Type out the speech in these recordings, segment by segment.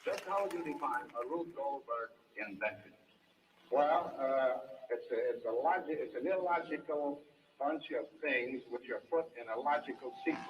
Just how would you define a Rube Goldberg invention? Well, it's an illogical bunch of things which are put in a logical sequence.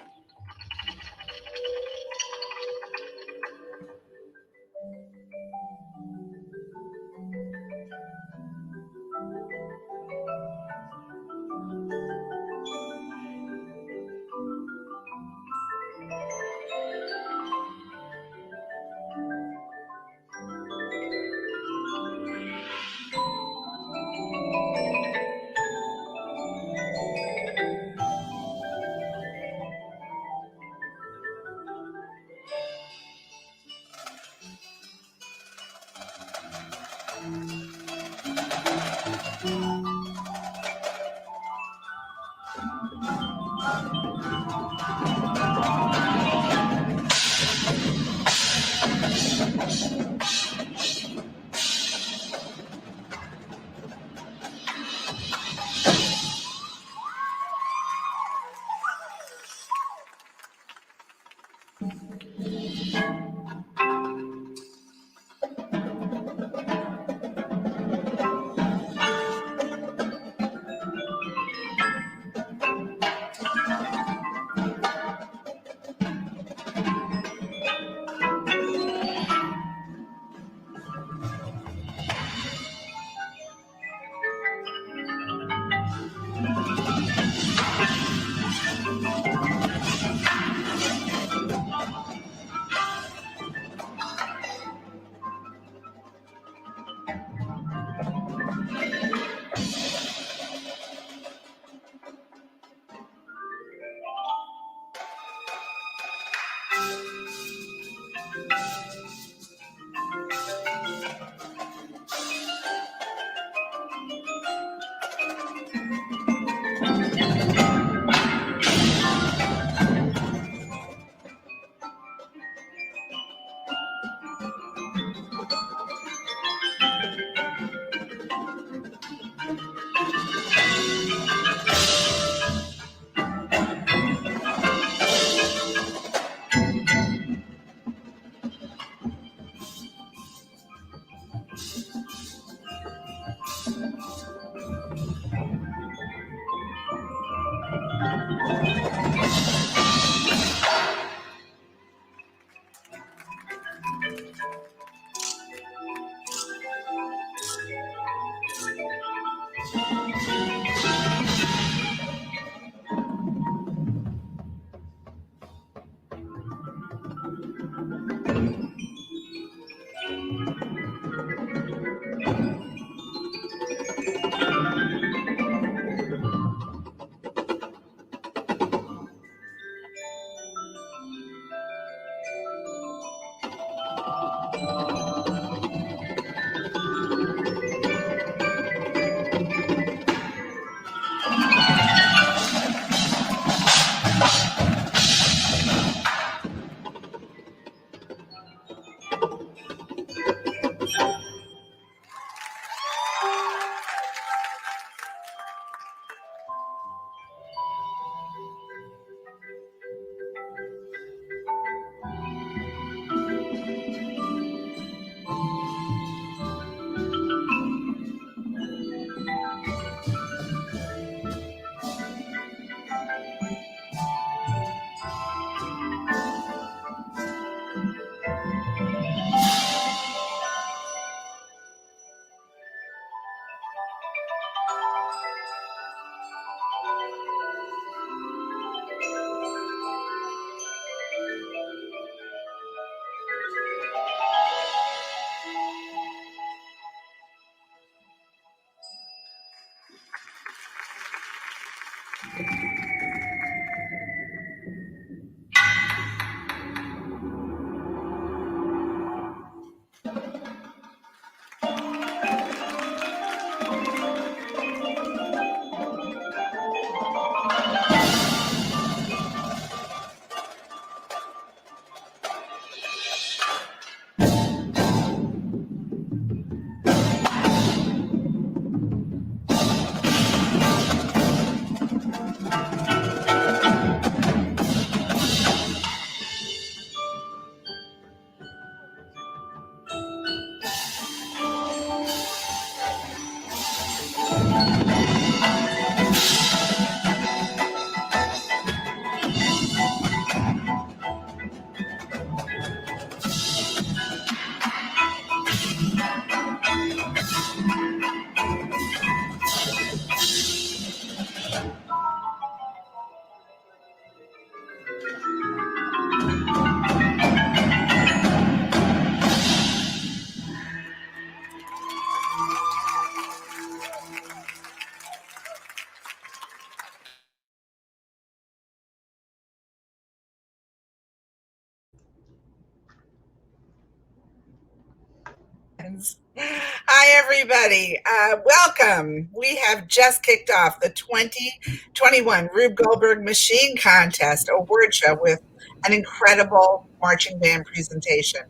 Hi, everybody. Welcome. We have just kicked off the 2021 Rube Goldberg Machine Contest award show with an incredible marching band presentation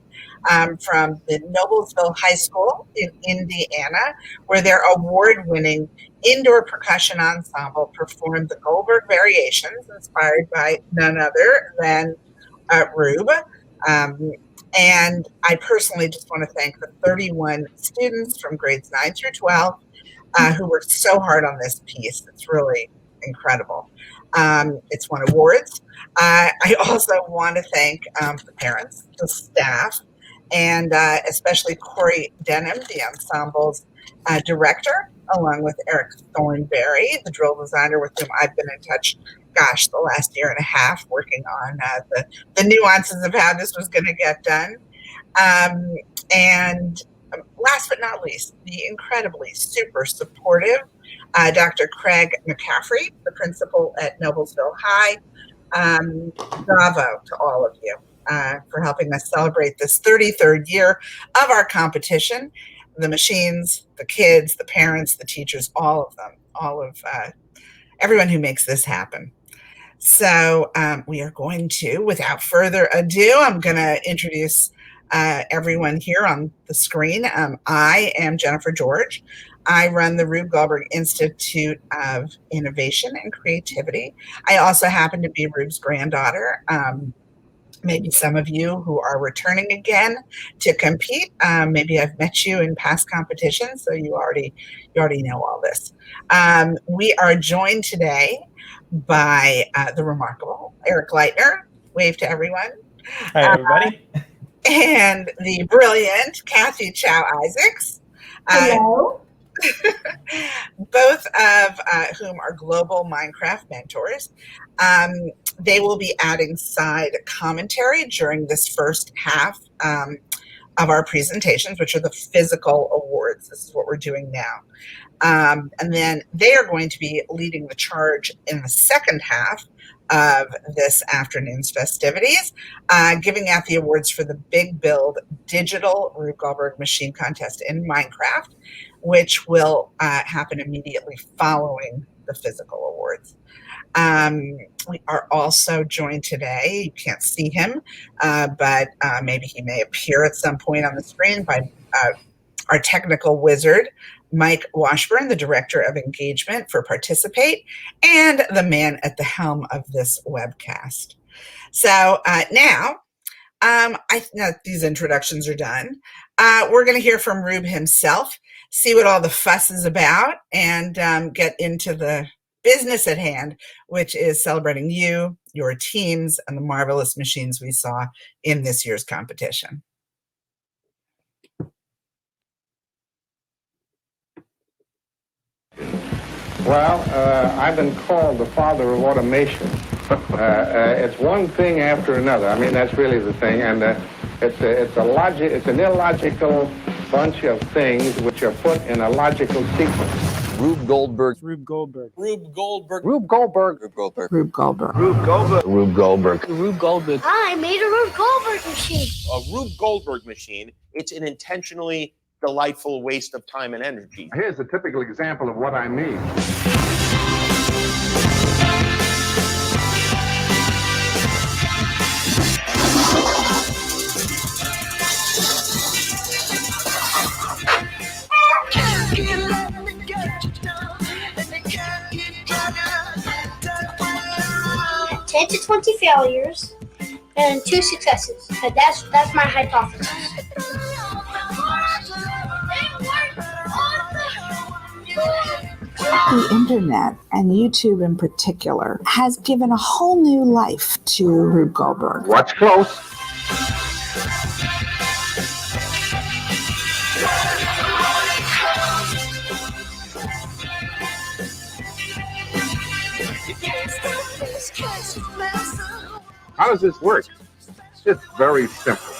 from the Noblesville High School in Indiana, where their award-winning indoor percussion ensemble performed the Goldberg Variations, inspired by none other than Rube. And I personally just want to thank the 31 students from grades 9 through 12 who worked so hard on this piece. It's really incredible. It's won awards. I also want to thank the parents, the staff, and especially Corey Denham, the ensemble's director, along with Eric Thornberry, the drill designer with whom I've been in touch, gosh, the last year and a half, working on the nuances of how this was going to get done. And last but not least, the incredibly super supportive Dr. Craig McCaffrey, the principal at Noblesville High. Bravo to all of you for helping us celebrate this 33rd year of our competition. The machines, the kids, the parents, the teachers, all of them, all of everyone who makes this happen. So we are going to, without further ado, I'm going to introduce everyone here on the screen. I am Jennifer George. I run the Rube Goldberg Institute of Innovation and Creativity. I also happen to be Rube's granddaughter. Maybe some of you who are returning again to compete. Maybe I've met you in past competitions, so you already know all this. We are joined today by the remarkable Eric Leitner. Wave to everyone. Hi, everybody. And the brilliant Kathy Chow Isaacs. Hello. Both of whom are global Minecraft mentors. They will be adding side commentary during this first half of our presentations, which are the physical awards. This is what we're doing now. And then they are going to be leading the charge in the second half of this afternoon's festivities, giving out the awards for the Big Build Digital Rube Goldberg Machine Contest in Minecraft, which will happen immediately following the physical awards. We are also joined today, you can't see him, but maybe he may appear at some point on the screen, by our technical wizard, Mike Washburn, the Director of Engagement for Participate, and the man at the helm of this webcast. So now these introductions are done. We're going to hear from Rube himself, see what all the fuss is about, and get into the business at hand, which is celebrating you, your teams, and the marvelous machines we saw in this year's competition. Well, I've been called the father of automation. It's one thing after another. I mean, that's really the thing, and it's an illogical bunch of things which are put in a logical sequence. Rube Goldberg. Rube Goldberg. Rube Goldberg. Rube Goldberg. Rube Goldberg. Rube Goldberg. Rube Goldberg. Rube Goldberg. Rube Goldberg. I made a Rube Goldberg machine. A Rube Goldberg machine, it's an intentionally delightful waste of time and energy. Here's a typical example of what I mean. And 10 to 20 failures and 2 successes. And that's my hypothesis. The internet, and YouTube in particular, has given a whole new life to Rube Goldberg. Watch close. How does this work? It's very simple.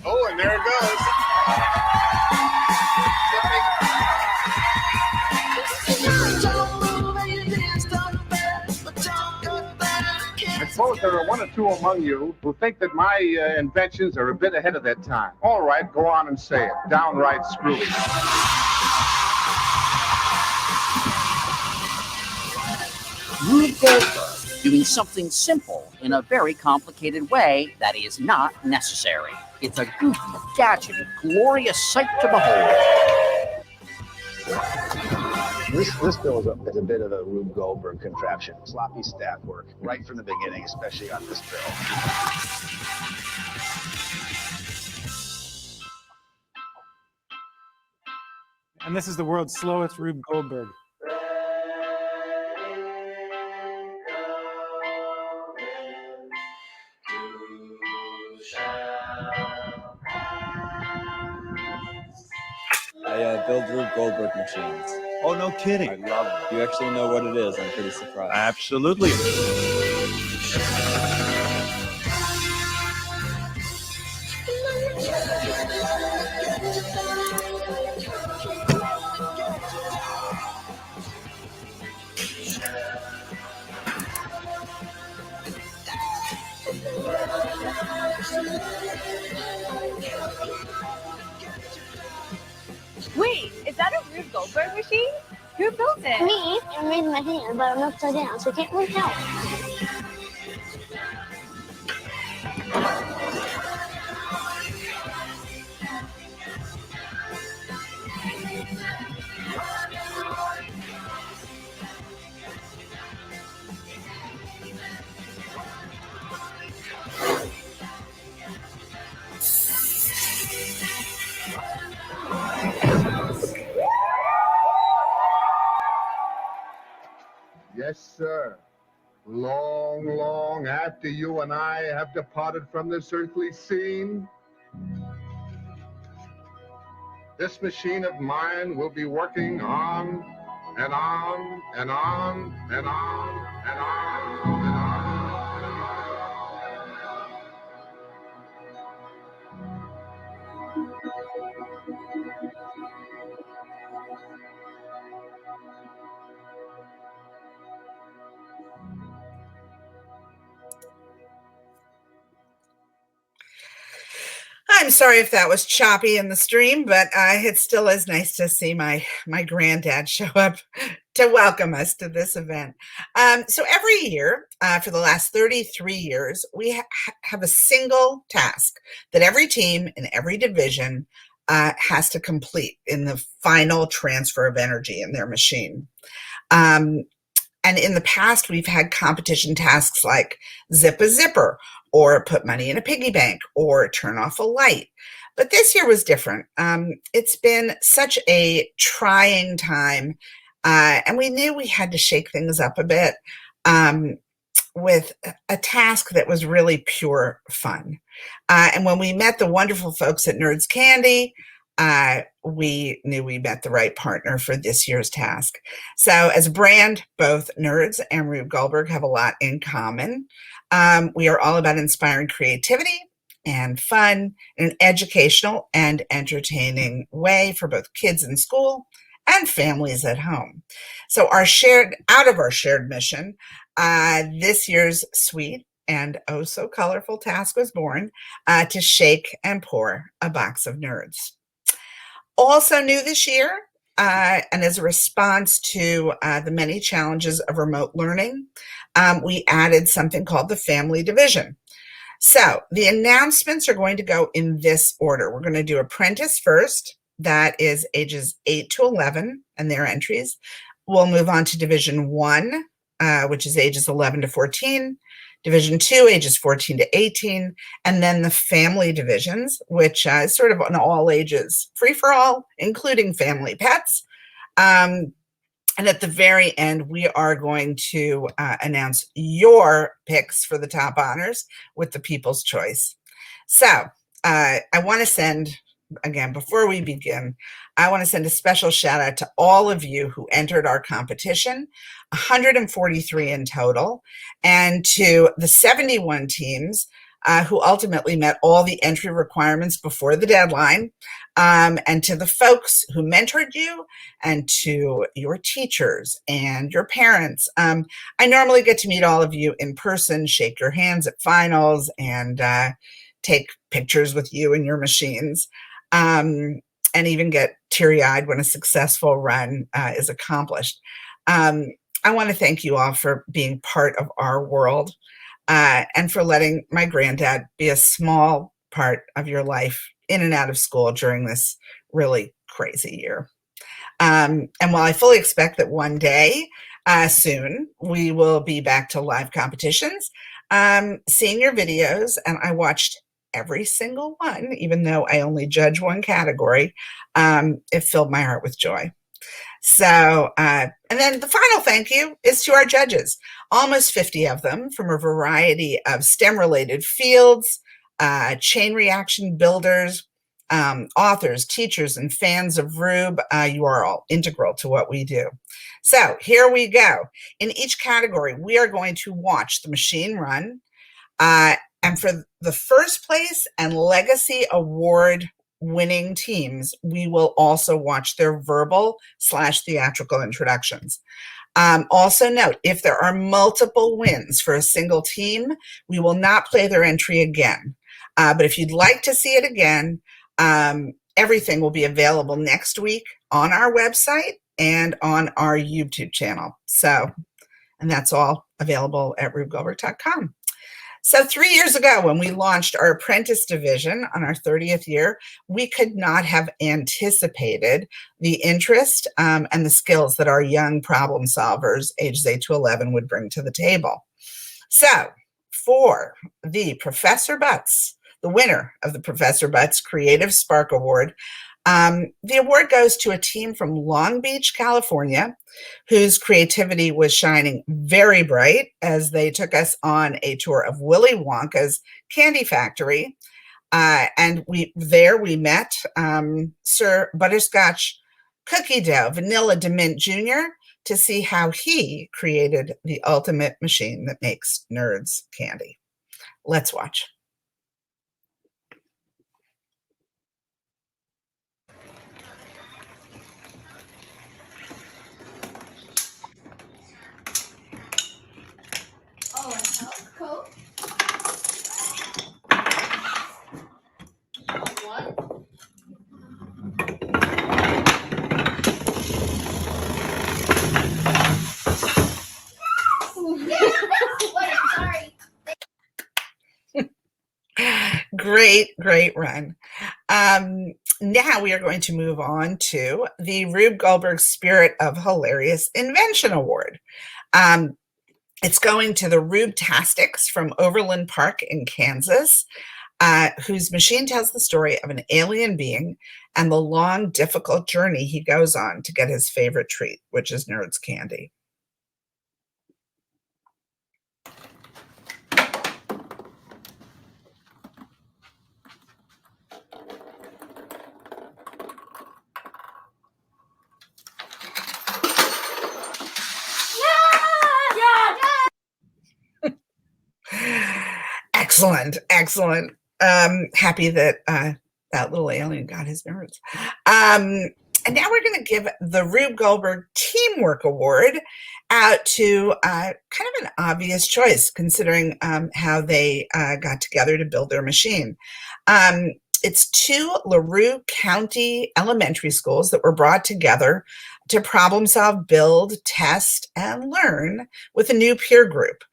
Oh, and there it goes. I suppose there are one or two among you who think that my inventions are a bit ahead of their time. All right, go on and say it. Downright screwy. Rube Goldberg doing something simple in a very complicated way that is not necessary. It's a goofy, gadgety, glorious sight to behold. This bill is a bit of a Rube Goldberg contraption. Sloppy staff work right from the beginning, especially on this bill. And this is the world's slowest Rube Goldberg. I build Rube Goldberg machines. Oh, no kidding. I love it. You actually know what it is. I'm pretty surprised. Absolutely. Wait, is that a Rube Goldberg machine? Who built it? Me, I made my hand, but I'm upside down, so I can't really tell. Yes, sir. Long, long after you and I have departed from this earthly scene, this machine of mine will be working on and on and on and on and on and on. I'm sorry if that was choppy in the stream, but it still is nice to see my granddad show up to welcome us to this event. So every year, for the last 33 years, we have a single task that every team in every division has to complete in the final transfer of energy in their machine. And in the past, we've had competition tasks like zip a zipper, or put money in a piggy bank, or turn off a light. But this year was different. It's been such a trying time, and we knew we had to shake things up a bit with a task that was really pure fun. And when we met the wonderful folks at Nerds Candy, we knew we met the right partner for this year's task. So as a brand, both Nerds and Rube Goldberg have a lot in common. We are all about inspiring creativity and fun in an educational and entertaining way for both kids in school and families at home. So out of our shared mission, this year's sweet and oh so colorful task was born, to shake and pour a box of nerds. Also new this year, and as a response to the many challenges of remote learning, we added something called the family division. So the announcements are going to go in this order. We're going to do Apprentice first. That is ages 8 to 11 and their entries. We'll move on to Division 1, which is ages 11 to 14. Division 2, ages 14 to 18, and then the family divisions, which is sort of an all ages free-for-all, including family pets. And at the very end, we are going to announce your picks for the top honors with the People's Choice. So I want to send, again, before we begin, I want to send a special shout out to all of you who entered our competition, 143 in total, and to the 71 teams who ultimately met all the entry requirements before the deadline, and to the folks who mentored you, and to your teachers and your parents. I normally get to meet all of you in person, shake your hands at finals, and take pictures with you and your machines. And even get teary-eyed when a successful run is accomplished. I want to thank you all for being part of our world, and for letting my granddad be a small part of your life in and out of school during this really crazy year. And while I fully expect that one day, soon, we will be back to live competitions, seeing your videos, and I watched every single one, even though I only judge one category, it filled my heart with joy. So, and then the final thank you is to our judges, almost 50 of them from a variety of STEM-related fields, chain reaction builders, authors, teachers, and fans of Rube. You are all integral to what we do. So here we go. In each category, we are going to watch the machine run, and for the first place and legacy award winning teams, we will also watch their verbal/theatrical introductions. Also note, if there are multiple wins for a single team, we will not play their entry again. But if you'd like to see it again, everything will be available next week on our website and on our YouTube channel. So, and that's all available at rubegoldberg.com. So 3 years ago, when we launched our Apprentice division on our 30th year, we could not have anticipated the interest and the skills that our young problem solvers, ages 8 to 11, would bring to the table. So for the Professor Butts, the winner of the Professor Butts Creative Spark Award, The award goes to a team from Long Beach, California, whose creativity was shining very bright as they took us on a tour of Willy Wonka's candy factory. And we met Sir Butterscotch Cookie Dough Vanilla DeMint Jr. to see how he created the ultimate machine that makes nerds candy. Let's watch. Oh, cool. What? Sorry. Great run. Now we are going to move on to the Rube Goldberg Spirit of Hilarious Invention Award. It's going to the Rube-tastics from Overland Park in Kansas, whose machine tells the story of an alien being and the long, difficult journey he goes on to get his favorite treat, which is nerds candy. Excellent. Happy that that little alien got his nerds. And now we're going to give the Rube Goldberg Teamwork Award out to kind of an obvious choice, considering how they got together to build their machine. It's 2 LaRue County elementary schools that were brought together to problem solve, build, test, and learn with a new peer group.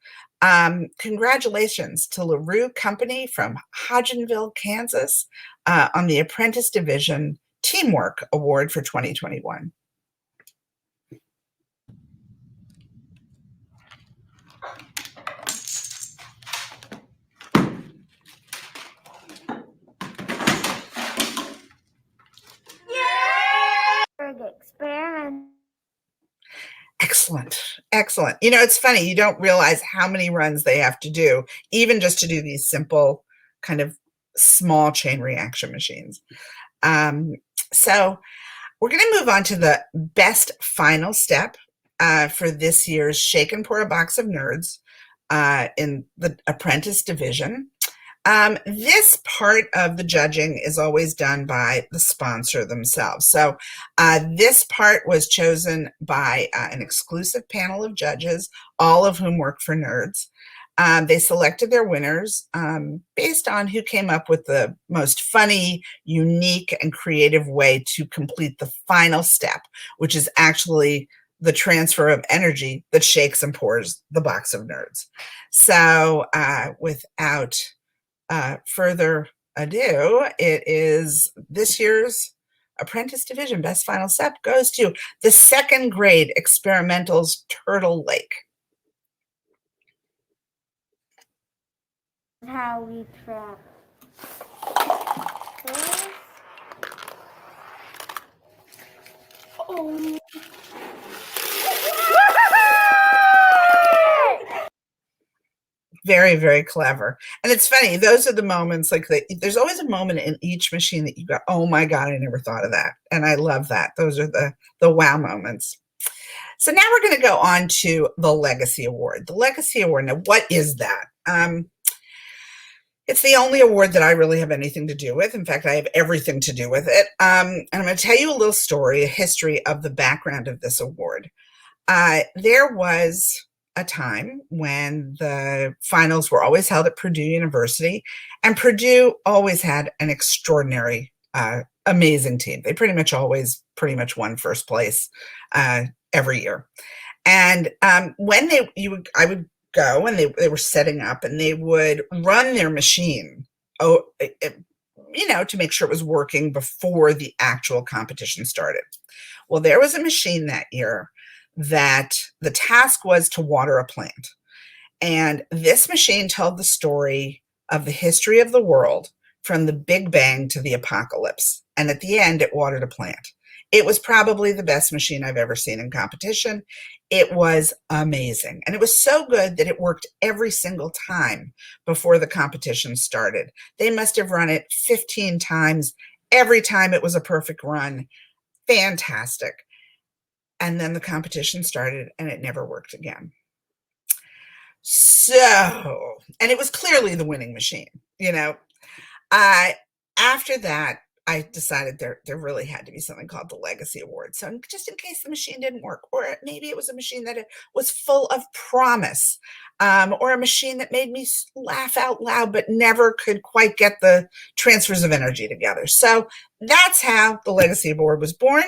Congratulations to LaRue Company from Hodgenville, Kansas, on the Apprentice Division Teamwork Award for 2021. Experiment. Excellent. You know, it's funny, you don't realize how many runs they have to do, even just to do these simple kind of small chain reaction machines. So we're going to move on to the best final step for this year's Shake and Pour a Box of Nerds in the Apprentice Division. This part of the judging is always done by the sponsor themselves. So this part was chosen by an exclusive panel of judges, all of whom work for Nerds. They selected their winners based on who came up with the most funny, unique, and creative way to complete the final step, which is actually the transfer of energy that shakes and pours the box of Nerds. So without further ado, it is this year's Apprentice Division best final step goes to the 2nd grade Experimentals Turtle Lake. How we travel. Oh. Very clever. And it's funny, those are the moments, like there's always a moment in each machine that you go, oh my God, I never thought of that. And I love that. Those are the wow moments. So now we're going to go on to the Legacy Award. The Legacy Award, now what is that? It's the only award that I really have anything to do with. In fact, I have everything to do with it. And I'm going to tell you a little story, a history of the background of this award. There was a time when the finals were always held at Purdue University, and Purdue always had an extraordinary, amazing team. They pretty much won first place every year. And when I would go and they were setting up and they would run their machine, to make sure it was working before the actual competition started. Well, there was a machine that year that the task was to water a plant. And this machine told the story of the history of the world from the Big Bang to the apocalypse. And at the end, it watered a plant. It was probably the best machine I've ever seen in competition. It was amazing. And it was so good that it worked every single time before the competition started. They must have run it 15 times. Every time it was a perfect run. Fantastic. And then the competition started and it never worked again. So, and it was clearly the winning machine, you know. After that, I decided there really had to be something called the Legacy Award. So just in case the machine didn't work, or maybe it was a machine that was full of promise, or a machine that made me laugh out loud but never could quite get the transfers of energy together. So that's how the Legacy Award was born.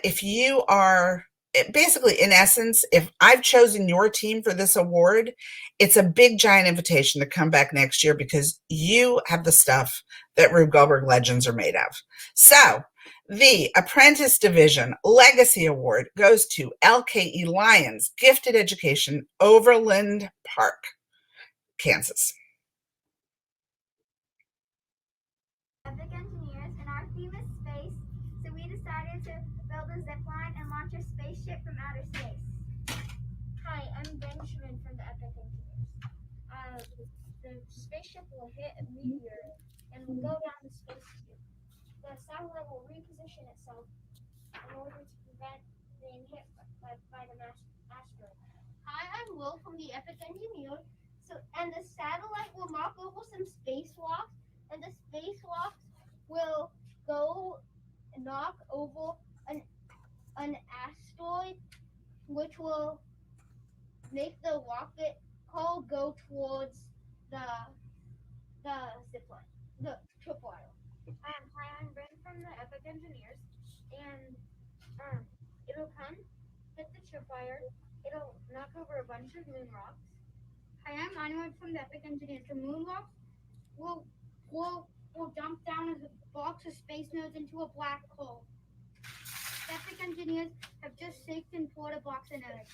If you are basically, in essence, if I've chosen your team for this award, it's a big giant invitation to come back next year because you have the stuff that Rube Goldberg Legends are made of. So the Apprentice Division Legacy Award goes to LKE Lions Gifted Education, Overland Park, Kansas. Epic engineers, and our theme is space, so we decided to build a zip line and launch a spaceship from outer space. Hi, I'm Benjamin from the Epic Engineers. The spaceship will hit a meteor and will go down the space tube. The satellite will reposition itself in order to prevent being hit by the asteroid. Hi, I'm Will from the Epic Engineers. And the satellite will knock over some spacewalks, and the spacewalks will go knock over an asteroid, which will make the rocket hull go towards the zipline, the tripwire. Hi, I'm Brent from the Epic Engineers, and it'll come, hit the tripwire, it'll knock over a bunch of moon rocks. Hi, I'm Onward from the Epic Engineers. The moon rocks will dump down as a box of space nodes into a black hole. The Epic Engineers have just staked and poured a box of nodes.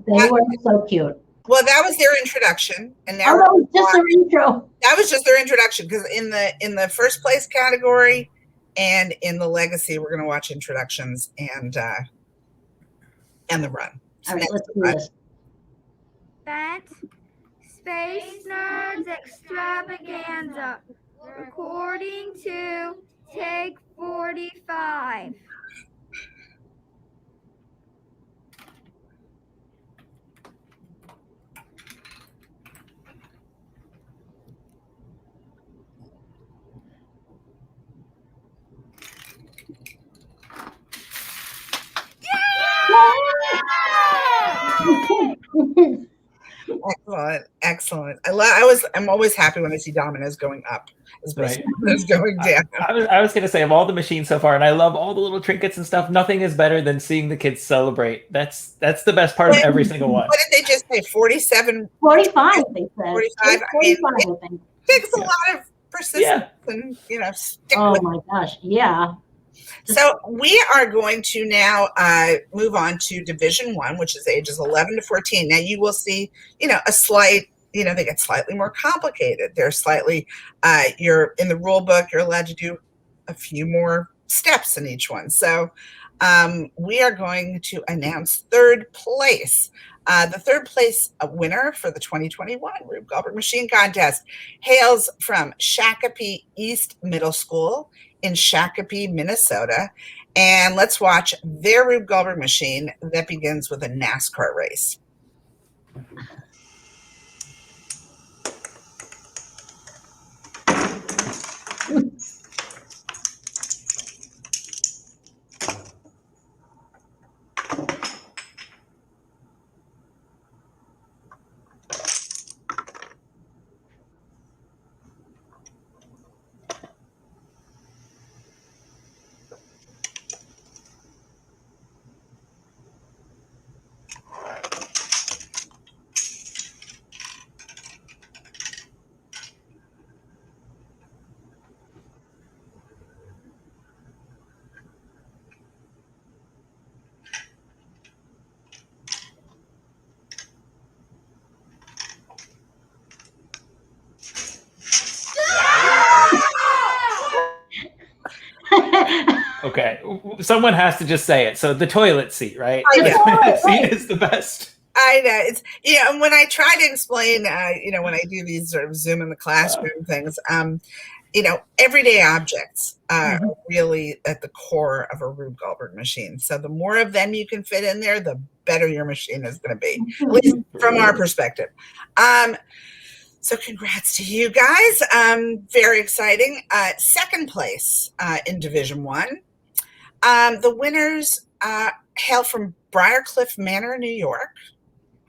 They were so cute. Well, that was their introduction, and now that was just their intro. That was just their introduction, because in the first place category and in the legacy, we're going to watch introductions and the run. All right, let's do this. Event Space Nerds Extravaganza, recording to take 45. Excellent. I'm always happy when I see dominoes going up as opposed to dominoes going down. I was going to say, of all the machines so far, and I love all the little trinkets and stuff, nothing is better than seeing the kids celebrate. That's the best part of every single one. What did they just say? 47? 45, they said. 45. 45, I think. It takes a lot of persistence and, stick with my gosh, yeah. So we are going to now move on to Division 1, which is ages 11 to 14. Now you will see, a slight, they get slightly more complicated. They're slightly, you're in the rule book, you're allowed to do a few more steps in each one. So we are going to announce third place. The third place winner for the 2021 Rube Goldberg Machine Contest hails from Shakopee East Middle School in Shakopee, Minnesota. And let's watch their Rube Goldberg machine that begins with a NASCAR race. Okay, someone has to just say it. So the toilet seat, right? I The know. toilet seat is the best. I know. It's, and when I try to explain, when I do these sort of Zoom in the classroom things, everyday objects are really at the core of a Rube Goldberg machine. So the more of them you can fit in there, the better your machine is going to be, at least from our perspective. So congrats to you guys. Very exciting. Second place in Division 1. The winners hail from Briarcliff Manor, New York.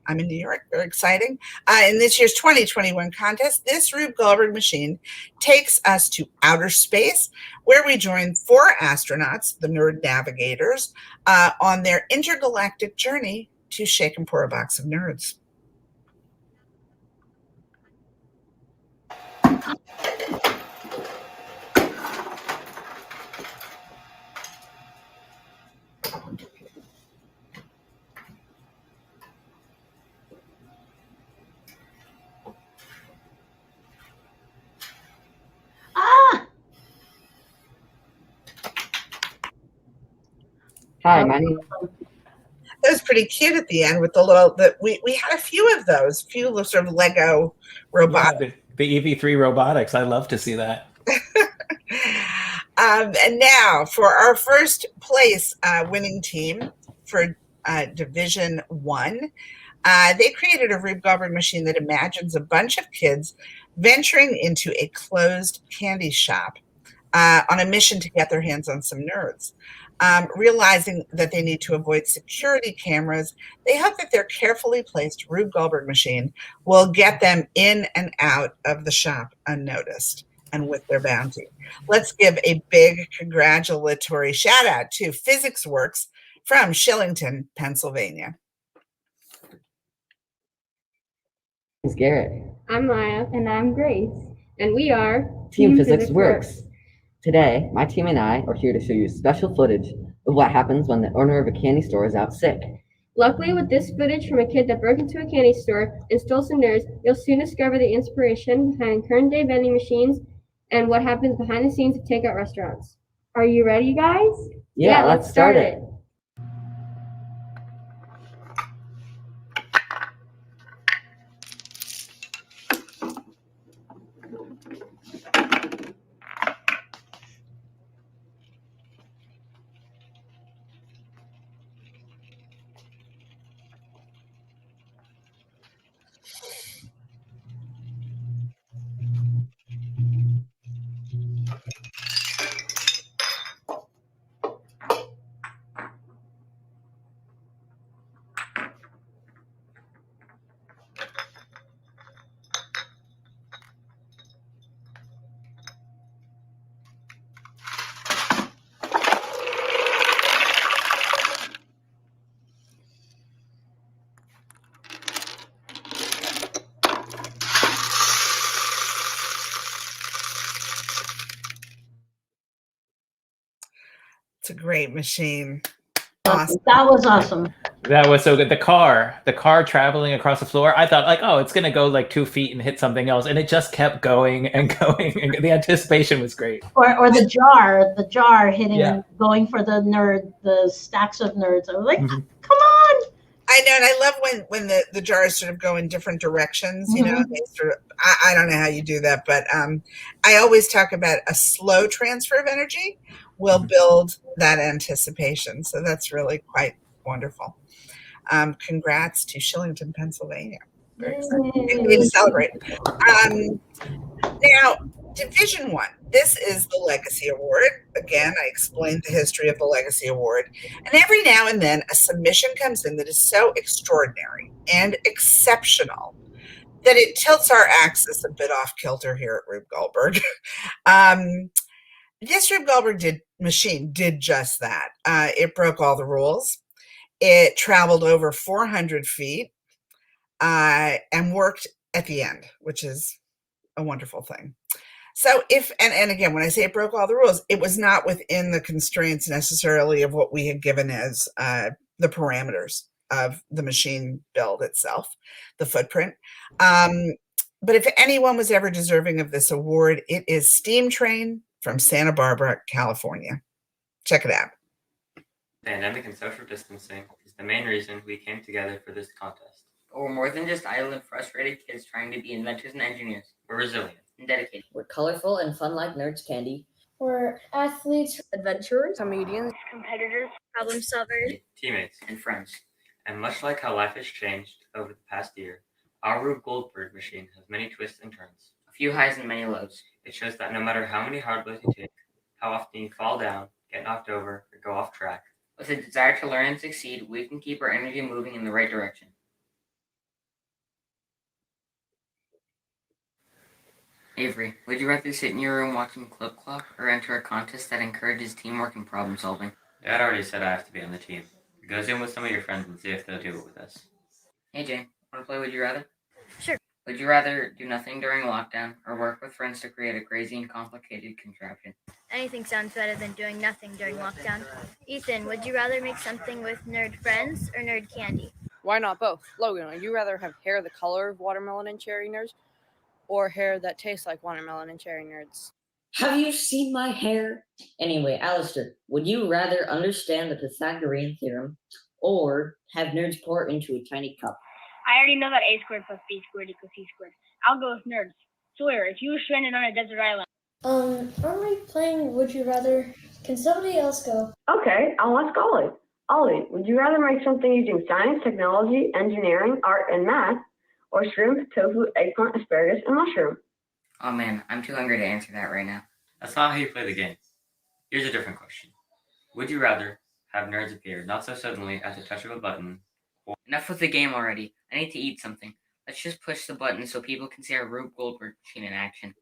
I'm in New York, very exciting. In this year's 2021 contest, this Rube Goldberg machine takes us to outer space, where we join 4 astronauts, the Nerd Navigators, on their intergalactic journey to shake and pour a box of nerds. Hi, my name. That was pretty cute at the end with the little. We had a few of those, sort of Lego robots. Yeah, the EV3 robotics. I love to see that. And now for our first place winning team for Division 1. They created a Rube Goldberg machine that imagines a bunch of kids venturing into a closed candy shop on a mission to get their hands on some nerds. Realizing that they need to avoid security cameras, they hope that their carefully placed Rube Goldberg machine will get them in and out of the shop unnoticed and with their bounty. Let's give a big congratulatory shout out to Physics Works from Shillington, Pennsylvania. It's Garrett. I'm Maya. And I'm Grace. And we are Team Physics Works. Today, my team and I are here to show you special footage of what happens when the owner of a candy store is out sick. Luckily, with this footage from a kid that broke into a candy store and stole some nerds, you'll soon discover the inspiration behind current-day vending machines and what happens behind the scenes of takeout restaurants. Are you ready, guys? Yeah, let's start it. It's a great machine. Awesome. That was awesome. That was so good. The car traveling across the floor. I thought like, oh, it's gonna go like 2 feet and hit something else, and it just kept going and going. And the anticipation was great. Or the jar hitting and going for the stacks of nerds. I was like, come on. I know, and I love when the jars sort of go in different directions. You know, they sort of, I don't know how you do that, but I always talk about a slow transfer of energy will build that anticipation. So that's really quite wonderful. Congrats to Shillington, Pennsylvania. Very exciting. Way to celebrate. Now, Division 1. This is the Legacy Award. Again, I explained the history of the Legacy Award. And every now and then, a submission comes in that is so extraordinary and exceptional that it tilts our axis a bit off kilter here at Rube Goldberg. This Rube Goldberg machine did just that. It broke all the rules. It traveled over 400 feet and worked at the end, which is a wonderful thing. So and again, when I say it broke all the rules, it was not within the constraints necessarily of what we had given as the parameters of the machine build itself, the footprint. But if anyone was ever deserving of this award, it is Steam Train from Santa Barbara, California. Check it out. Pandemic and social distancing is the main reason we came together for this contest. But we're more than just idle and frustrated kids trying to be inventors and engineers. We're resilient and dedicated. We're colorful and fun like Nerds Candy. We're athletes, Adventurers, comedians, competitors, problem solvers, teammates, and friends. And much like how life has changed over the past year, our Rube Goldberg machine has many twists and turns. A few highs and many lows. It shows that no matter how many hard blows you take, how often you fall down, get knocked over, or go off track, with a desire to learn and succeed, we can keep our energy moving in the right direction. Avery, would you rather sit in your room watching Clip Clop or enter a contest that encourages teamwork and problem solving? Dad already said I have to be on the team. Go Zoom with some of your friends and see if they'll do it with us. Hey Jane, want to play Would You Rather? Sure. Would you rather do nothing during lockdown or work with friends to create a crazy and complicated contraption? Anything sounds better than doing nothing during lockdown. Ethan, would you rather make something with nerd friends or nerd candy? Why not both? Logan, would you rather have hair the color of watermelon and cherry nerds or hair that tastes like watermelon and cherry nerds? Have you seen my hair? Anyway, Alistair, would you rather understand the Pythagorean theorem or have nerds pour into a tiny cup? I already know that a squared plus b squared equals c squared. I'll go with nerds. Sawyer, if you were stranded on a desert island. Aren't we playing Would You Rather? Can somebody else go? Okay, I'll ask Ollie. Ollie, would you rather make something using science, technology, engineering, art, and math, or shrimp, tofu, eggplant, asparagus, and mushroom? Oh man, I'm too hungry to answer that right now. That's not how you play the game. Here's a different question. Would you rather have nerds appear not so suddenly at the touch of a button? Enough with the game already. I need to eat something. Let's just push the button so people can see our Rube Goldberg machine in action.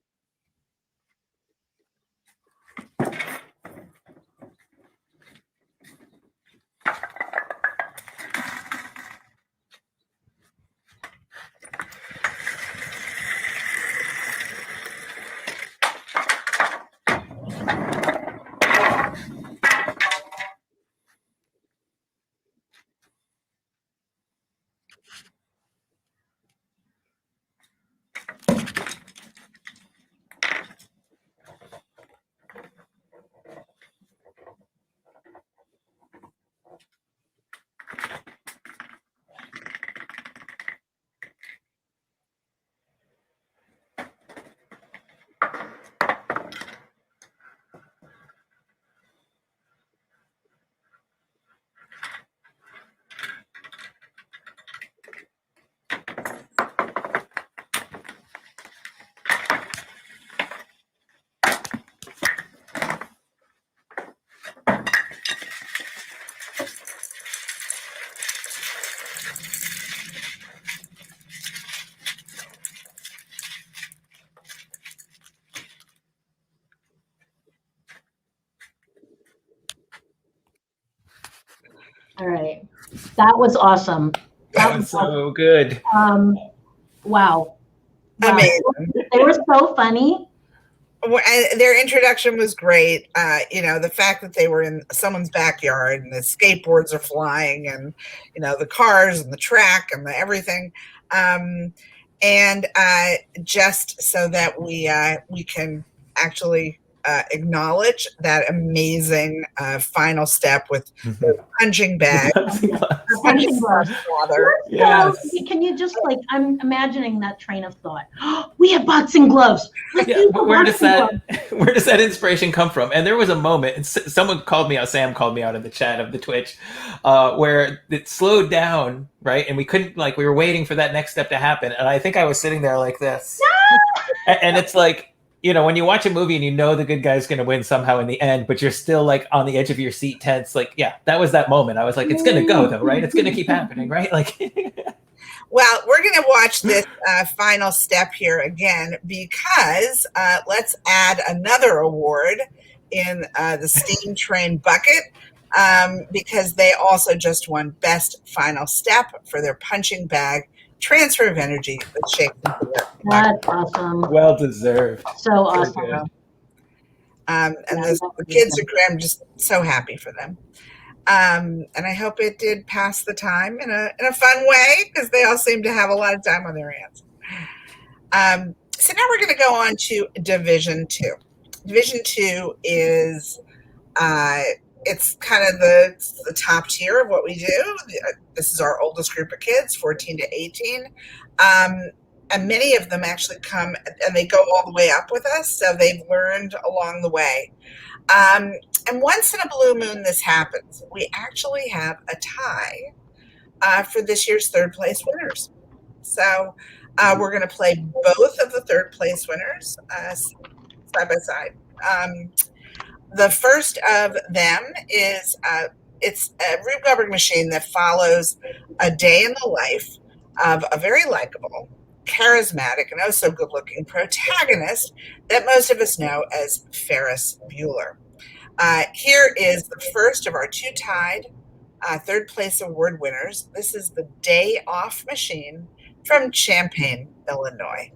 All right. That was awesome. That was so good. Wow. Amazing. They were so funny. Their introduction was great. The fact that they were in someone's backyard and the skateboards are flying and, the cars and the track and the everything. Just so that we can actually acknowledge that amazing final step with the punching bag. Punching gloves. Yes. Can you just I'm imagining that train of thought. We have boxing gloves. Where does that inspiration come from? And there was a moment, and someone called me out, Sam called me out in the chat of the Twitch, where it slowed down, right? And we couldn't, we were waiting for that next step to happen. And I think I was sitting there like this. And it's like, when you watch a movie and you know the good guy's going to win somehow in the end, but you're still on the edge of your seat tense, that was that moment. I was like, it's going to go though, right? It's going to keep happening, right? Well, we're going to watch this final step here again because let's add another award in the Steam Train bucket because they also just won Best Final Step for their punching bag transfer of energy that shakes into it. That's awesome. Well deserved. So awesome. The kids are great. I'm just so happy for them. And I hope it did pass the time in a fun way because they all seem to have a lot of time on their hands. So now we're going to go on to Division 2. Division 2 is it's kind of the top tier of what we do. This is our oldest group of kids, 14 to 18. And many of them actually come and they go all the way up with us. So they've learned along the way. And once in a blue moon, this happens. We actually have a tie for this year's third place winners. So we're going to play both of the third place winners side by side. The first of them is it's a Rube Goldberg machine that follows a day in the life of a very likable, charismatic, and oh so good-looking protagonist that most of us know as Ferris Bueller. Here is the first of our two tied third place award winners. This is the Day Off Machine from Champaign, Illinois.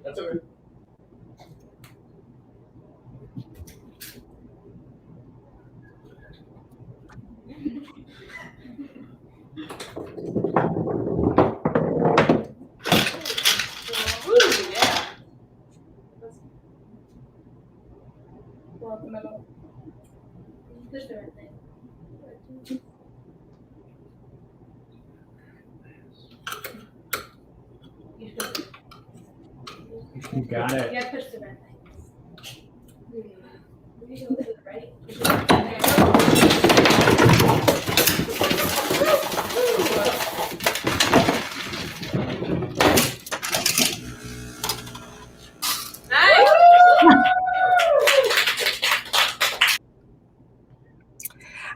That's okay. You got it. Yeah, push the red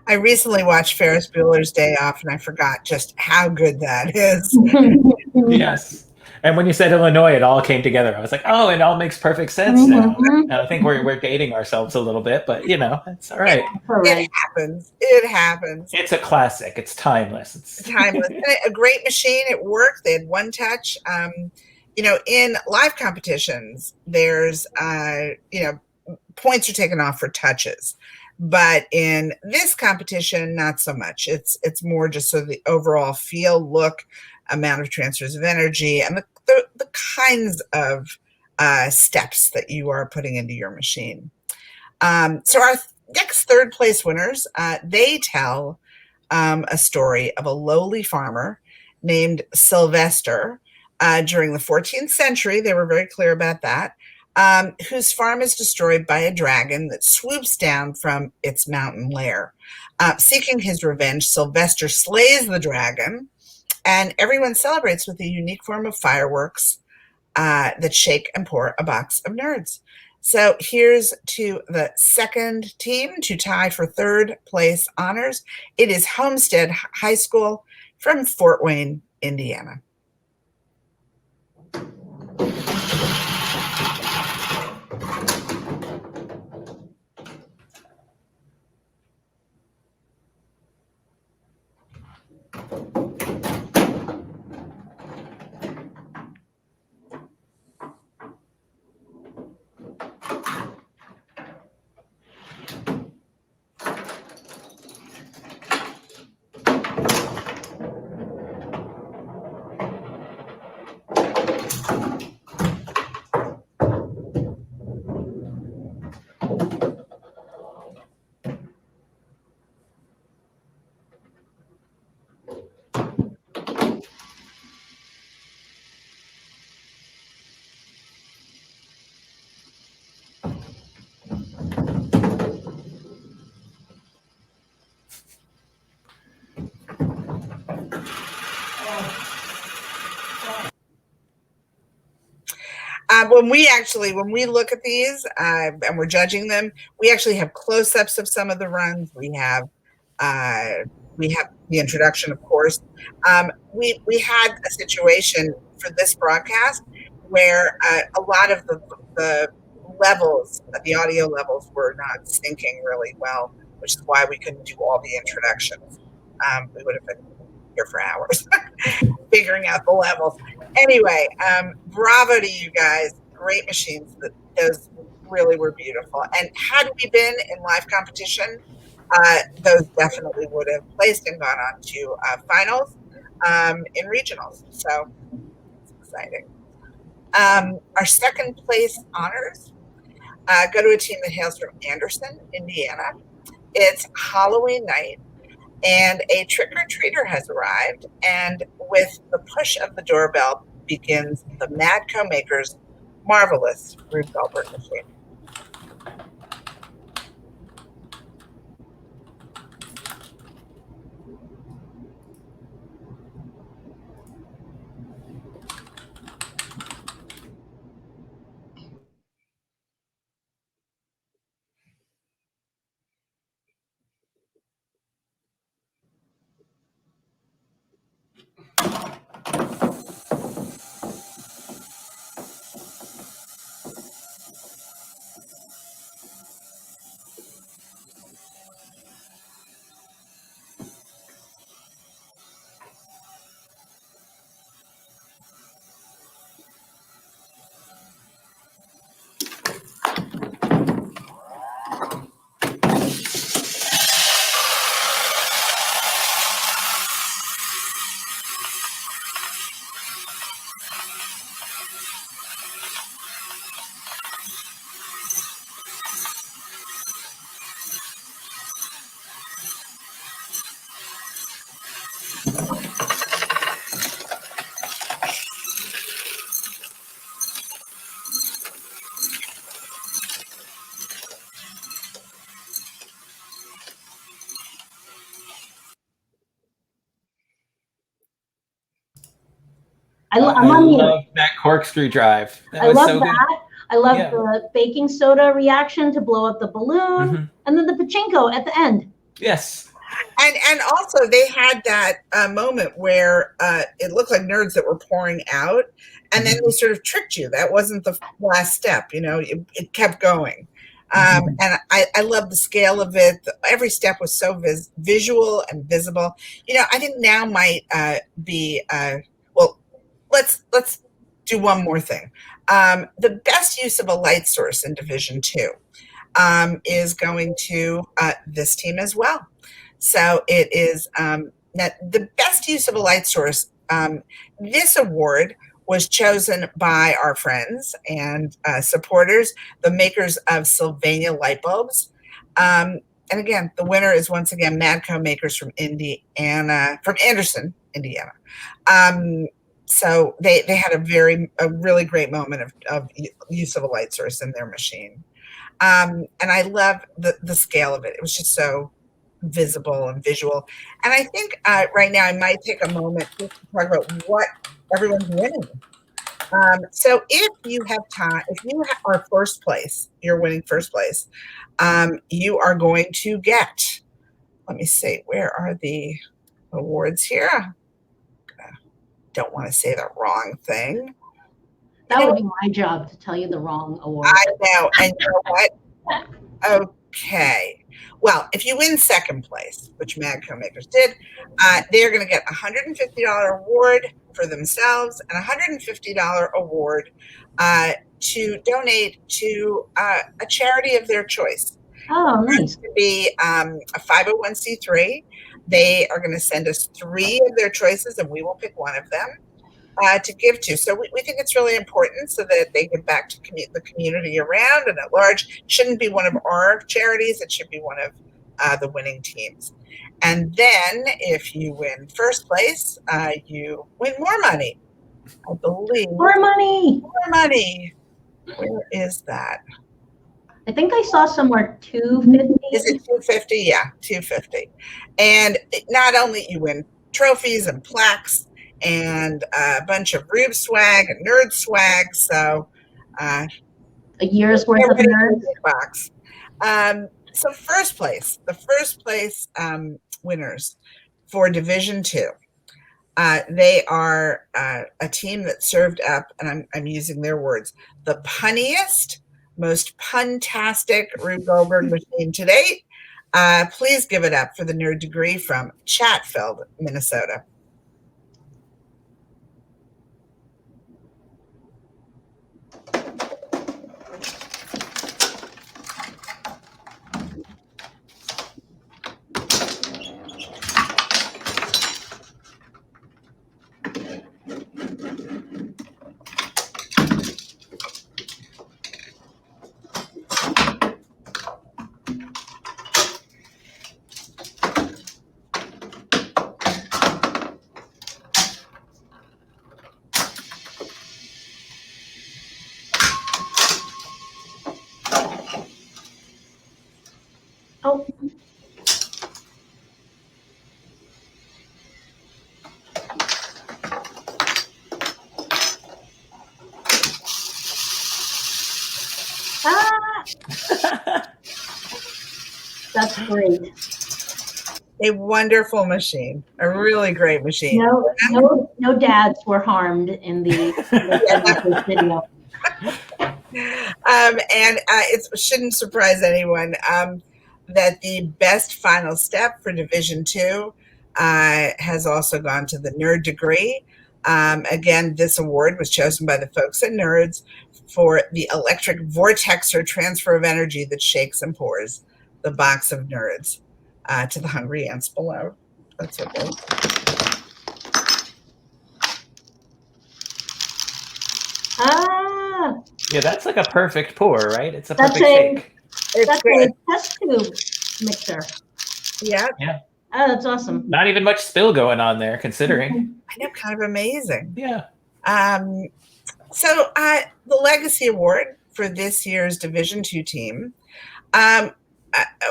I recently watched Ferris Bueller's Day Off, and I forgot just how good that is. Yes. And when you said Illinois, it all came together. I was like, oh, it all makes perfect sense now. And I think we're dating ourselves a little bit, but it's all right. It happens. It happens. It's a classic. It's timeless. It's timeless. A great machine. It worked. They had one touch. In live competitions, there's points are taken off for touches. But in this competition, not so much. It's more just so the overall feel, look, amount of transfers of energy, and the kinds of steps that you are putting into your machine. So our next third place winners, they tell a story of a lowly farmer named Sylvester during the 14th century. They were very clear about that. Whose farm is destroyed by a dragon that swoops down from its mountain lair. Seeking his revenge, Sylvester slays the dragon, and everyone celebrates with a unique form of fireworks that shake and pour a box of nerds. So here's to the second team to tie for third place honors. It is Homestead High School from Fort Wayne, Indiana. When we look at these and we're judging them, we actually have close-ups of some of the runs. We have the introduction, of course. We had a situation for this broadcast where a lot of the levels, the audio levels, were not syncing really well, which is why we couldn't do all the introductions. We would have been here for hours figuring out the levels. Anyway, bravo to you guys. great machines. Those really were beautiful. And had we been in live competition, those definitely would have placed and gone on to finals in regionals. So it's exciting. Our second place honors go to a team that hails from Anderson, Indiana. It's Halloween night, and a trick-or-treater has arrived, and with the push of the doorbell begins the Madco Makers' marvelous Rube Goldberg machine. I love that corkscrew drive. That was love so that. good. I love Yeah. the baking soda reaction to blow up the balloon, and then the pachinko at the end. Yes. And also they had that moment where it looked like nerds that were pouring out, and then they sort of tricked you. That wasn't the last step, you know. It kept going. And I love the scale of it. Every step was so visual and visible. You know, I think now might be well. Let's do one more thing. The best use of a light source in Division 2 is going to this team as well. So it is that the best use of a light source. This award was chosen by our friends and supporters, the makers of Sylvania light bulbs. And again, the winner is once again Madco Makers from Indiana, from Anderson, Indiana. So they had a really great moment of use of a light source in their machine. And I love the scale of it. It was just so visible and visual. And I think right now I might take a moment just to talk about what everyone's winning. So if you have time, if you are first place, you're winning first place, you are going to get, let me see, where are the awards here? Don't want to say the wrong thing. That would be my job to tell you the wrong award. I know. And you know what? Okay. Well, if you win second place, which Madco Makers did, they're going to get a $150 award for themselves and a $150 award to donate to a charity of their choice. Oh, nice. It's going to be a 501c3. They are going to send us 3 of their choices, and we will pick one of them to give to. So we think it's really important so that they give back to the community around and at large. It shouldn't be one of our charities. It should be one of the winning teams. And then if you win first place, you win more money, I believe. More money. More money. Where is that? I think I saw somewhere 250. Is it 250? Yeah, 250. And not only you win trophies and plaques and a bunch of Rube swag and nerd swag. So a year's worth of nerds box. So the first place winners for Division 2. They are a team that served up, and I'm using their words, the punniest, most puntastic Rube Goldberg machine to date. Please give it up for the nerd degree from Chatfield, Minnesota. great. A wonderful machine, a really great machine. No dads were harmed in the video. And it shouldn't surprise anyone that the best final step for Division 2 has also gone to the Nerd degree. Again, this award was chosen by the folks at Nerds for the electric vortex or transfer of energy that shakes and pours the box of Nerds to the hungry ants below. That's what it is. Yeah, that's like a perfect pour, right? It's a perfect shake. That's a test tube mixer. Yeah. Yeah. Oh, that's awesome. Not even much spill going on there, considering. I know, kind of amazing. Yeah. So the Legacy Award for this year's Division 2 team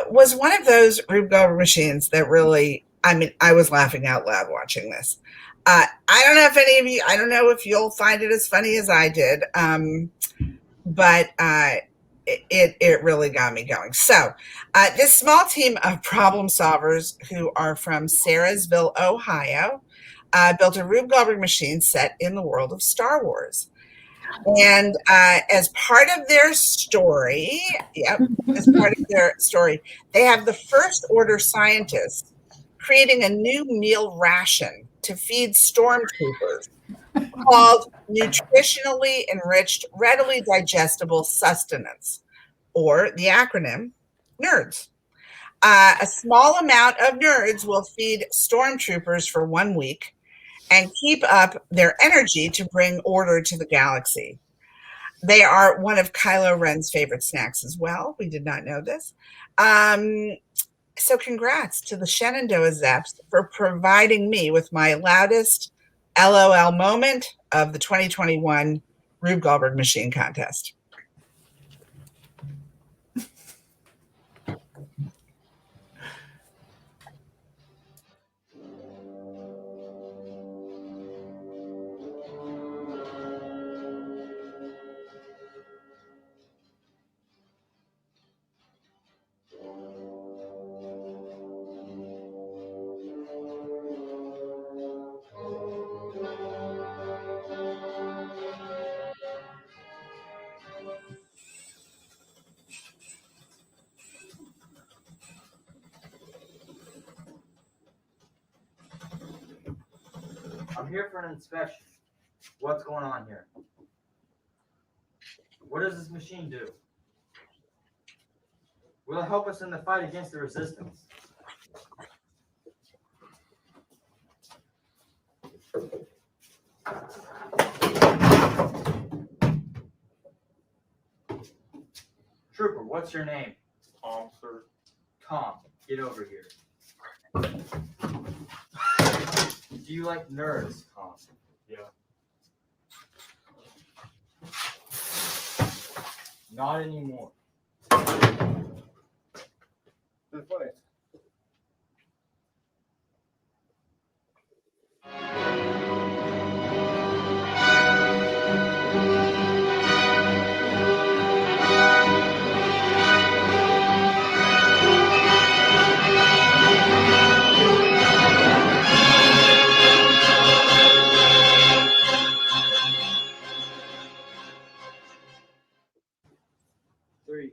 was one of those Rube Goldberg machines that really, I was laughing out loud watching this. I don't know if any of you, I don't know if you'll find it as funny as I did, but it really got me going. So this small team of problem solvers who are from Sarahsville, Ohio, built a Rube Goldberg machine set in the world of Star Wars. And as part of their story, they have the First Order scientists creating a new meal ration to feed stormtroopers called nutritionally enriched, readily digestible sustenance, or the acronym NERDS. A small amount of NERDS will feed stormtroopers for 1 week and keep up their energy to bring order to the galaxy. They are one of Kylo Ren's favorite snacks as well. We did not know this. So congrats to the Shenandoah Zeps for providing me with my loudest LOL moment of the 2021 Rube Goldberg Machine Contest. I'm here for an inspection. What's going on here? What does this machine do? Will it help us in the fight against the resistance? Trooper, what's your name? Tom, sir. Tom, get over here. Do you like nerds, Tom? Yeah. Not anymore. That's funny. Three,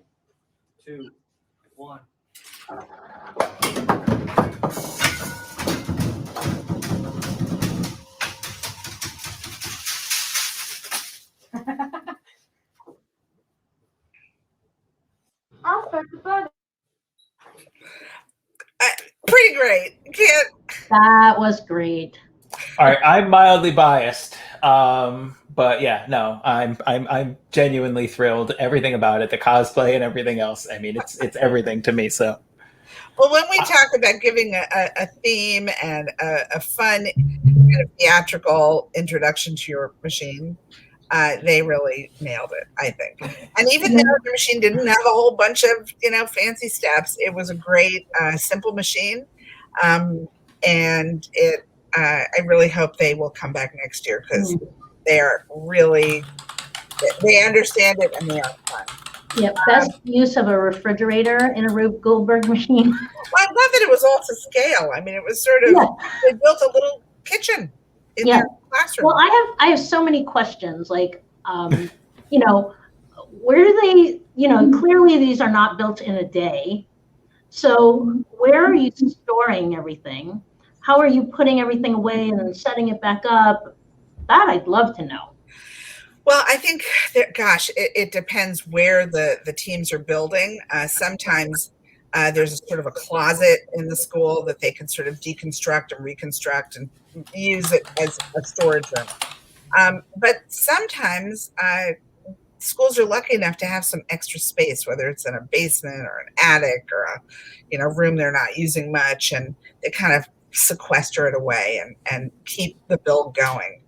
two, one. Pretty great. That was great. All right, I'm mildly biased, but yeah, no, I'm genuinely thrilled. Everything about it, the cosplay and everything else. I mean, it's everything to me. So, well, when we talk about giving a theme and a fun kind of theatrical introduction to your machine, they really nailed it, I think. And even though the machine didn't have a whole bunch of fancy steps, it was a great simple machine, and it. I really hope they will come back next year because they are really, they understand it and they are fun. Yeah, best use of a refrigerator in a Rube Goldberg machine. Well, I love that it was all to scale. I mean, it was sort of, they built a little kitchen in their classroom. Well, I have so many questions. Like, you know, where do they? You know, clearly these are not built in a day. So where are you storing everything? How are you putting everything away and then setting it back up? That I'd love to know. Well, I think that, gosh, it depends where the teams are building. Sometimes there's a sort of a closet in the school that they can sort of deconstruct and reconstruct and use it as a storage room. But sometimes schools are lucky enough to have some extra space, whether it's in a basement or an attic or a room they're not using much, and they kind of sequester it away and keep the build going.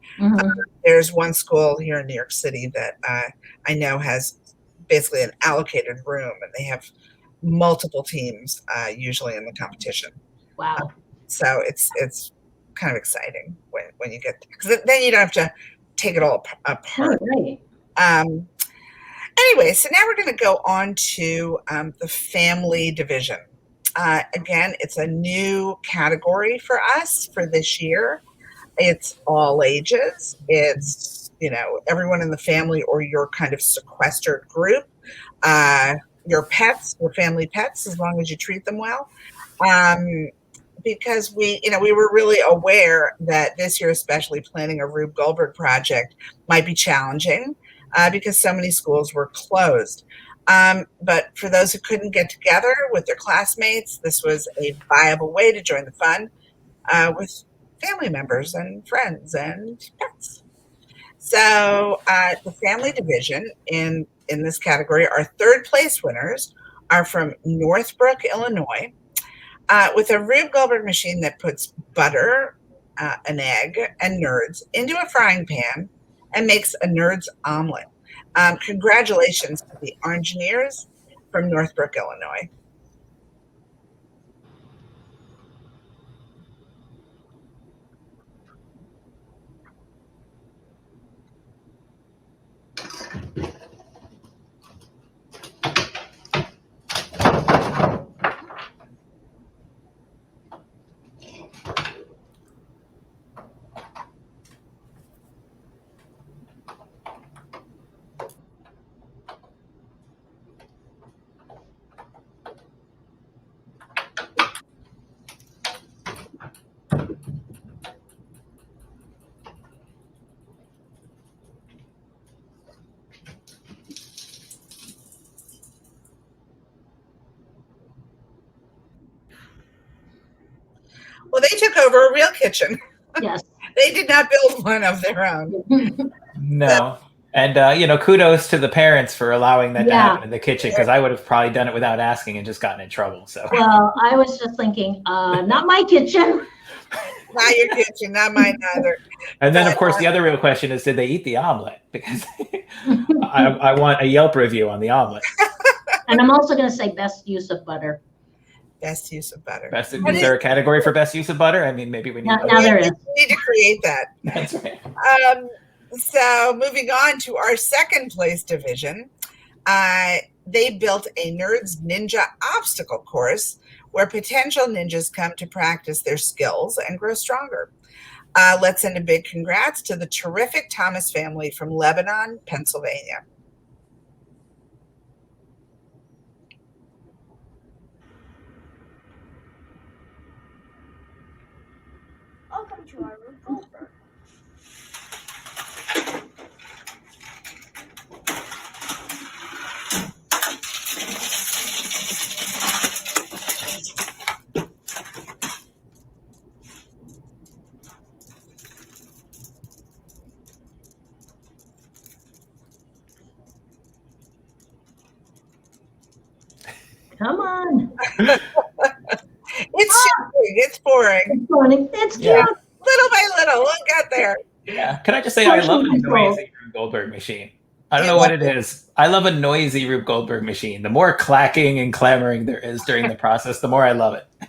There's one school here in New York City that I know has basically an allocated room, and they have multiple teams usually in the competition. Wow. So it's kind of exciting when you get, because then you don't have to take it all apart. Right. Anyway, so now we're going to go on to the family division. Again, it's a new category for us for this year. It's all ages. It's, everyone in the family or your kind of sequestered group. Your pets, your family pets, as long as you treat them well. Because we were really aware that this year, especially planning a Rube Goldberg project might be challenging because so many schools were closed. But for those who couldn't get together with their classmates, this was a viable way to join the fun with family members and friends and pets. So the family division in this category, our third place winners are from Northbrook, Illinois, with a Rube Goldberg machine that puts butter, an egg, and nerds into a frying pan and makes a nerds omelet. Congratulations to the Engineers from Northbrook, Illinois. Well, they took over a real kitchen. Yes. They did not build one of their own. No. And, kudos to the parents for allowing that to happen in the kitchen, because I would have probably done it without asking and just gotten in trouble. So. Well, I was just thinking, not my kitchen. Not your kitchen, not mine either. And then, of course, the other real question is, did they eat the omelet? Because I want a Yelp review on the omelet. And I'm also going to say best use of butter. Best use of butter. Is there a category for best use of butter? I mean, maybe we need. Now there is. We need to create that. That's right. So moving on to our second place division, they built a Nerds Ninja obstacle course where potential ninjas come to practice their skills and grow stronger. Let's send a big congrats to the terrific Thomas family from Lebanon, Pennsylvania. Welcome to our Rube Goldberg. Come on. It's boring. It's cute. Yeah. Little by little, we'll get there. Yeah. Can I just say I love a noisy Rube Goldberg machine. I don't know what it is. I love a noisy Rube Goldberg machine. The more clacking and clamoring there is during the process, the more I love it.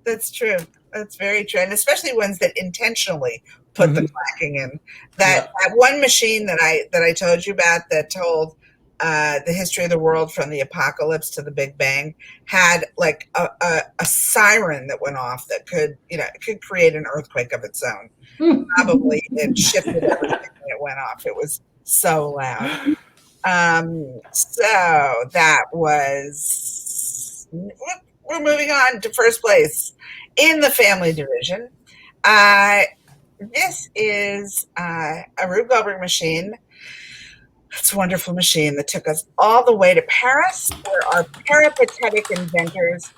That's true. That's very true. And especially ones that intentionally put the clacking in. That one machine that I told you about that told the history of the world from the apocalypse to the Big Bang had like a siren that went off that could, it could create an earthquake of its own. Probably it shifted everything when it went off. It was so loud. So that was, we're moving on to first place in the family division. This is a Rube Goldberg machine. It's a wonderful machine that took us all the way to Paris, where our peripatetic inventors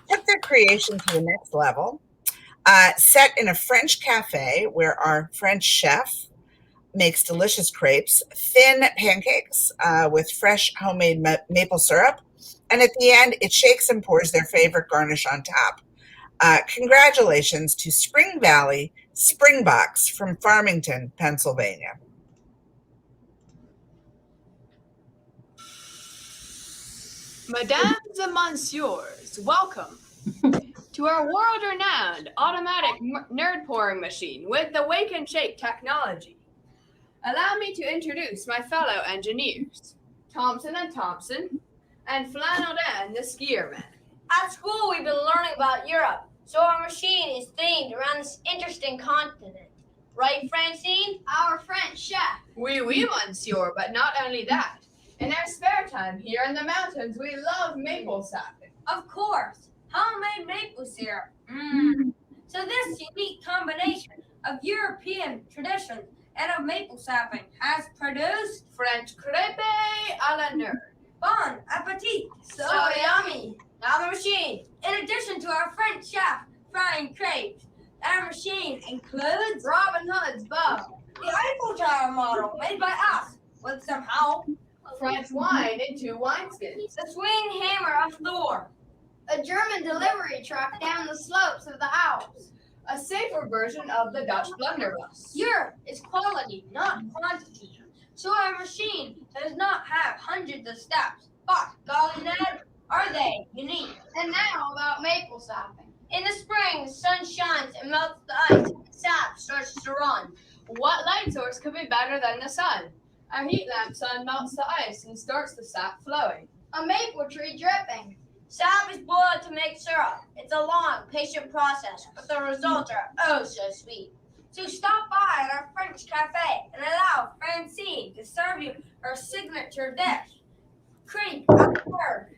took their creation to the next level. Set in a French cafe where our French chef makes delicious crepes, thin pancakes with fresh homemade maple syrup, and at the end, it shakes and pours their favorite garnish on top. Congratulations to Spring Valley Springboks from Farmington, Pennsylvania. Mesdames and Messieurs, welcome to our world-renowned automatic nerd pouring machine with the wake and shake technology. Allow me to introduce my fellow engineers, Thompson and Thompson, and Flannel Dan, the skier man. At school, we've been learning about Europe, so our machine is themed around this interesting continent. Right, Francine? Our French chef. Oui, monsieur, but not only that. In our spare time here in the mountains, we love maple sapping. Of course. Homemade maple syrup. So this unique combination of European tradition and of maple sapping has produced French crepe à la nerd. Bon appetit. So yummy. Now the machine. In addition to our French chef frying crepes, our machine includes Robin Hood's bow, the Eiffel Tower model made by us with some help. French wine in 2 wineskins. The swing hammer of Thor. A German delivery truck down the slopes of the Alps. A safer version of the Dutch blunderbuss. Europe is quality, not quantity. So our machine does not have hundreds of steps, but, golly Ned, are they unique. And now about maple sapping. In the spring, the sun shines and melts the ice, and the sap starts to run. What light source could be better than the sun? Our heat lamp sun melts the ice and starts the sap flowing. A maple tree dripping. Sap is boiled to make syrup. It's a long, patient process, but the results are oh so sweet. So stop by at our French cafe and allow Francine to serve you her signature dish, crepe à la nerd.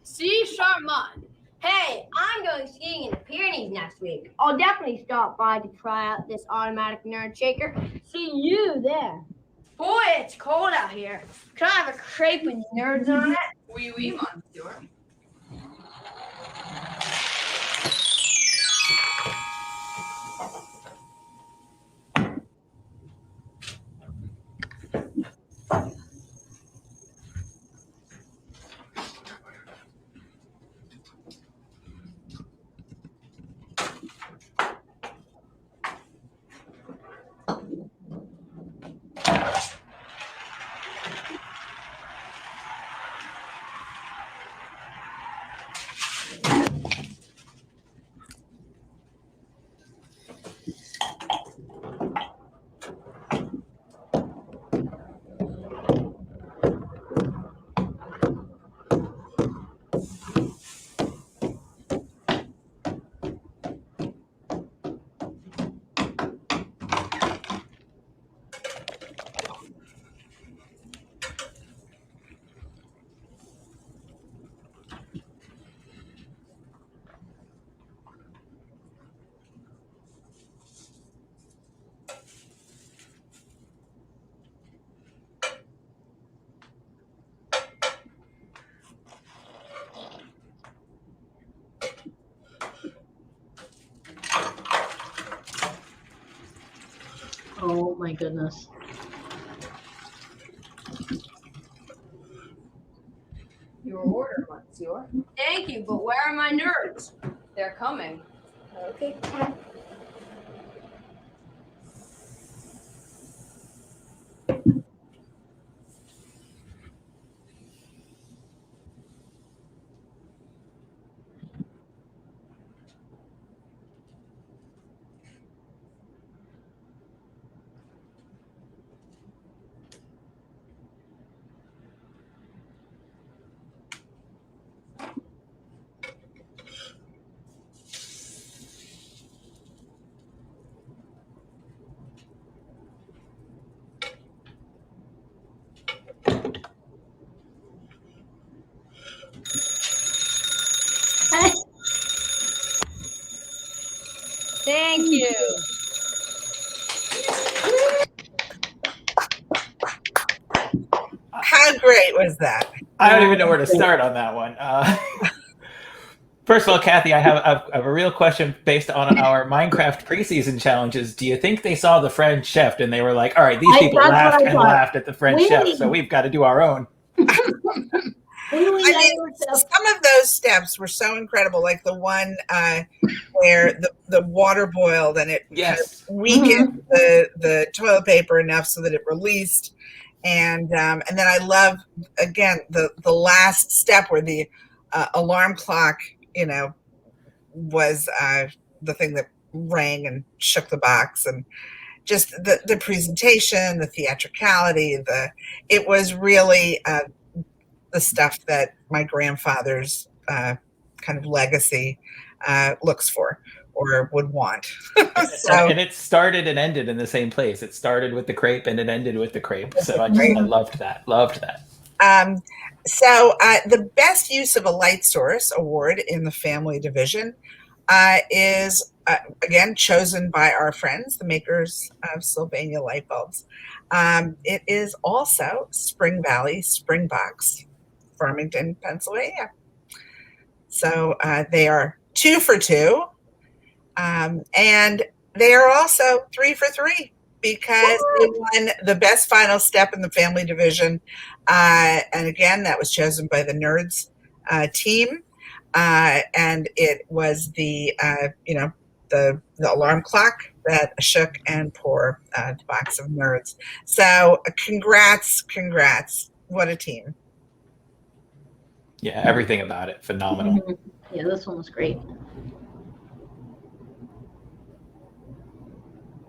Si charmant. Hey, I'm going skiing in the Pyrenees next week. I'll definitely stop by to try out this automatic nerd shaker. See you there. Boy, it's cold out here. Can I have a crepe with nerds on it? Oui, monsieur. Oh my goodness. Your order, monsieur. Thank you, but where are my nerds? They're coming. Okay. Thank you. How great was that? I don't even know where to start on that one. First of all, Kathy, I have a real question based on our Minecraft preseason challenges. Do you think they saw the French chef and they were like, all right, these people laughed and laughed at the French chef, so we've got to do our own? I mean, some of those steps were so incredible, like the one where the water boiled and it kind of weakened the toilet paper enough so that it released. And then I love, again, the last step where the alarm clock, was the thing that rang and shook the box, and just the presentation, the theatricality, it was really the stuff that my grandfather's kind of legacy looks for or would want. And it started and ended in the same place. It started with the crepe and it ended with the crepe. So I loved that. So the best use of a light source award in the family division is, again, chosen by our friends, the makers of Sylvania light bulbs. It is also Spring Valley Springbox, Farmington, Pennsylvania. So they are 2 for 2. And they are also 3 for 3 because they won the best final step in the family division. And again, that was chosen by the Nerds team. And it was the alarm clock that shook and poured the box of Nerds. So congrats. What a team. Yeah, everything about it, phenomenal. Yeah, this one was great.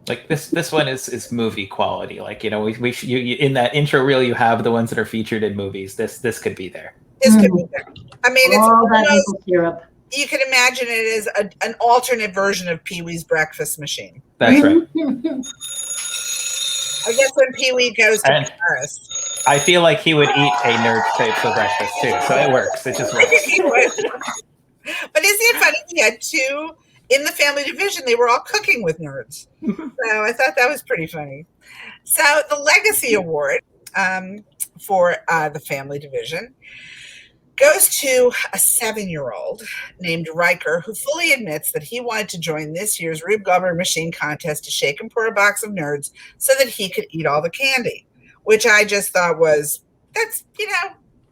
Like this one is movie quality. Like, you in that intro reel, you have the ones that are featured in movies. This could be there. This could be there. I mean, it's all that maple syrup. You can imagine it as an alternate version of Pee-wee's Breakfast Machine. That's right. I guess when Pee-wee goes to Paris. I feel like he would eat a nerd crepe for breakfast too, so it works. It just works. But isn't it funny? He had 2 in the family division. They were all cooking with nerds. So I thought that was pretty funny. So the Legacy Award for the family division goes to a 7-year-old named Riker, who fully admits that he wanted to join this year's Rube Goldberg Machine Contest to shake and pour a box of Nerds so that he could eat all the candy, which I just thought that's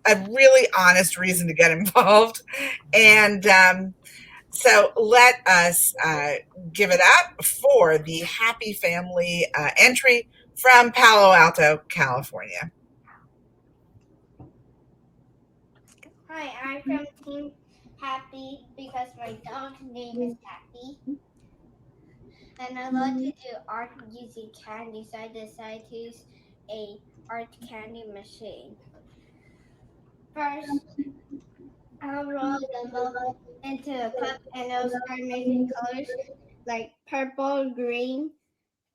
a really honest reason to get involved. And so let us give it up for the Happy Family entry from Palo Alto, California. Hi, I'm from Team Happy because my dog's name is Happy. And I love to do art using candy, so I decided to use a art candy machine. First, I'll roll them up into a cup and I'll start making colors like purple, green,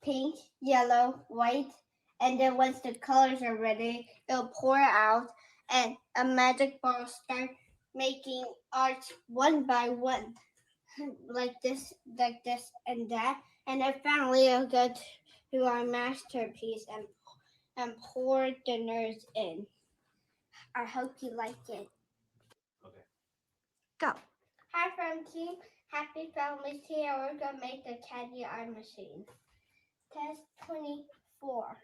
pink, yellow, white. And then once the colors are ready, it'll pour out and a magic ball start making art one by one, like this, and that. And then finally it'll go to our masterpiece and pour the nerds in. I hope you like it. Okay. Go. Hi from Team Happy Families here. We're going to make the candy art machine. Test 24.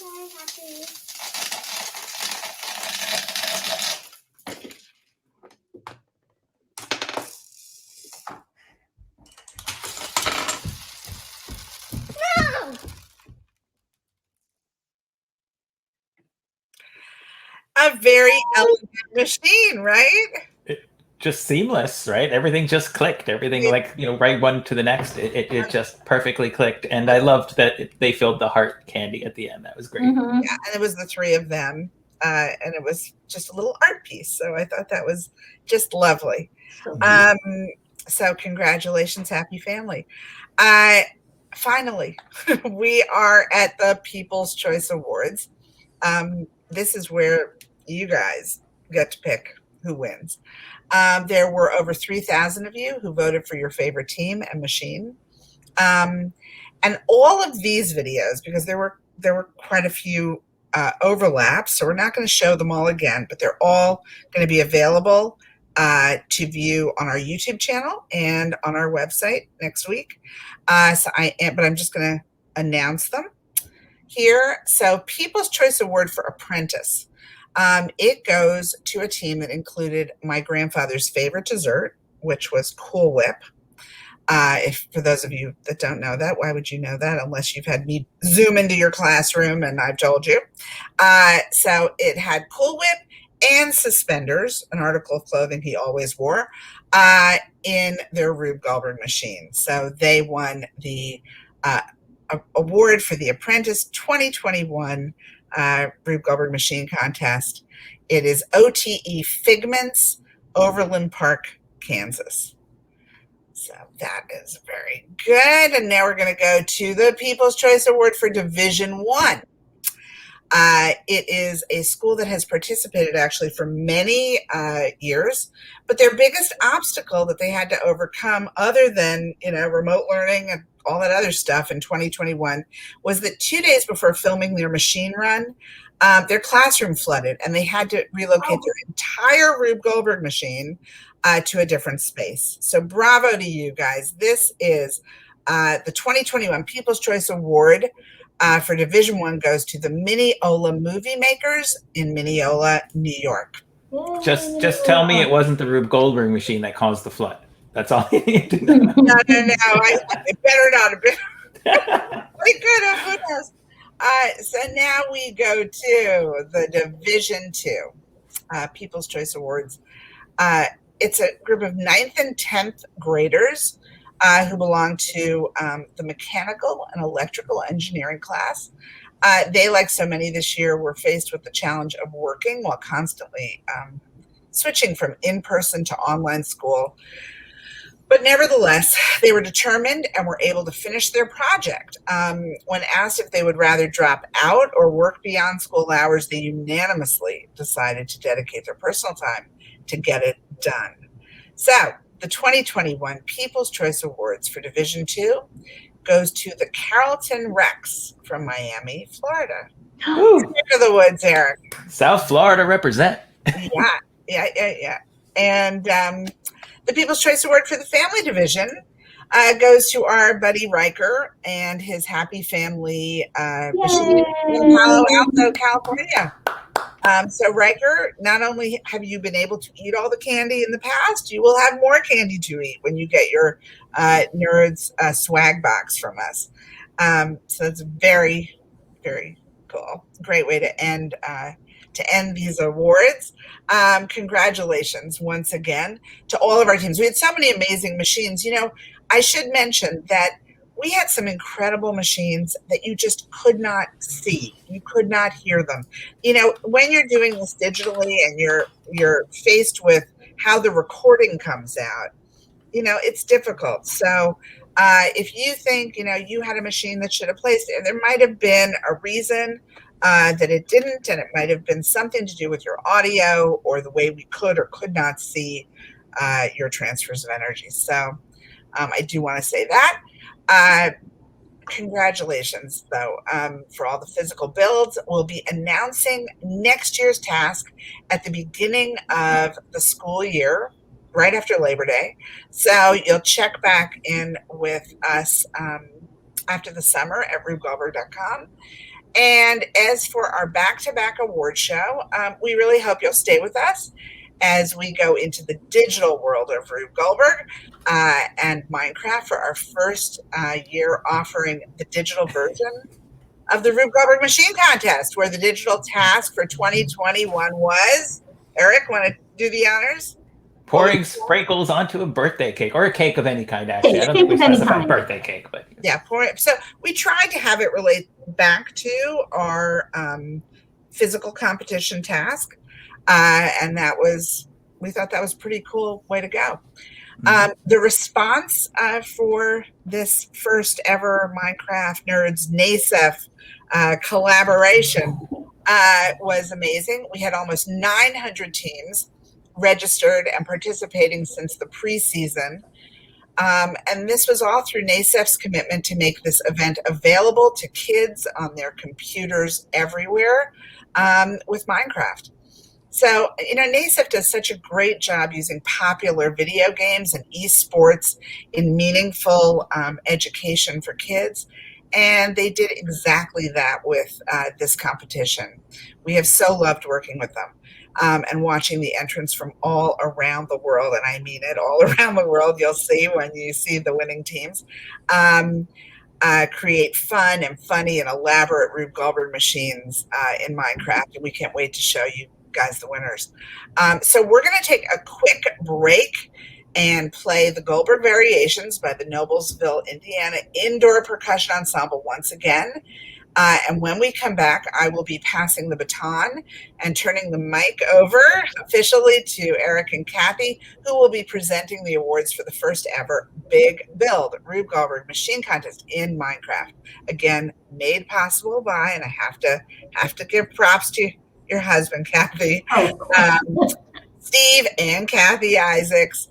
Happy. No! A very elegant machine, right? Just seamless, right? Everything just clicked. Everything right one to the next. It just perfectly clicked. And I loved that they filled the heart candy at the end. That was great. Yeah, and it was the 3 of them. and it was just a little art piece. So I thought that was just lovely. So congratulations, happy family. Finally, we are at the People's Choice Awards. This is where you guys get to pick who wins. There were over 3,000 of you who voted for your favorite team and machine. And all of these videos, because there were quite a few overlaps, so we're not going to show them all again, but they're all going to be available to view on our YouTube channel and on our website next week. But I'm just going to announce them here. So People's Choice Award for Apprentice. It goes to a team that included my grandfather's favorite dessert, which was Cool Whip. If for those of you that don't know that, why would you know that unless you've had me zoom into your classroom and I've told you? So it had Cool Whip and suspenders, an article of clothing he always wore, in their Rube Goldberg machine. So they won the award for the Apprentice 2021 Rube Goldberg Machine Contest. It is OTE Figments, Overland Park, Kansas. So that is very good. And now we're going to go to the People's Choice Award for Division 1. It is a school that has participated actually for many years, but their biggest obstacle that they had to overcome, other than remote learning and all that other stuff in 2021, was that 2 days before filming their machine run, their classroom flooded and they had to relocate their entire Rube Goldberg machine to a different space. So bravo to you guys. This is the 2021 People's Choice Award for Division 1 goes to the Mineola Movie Makers in Mineola, New York. Just tell me it wasn't the Rube Goldberg machine that caused the flood. That's all you need to know. No. It better not have been. We could have. Who knows? So now we go to the Division 2 People's Choice Awards. It's a group of 9th and 10th graders who belong to the mechanical and electrical engineering class. They, like so many this year, were faced with the challenge of working while constantly switching from in-person to online school. But nevertheless, they were determined and were able to finish their project. When asked if they would rather drop out or work beyond school hours, they unanimously decided to dedicate their personal time to get it done. So the 2021 People's Choice Awards for Division 2 goes to the Carrollton Rex from Miami, Florida. Stick of the woods, Eric. South Florida represent. Yeah. And the People's Choice Award for the Family Division goes to our buddy Riker and his happy family machine in Palo Alto, California. So Riker, not only have you been able to eat all the candy in the past, you will have more candy to eat when you get your Nerds swag box from us. So it's very, very cool. Great way to end these awards. Congratulations once again to all of our teams. We had so many amazing machines. I should mention that we had some incredible machines that you just could not see. You could not hear them. When you're doing this digitally and you're faced with how the recording comes out, it's difficult. So if you think, you had a machine that should have placed it, there might have been a reason that it didn't, and it might have been something to do with your audio or the way we could or could not see your transfers of energy. So I do want to say that. Congratulations, though, for all the physical builds. We'll be announcing next year's task at the beginning of the school year, right after Labor Day. So you'll check back in with us after the summer at rubegoldberg.com. And as for our back-to-back award show, we really hope you'll stay with us as we go into the digital world of Rube Goldberg and Minecraft for our first year offering the digital version of the Rube Goldberg Machine Contest, where the digital task for 2021 was, Eric, want to do the honors? Pouring sprinkles onto a birthday cake, or a cake of any kind, actually. I don't think we specified birthday cake, but yeah, pour it. So we tried to have it relate back to our physical competition task. And we thought that was a pretty cool way to go. The response for this first ever Minecraft Nerds NASEF collaboration was amazing. We had almost 900 teams registered and participating since the preseason. And this was all through NASEF's commitment to make this event available to kids on their computers everywhere with Minecraft. So, NASEF does such a great job using popular video games and esports in meaningful education for kids. And they did exactly that with this competition. We have so loved working with them and watching the entrants from all around the world. And I mean it, all around the world. You'll see when you see the winning teams. Create fun and funny and elaborate Rube Goldberg machines in Minecraft. And we can't wait to show you guys the winners. So we're going to take a quick break and play the Goldberg Variations by the Noblesville, Indiana Indoor Percussion Ensemble once again. And when we come back, I will be passing the baton and turning the mic over officially to Eric and Kathy, who will be presenting the awards for the first ever Big Build Rube Goldberg Machine Contest in Minecraft. Again, made possible by, and I have to give props to your husband, Kathy, Steve and Kathy Isaacs,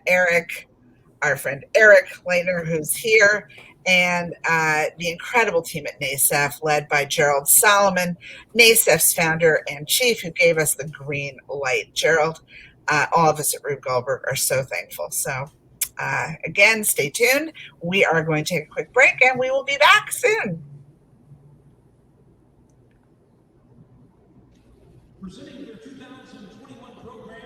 Eric, our friend Eric Laner, who's here, and the incredible team at NASEF, led by Gerald Solomon, NASEF's founder and chief, who gave us the green light. Gerald, all of us at Rube Goldberg are so thankful. So again, stay tuned. We are going to take a quick break, and we will be back soon. Presenting their 2021 program,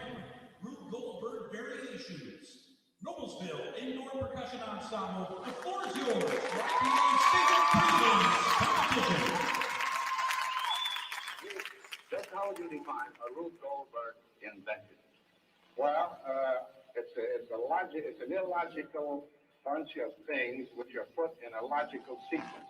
Rube Goldberg Variations. Noblesville Indoor Percussion Ensemble, the floor is yours. Competition. Just how would you define a Rube Goldberg invention? Well, it's an illogical bunch of things which are put in a logical sequence.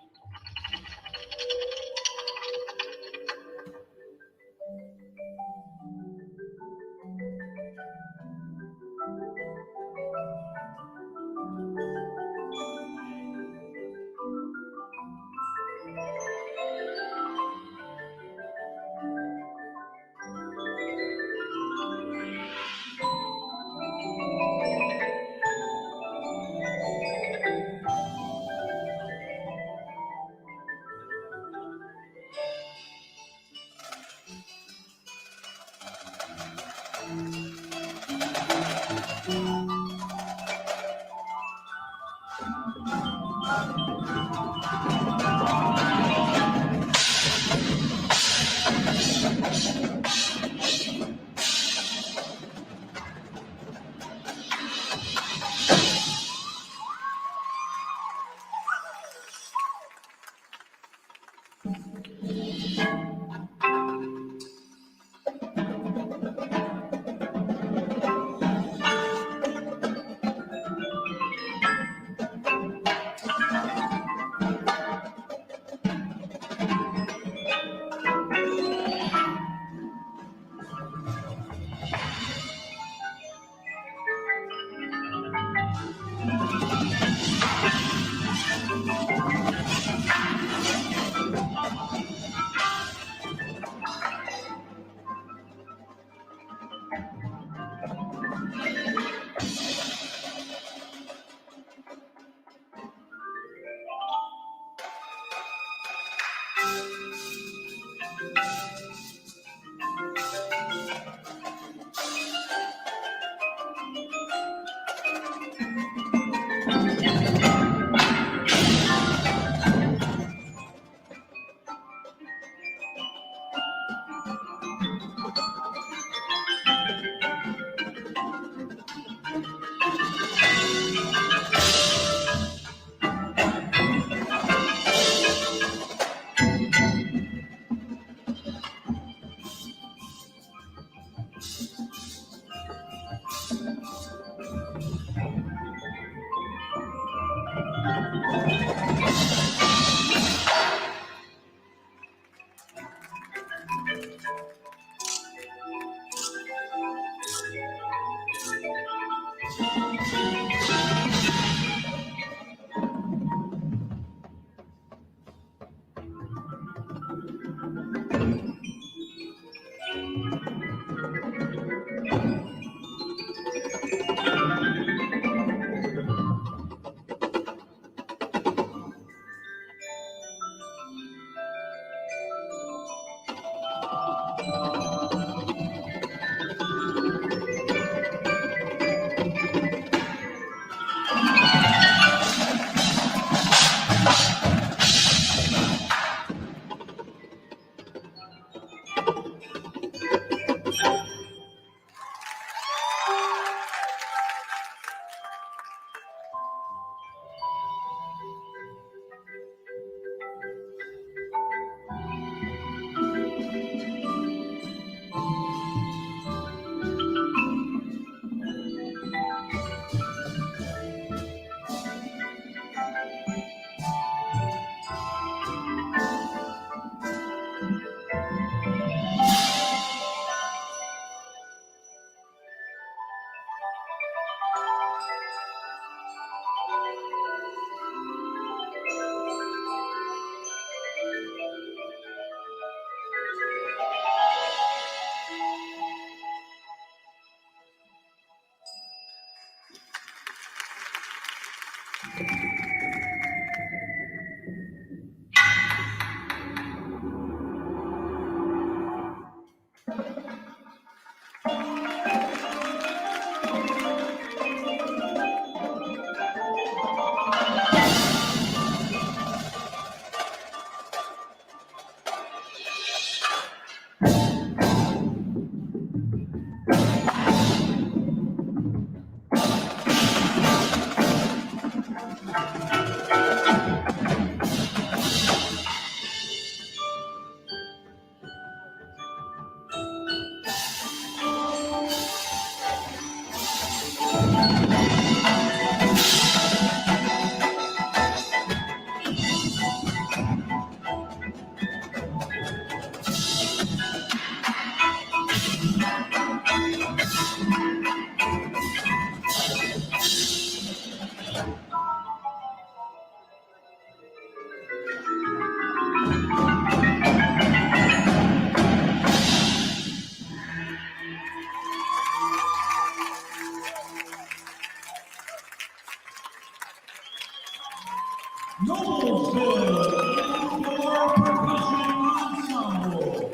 Noblesville Indoor Percussion Ensemble.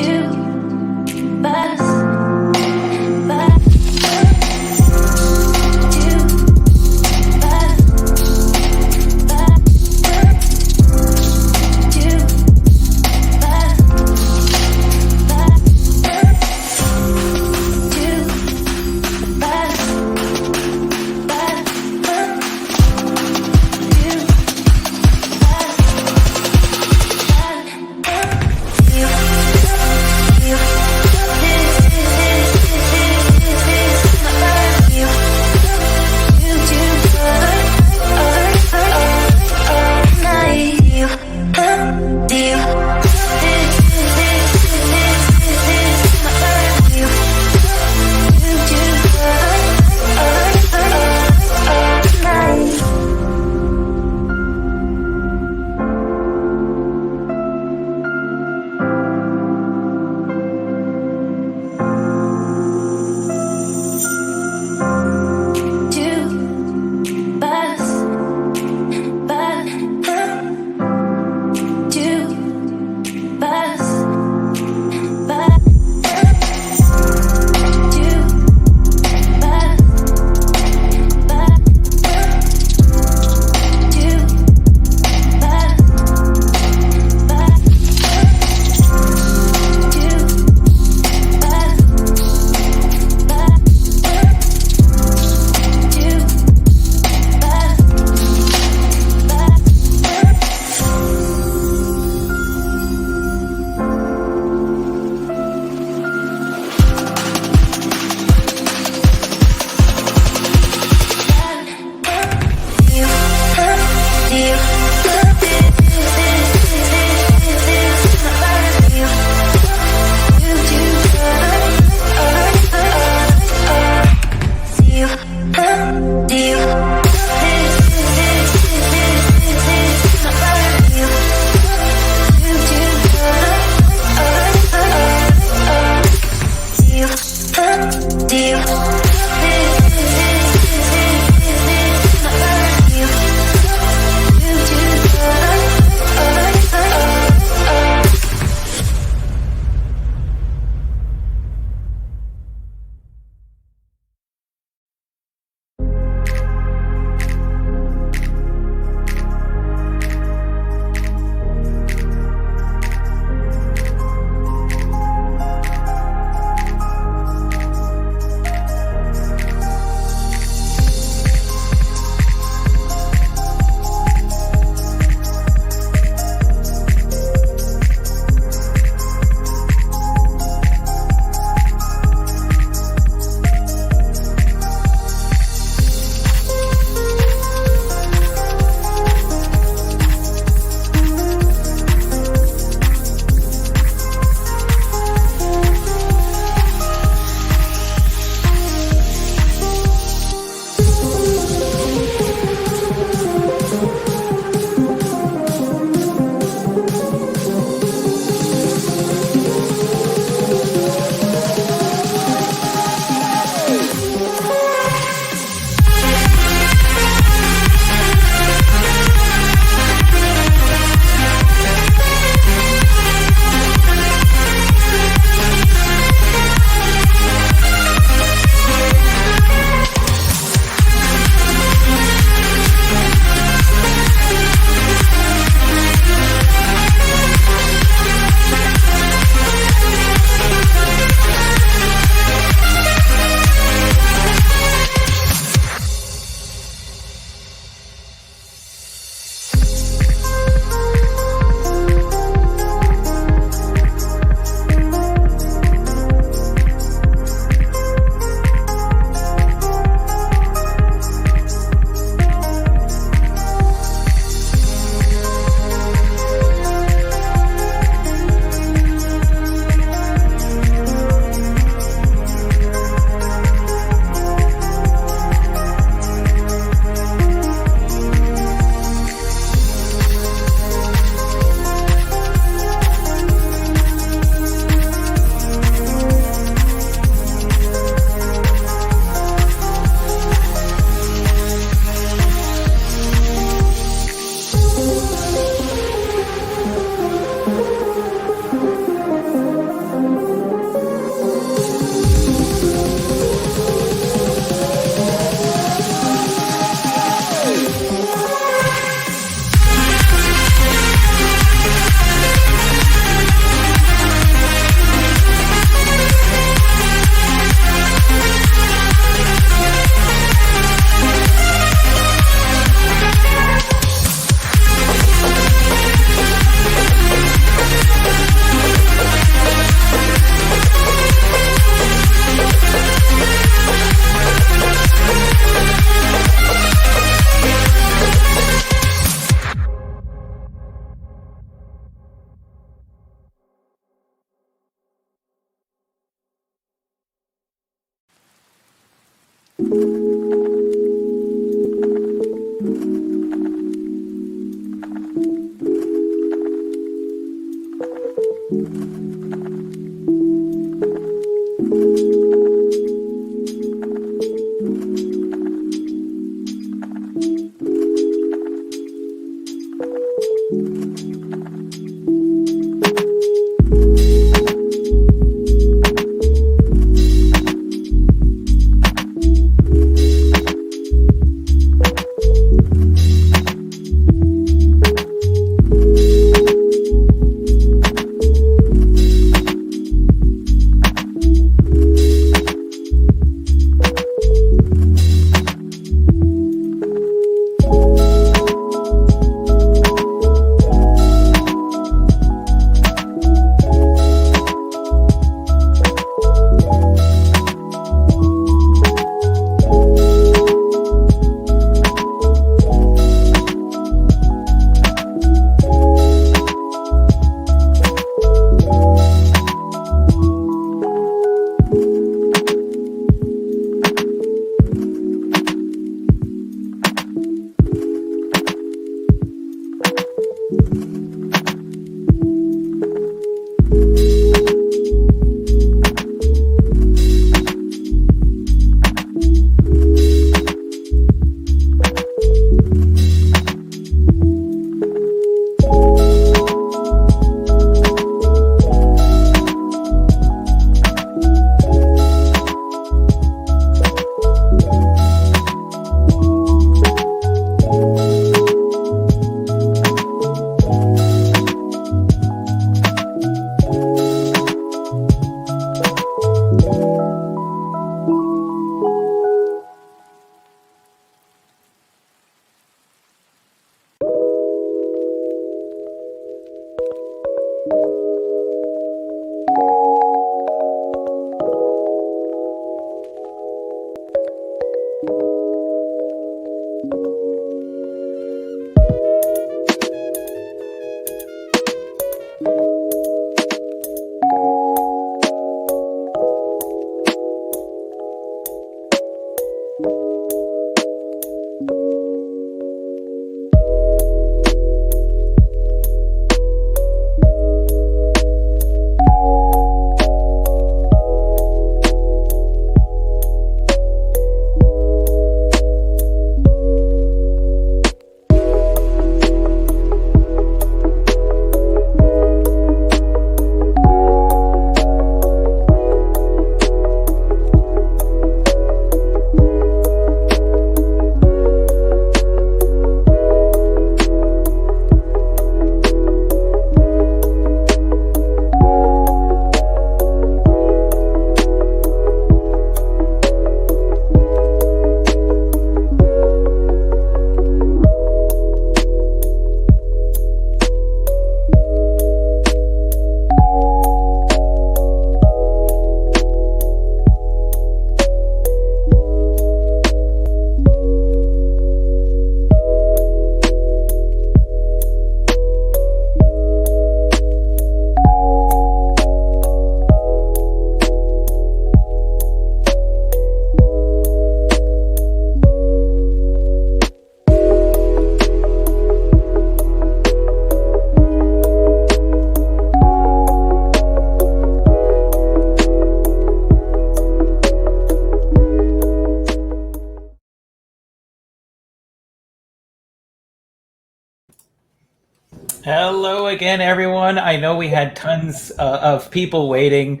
Hello again, everyone. I know we had tons of people waiting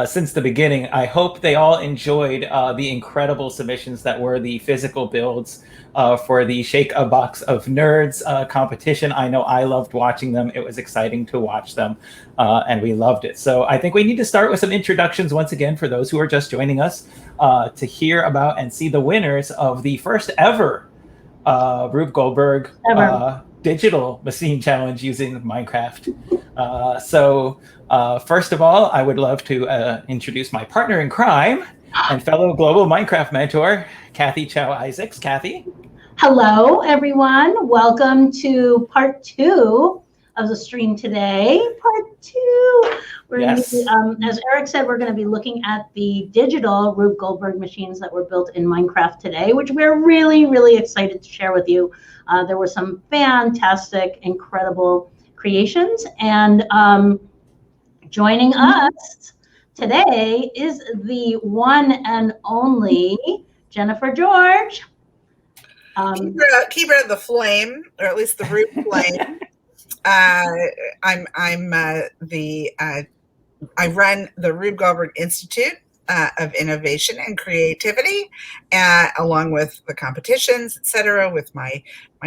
since the beginning. I hope they all enjoyed the incredible submissions that were the physical builds for the Shake a Box of Nerds competition. I know I loved watching them. It was exciting to watch them, and we loved it. So I think we need to start with some introductions once again for those who are just joining us to hear about and see the winners of the first ever Rube Goldberg digital machine challenge using Minecraft. So first of all, I would love to introduce my partner in crime and fellow global Minecraft mentor, Kathy Chow Isaacs. Kathy. Hello, everyone. Welcome to part 2 of the stream today, part 2. We're Yes. gonna be, as Eric said, we're going to be looking at the digital Rube Goldberg machines that were built in Minecraft today, which we're really, really excited to share with you. There were some fantastic, incredible creations, and joining us today is the one and only Jennifer George. Keeper of the flame, or at least the root flame. I run the Rube Goldberg Institute of Innovation and Creativity, along with the competitions, etc., with my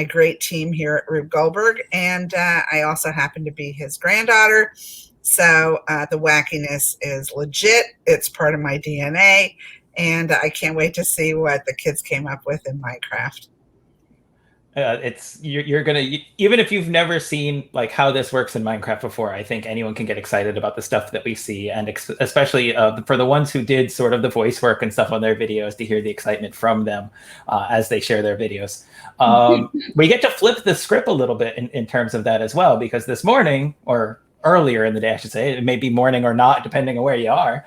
great team here at Rube Goldberg, and I also happen to be his granddaughter. So the wackiness is legit. It's part of my DNA, and I can't wait to see what the kids came up with in Minecraft. You're gonna, even if you've never seen like how this works in Minecraft before, I think anyone can get excited about the stuff that we see, and especially for the ones who did sort of the voice work and stuff on their videos, to hear the excitement from them as they share their videos. We get to flip the script a little bit in terms of that as well, because this morning, or earlier in the day, I should say, it may be morning or not, depending on where you are.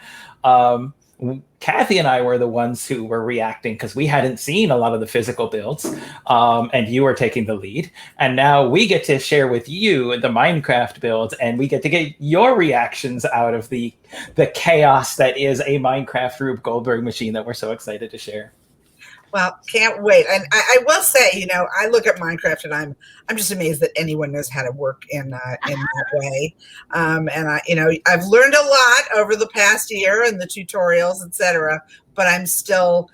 Kathy and I were the ones who were reacting because we hadn't seen a lot of the physical builds, and you were taking the lead. And now we get to share with you the Minecraft builds, and we get to get your reactions out of the chaos that is a Minecraft Rube Goldberg machine that we're so excited to share. Well, can't wait. And I will say, I look at Minecraft and I'm just amazed that anyone knows how to work in that way. And I've learned a lot over the past year and the tutorials, etc. But I'm still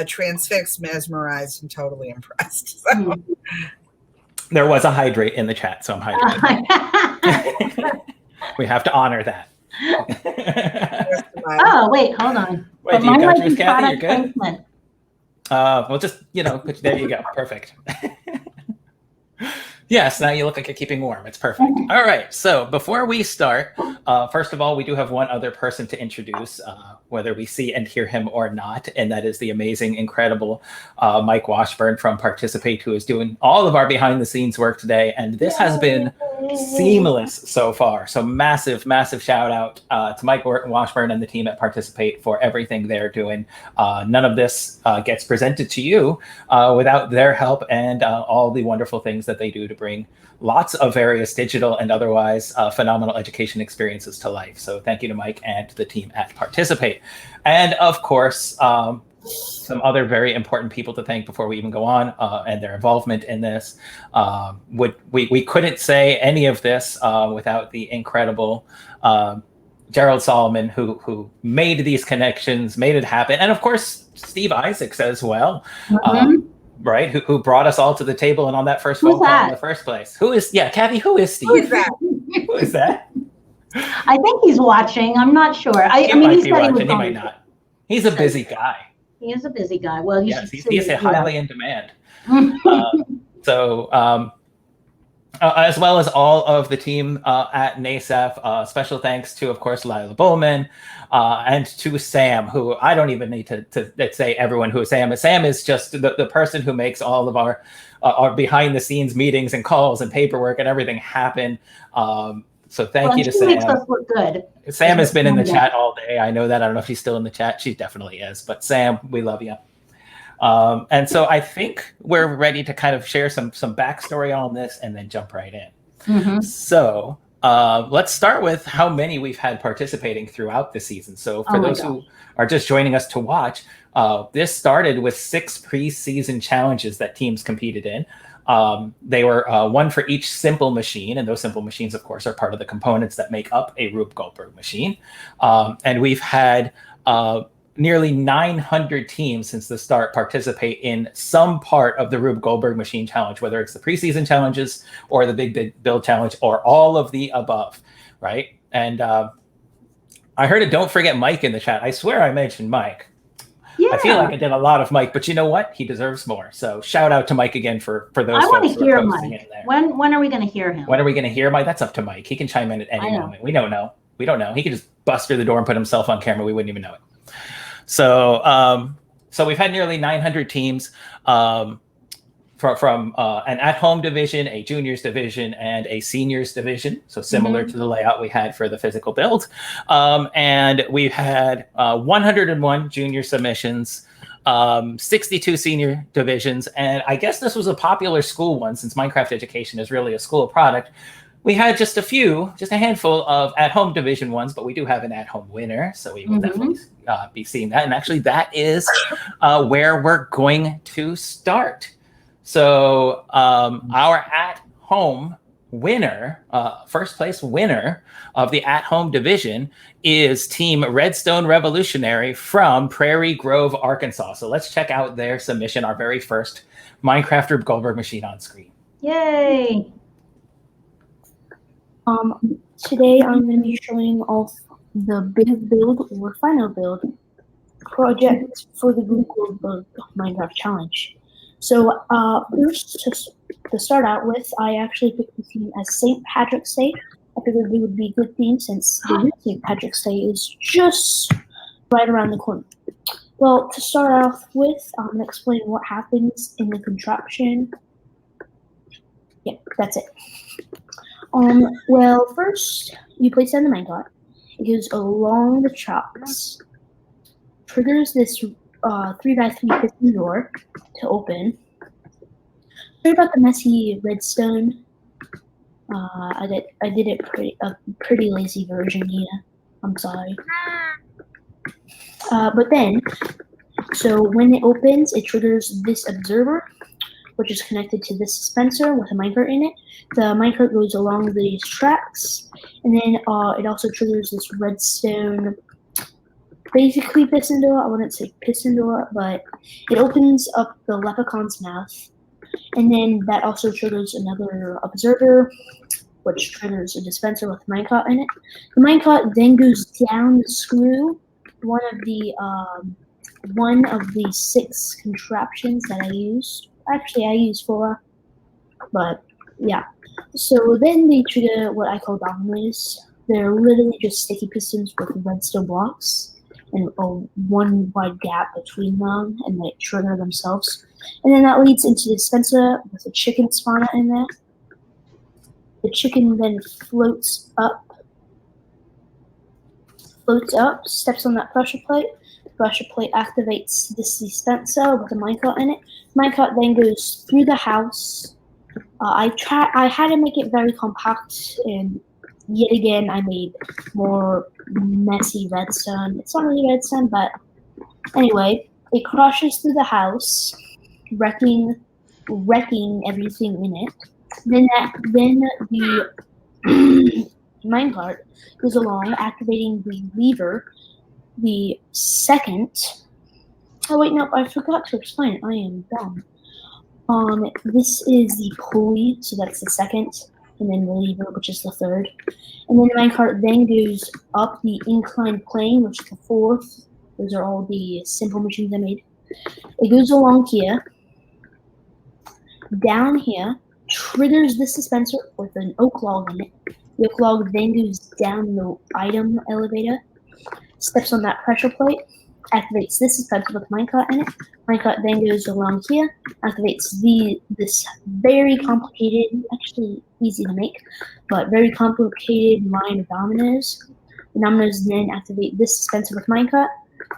transfixed, mesmerized, and totally impressed. So. There was a hydrate in the chat, so I'm hydrated. We have to honor that. Oh, wait, hold on. Wait, do you got yours, Kathy? You're good? Placement. Well, just, there you go. Perfect. Yes, now you look like you're keeping warm. It's perfect. All right. So before we start, first of all, we do have one other person to introduce, whether we see and hear him or not. And that is the amazing, incredible Mike Washburn from Participate, who is doing all of our behind the scenes work today. And this has been seamless so far. So massive, massive shout out to Mike Washburn and the team at Participate for everything they're doing. None of this gets presented to you without their help and all the wonderful things that they do to bring lots of various digital and otherwise phenomenal education experiences to life. So thank you to Mike and to the team at Participate. And of course, some other very important people to thank before we even go on, and their involvement in this. We couldn't say any of this without the incredible Gerald Solomon, who made these connections, made it happen. And of course, Steve Isaacs as well. Right, who brought us all to the table and on that first phone call in the first place. Kathy, who is Steve? Who is that? Who is that? I think he's watching. I'm not sure. He might be watching. He might not. He's a busy guy. He is a busy guy. Well, yes, he's highly in demand. As well as all of the team at NASEF, special thanks to, of course, Lila Bowman and to Sam, who I don't even need to say everyone who Sam is. Sam is just the person who makes all of our behind the scenes meetings and calls and paperwork and everything happen. So thank you to Sam. Makes us look good. Sam has been in the chat all day. I know that. I don't know if she's still in the chat. She definitely is. But Sam, we love you. And so I think we're ready to kind of share some backstory on this and then jump right in. So let's start with how many we've had participating throughout the season. So for those who are just joining us to watch, this started with 6 preseason challenges that teams competed in. They were one for each simple machine, and those simple machines, of course, are part of the components that make up a Rube Goldberg machine. And we've had nearly 900 teams since the start participate in some part of the Rube Goldberg Machine Challenge, whether it's the preseason challenges or the Big Build Challenge or all of the above, right? And I heard a don't forget Mike in the chat. I swear I mentioned Mike. Yeah. I feel like I did a lot of Mike, but you know what? He deserves more. So shout out to Mike again for those I want folks to who are hear posting Mike. in there. When are we going to hear him? When are we going to hear Mike? That's up to Mike. He can chime in at any moment. We don't know. We don't know. He could just bust through the door and put himself on camera. We wouldn't even know it. So, so we've had nearly 900 teams. from an at-home division, a juniors division, and a seniors division. So similar to the layout we had for the physical build. And we've had 101 junior submissions, 62 senior divisions. And I guess this was a popular school one, since Minecraft education is really a school product. We had just a handful of at-home division ones, but we do have an at-home winner. So we will definitely be seeing that. And actually that is where we're going to start. So our at-home winner, first place winner of the at-home division is Team Redstone Revolutionary from Prairie Grove, Arkansas. So let's check out their submission, our very first Minecraft Rube Goldberg machine on screen. Yay! Today I'm going to be showing off the big build or final build project for the Rube Goldberg Minecraft Challenge. So first, to start out with, I actually picked the theme as St. Patrick's Day. I figured it would be a good theme since the new St. Patrick's Day is just right around the corner. Well, to start off with, I'm going to explain what happens in the contraption. Yeah, that's it. Well, first, you place down the minecart. It goes along the tracks, triggers this 3x3 piston door to open. Sorry about the messy redstone. I did it a pretty lazy version here. I'm sorry. But then, so when it opens, it triggers this observer, which is connected to this dispenser with a minecart in it. The minecart goes along these tracks, and then it also triggers this redstone, basically piston door. I wouldn't say piston door, but it opens up the leprechaun's mouth, and then that also triggers another observer, which triggers a dispenser with a minecart in it. The minecart then goes down the screw, one of the 6 contraptions that I used. Actually, I used 4, but yeah. So then they trigger what I call dominoes. They're literally just sticky pistons with redstone blocks and one wide gap between them, and they trigger themselves. And then that leads into the dispenser with a chicken spawner in there. The chicken then floats up, steps on that pressure plate. The pressure plate activates this dispenser with a minecart in it. Minecart then goes through the house. I had to make it very compact, and yet again I made more messy redstone. It's not really redstone, but anyway, it crashes through the house, wrecking everything in it. Then the minecart goes along, activating the lever. The second. Oh wait, no, I forgot to explain it. I am dumb. This is the pulley, so that's the second, and then the lever, which is the third. And then the minecart then goes up the inclined plane, which is the fourth. Those are all the simple machines I made. It goes along here, down here, triggers this dispenser with an oak log in it. The oak log then goes down the item elevator, steps on that pressure plate, activates this dispenser with minecart in it. Minecart then goes along here, activates this very complicated, actually easy to make, but very complicated line of dominoes. The dominoes then activate this dispenser with minecart.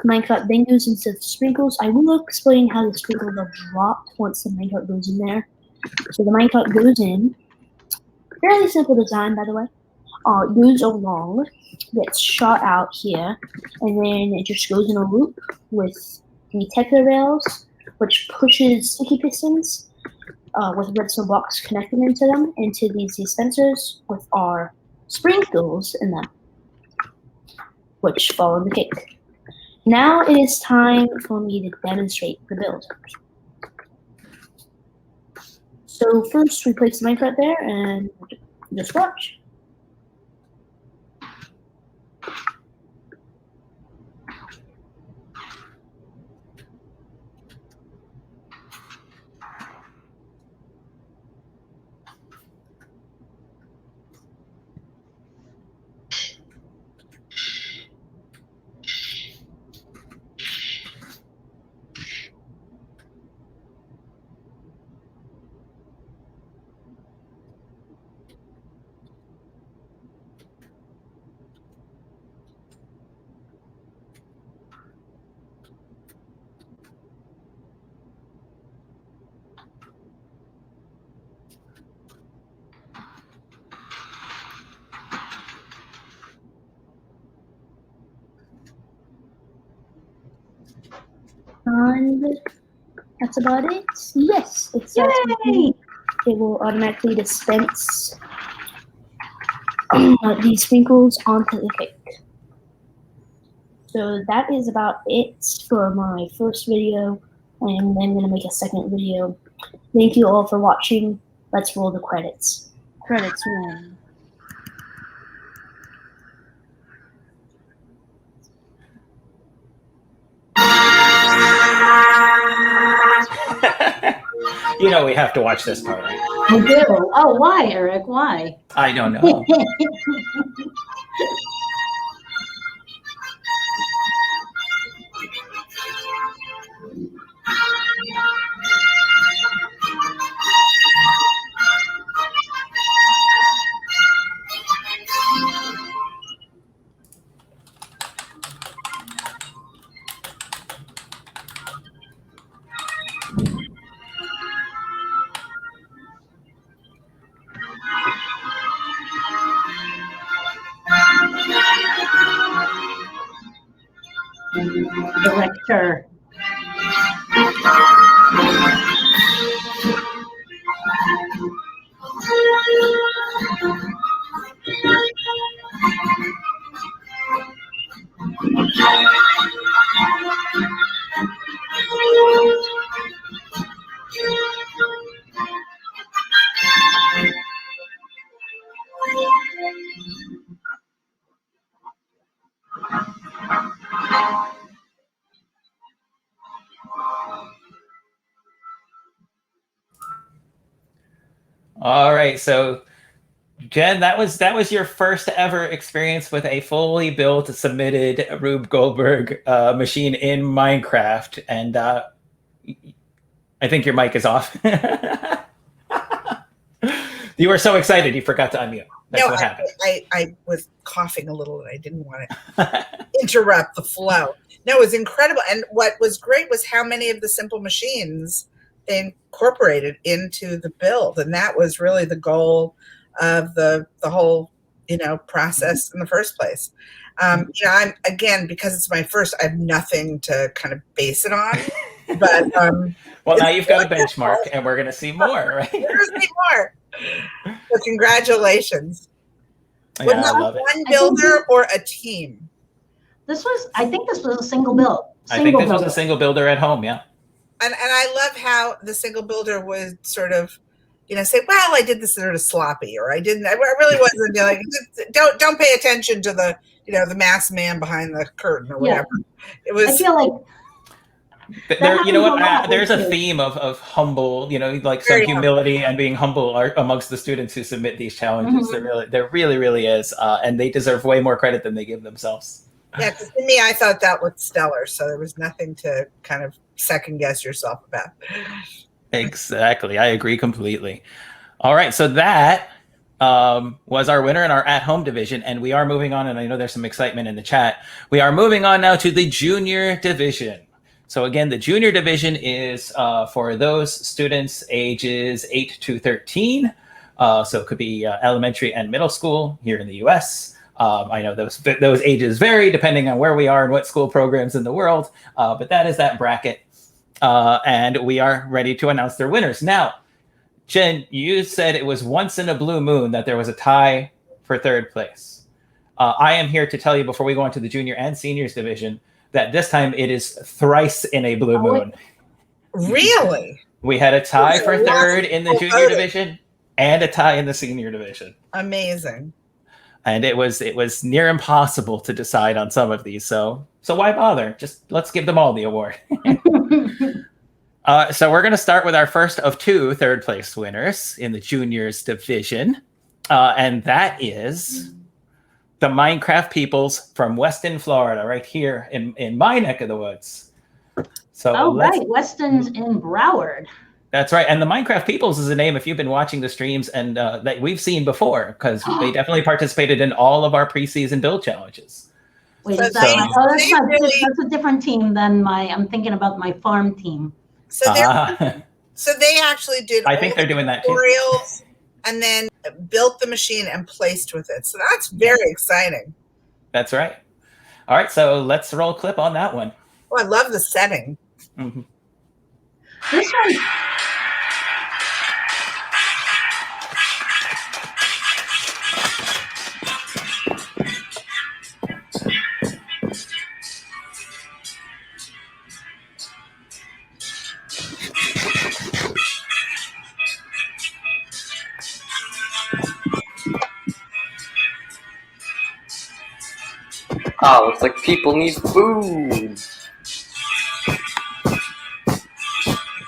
Minecart then goes into the sprinkles. I will explain how the sprinkles are dropped once the minecart goes in there. So the minecart goes in. Fairly simple design, by the way. Goes along, gets shot out here, and then it just goes in a loop with the tether rails, which pushes sticky pistons with redstone blocks connected into them, into these dispensers with our sprinkles in them, which follow the cake. Now it is time for me to demonstrate the build. So first we place the minecart there and just watch. And that's about it. Yes, it's it will automatically dispense these sprinkles onto the cake. So that is about it for my first video, and I'm going to make a second video. Thank you all for watching. Let's roll the credits. Credits one. You know we have to watch this part, right? I do. Oh, why, Eric? Why? I don't know. Director. All right, so Jen, that was your first ever experience with a fully built, submitted Rube Goldberg machine in Minecraft, and I think your mic is off. You were so excited you forgot to unmute. That's what happened. I was coughing a little and I didn't want to interrupt the flow. No, it was incredible. And what was great was how many of the simple machines they incorporated into the build. And that was really the goal of the whole, process in the first place. I'm, again, because it's my first, I have nothing to kind of base it on. But well, now you've got a benchmark and we're going to see more, right? We're going to see more. So congratulations. Yeah, Was that I love one builder or a team? I think this was a single build. I think this was a single builder at home, yeah. And I love how the single builder would sort of, say, well, I did this sort of sloppy, or I really wasn't like, don't pay attention to the, the masked man behind the curtain or whatever. It was. I feel like there, you know what? There's a theme of humble, like some humility and being humble amongst the students who submit these challenges. There really is, and they deserve way more credit than they give themselves. Yeah, because to me, I thought that looked stellar, so there was nothing to kind of second guess yourself about. Exactly, I agree completely. All right, so that was our winner in our at-home division, and we are moving on. And I know there's some excitement in the chat. We are moving on now to the junior division. So again, the junior division is for those students ages 8 to 13. So it could be elementary and middle school here in the US. I know those ages vary depending on where we are and what school programs in the world, but that is that bracket. And we are ready to announce their winners. Now, Jen, you said it was once in a blue moon that there was a tie for third place. I am here to tell you before we go into the junior and seniors division that this time it is thrice in a blue moon. Really? We had a tie for third in the junior division and a tie in the senior division. Amazing. And it was near impossible to decide on some of these. So why bother? Just let's give them all the award. So we're going to start with our first of two third place winners in the juniors division. And that is the Minecraft peoples from Weston, Florida, right here in my neck of the woods. So right. Weston's in Broward. That's right. And the Minecraft peoples is a name, if you've been watching the streams, and that we've seen before, because they definitely participated in all of our preseason build challenges. Wait, that's a different team than I'm thinking about my farm team. So they actually did. I think they're doing that tutorials too. And then built the machine and placed with it. So that's very exciting. That's right. All right, so let's roll a clip on that one. Oh, I love the setting. Mm-hmm. This one. Ah, looks like people need food.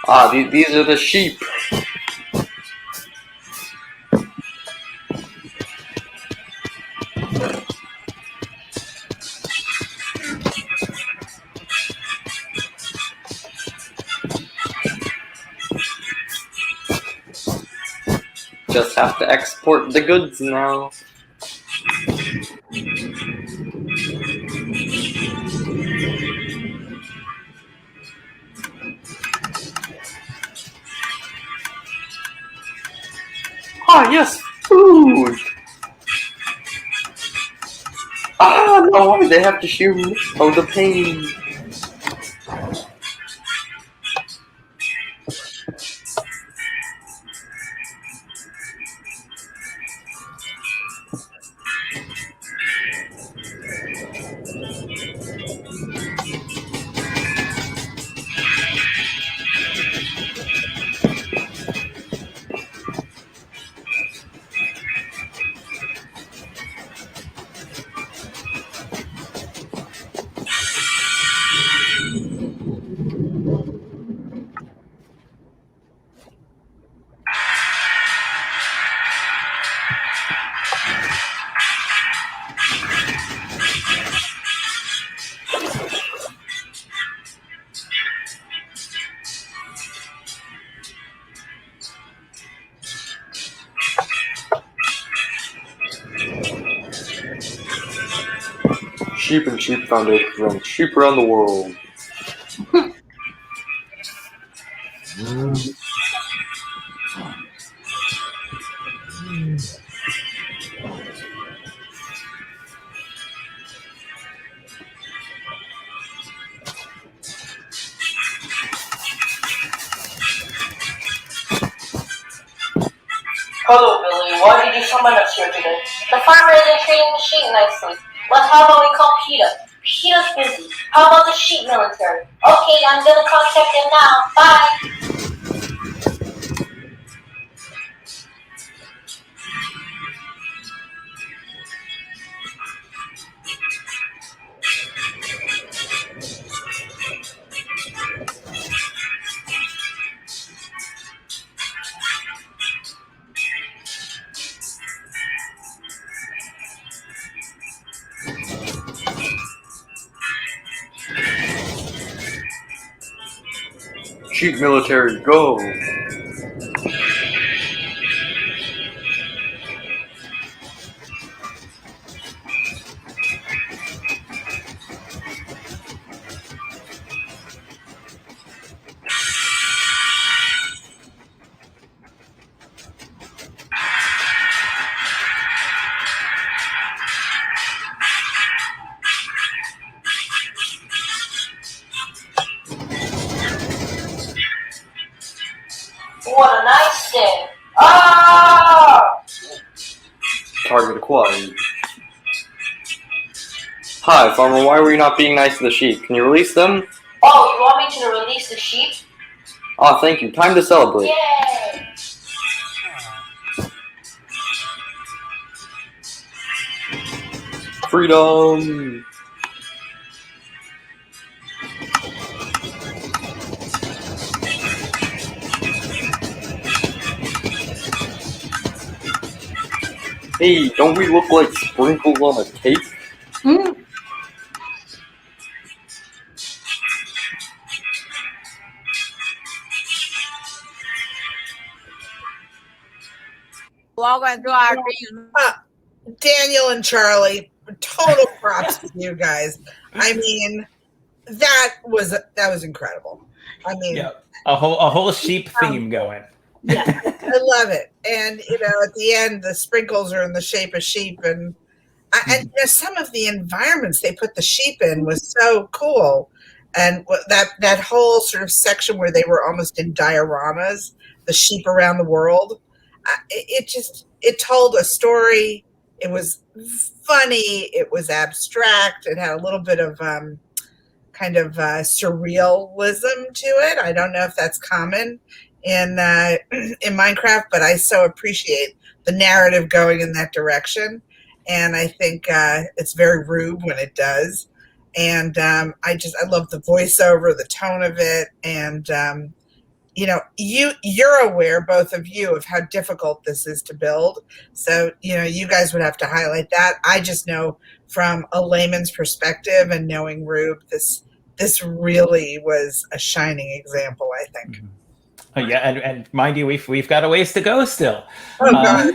Ah, these are the sheep. Just have to export the goods now. Ah, yes, food! Ah, no, they have to shoot. Oh, the pain. Sheep and Sheep Foundation runs sheep around the world. Hello, Billy. Why did you summon us here today? The farmer isn't treating the sheep nicely. How about we call PETA? PETA's busy. How about the sheep military? Okay, I'm gonna contact them now. Bye. Sheep military, go! What a nice day. Ah! Target acquired. Hi, farmer, why were you not being nice to the sheep? Can you release them? Oh, you want me to release the sheep? Ah, thank you. Time to celebrate. Yay! Freedom! Hey, don't we look like sprinkles on a cake? We're all going to do our Daniel and Charlie, total props to you guys. I mean, that was incredible. I mean, Yeah, a whole sheep theme going. Yeah, I love it. And at the end, the sprinkles are in the shape of sheep, and some of the environments they put the sheep in was so cool. And that whole sort of section where they were almost in dioramas, the sheep around the world, it told a story. It was funny. It was abstract. It had a little bit of kind of surrealism to it. I don't know if that's common in Minecraft, but I so appreciate the narrative going in that direction. And I think it's very Rube when it does. And I love the voiceover, the tone of it. And, you're aware, both of you, of how difficult this is to build. So, you guys would have to highlight that. I just know from a layman's perspective and knowing Rube, this really was a shining example, I think. Yeah, and mind you, we've got a ways to go still. Oh, God.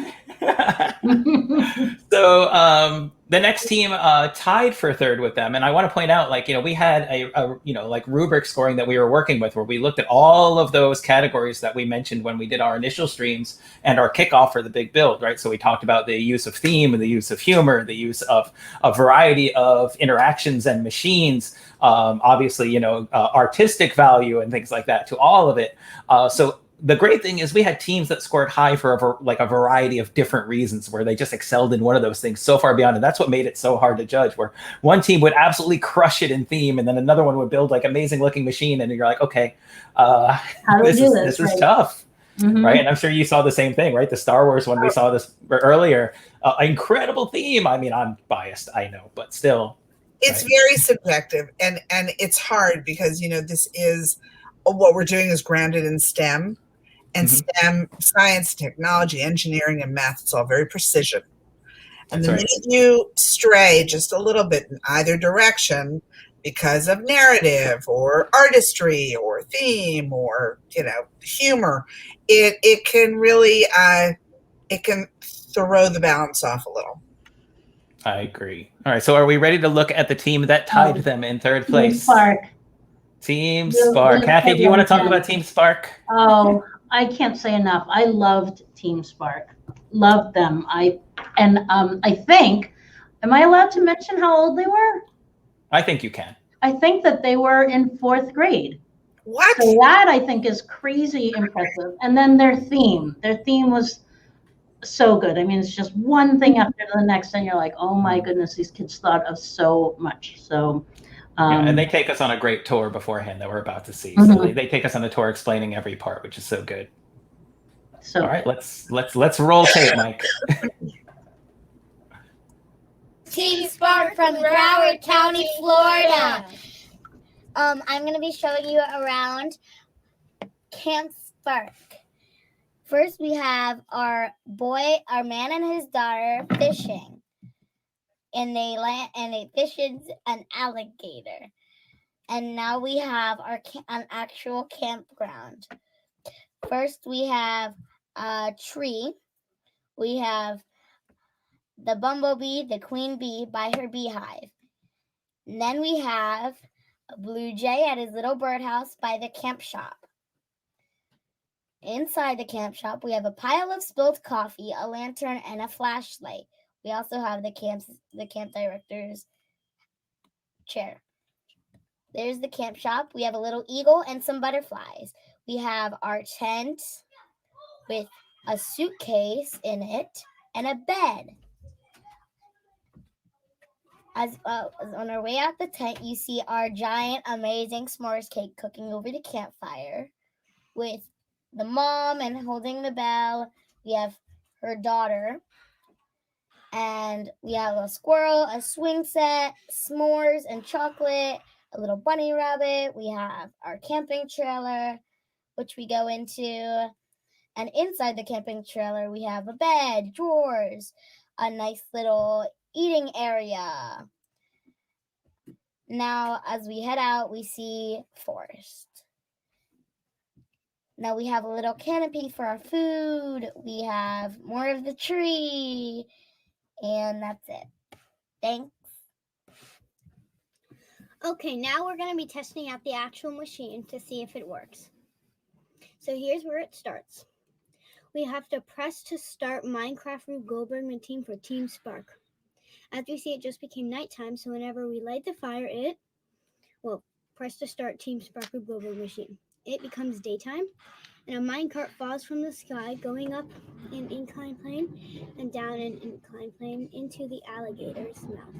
So the next team tied for third with them, and I want to point out, we had a rubric scoring that we were working with, where we looked at all of those categories that we mentioned when we did our initial streams and our kickoff for the big build, right? So we talked about the use of theme and the use of humor, the use of a variety of interactions and machines, obviously, artistic value and things like that to all of it. So the great thing is we had teams that scored high for a variety of different reasons, where they just excelled in one of those things so far beyond. And that's what made it so hard to judge, where one team would absolutely crush it in theme, and then another one would build amazing looking machine. And you're like, okay, this is tough. Mm-hmm. Right. And I'm sure you saw the same thing, right? The Star Wars one, we saw this earlier, incredible theme. I mean, I'm biased, I know, but still. It's very subjective, and it's hard because, this is what we're doing is grounded in STEM. And STEM, science, technology, engineering, and math, it's all very precision. And the minute you stray just a little bit in either direction because of narrative or artistry or theme or, humor, it can really, it can throw the balance off a little. I agree. All right, so are we ready to look at the team that tied them in third place? Team Spark. Kathy, do you want to talk about Team Spark? Oh, I can't say enough. I loved Team Spark. Loved them. I think, am I allowed to mention how old they were? I think you can. I think that they were in 4th grade. What? So that I think is crazy impressive. And then their theme was so good. I mean, it's just one thing after the next, and you're like, oh my goodness, these kids thought of so much. So. And they take us on a great tour beforehand that we're about to see. So they take us on a tour explaining every part, which is so good. So all right, let's roll tape, Mike. Team Spark from Broward County, Florida. I'm going to be showing you around Camp Spark. First, we have our man and his daughter fishing. And they fished an alligator. And now we have an actual campground. First, we have a tree. We have the bumblebee, the queen bee, by her beehive. And then we have a blue jay at his little birdhouse by the camp shop. Inside the camp shop, we have a pile of spilled coffee, a lantern, and a flashlight. We also have the camp director's chair. There's the camp shop. We have a little eagle and some butterflies. We have our tent with a suitcase in it and a bed. As on our way out the tent, you see our giant, amazing s'mores cake cooking over the campfire with the mom and holding the bell. We have her daughter. And we have a squirrel, a swing set, s'mores and chocolate, a little bunny rabbit. We have our camping trailer, which we go into. And inside the camping trailer, we have a bed, drawers, a nice little eating area. Now, as we head out, we see forest. Now we have a little canopy for our food. We have more of the tree. And that's it. Thanks. Okay, now we're going to be testing out the actual machine to see if it works. So here's where it starts. We have to press to start Minecraft Rube Goldberg Machine for Team Spark. As you see, it just became nighttime, so whenever we light the fire, it will press to start Team Spark Rube Goldberg Machine. It becomes daytime, and a minecart falls from the sky, going up an incline plane and down an incline plane into the alligator's mouth.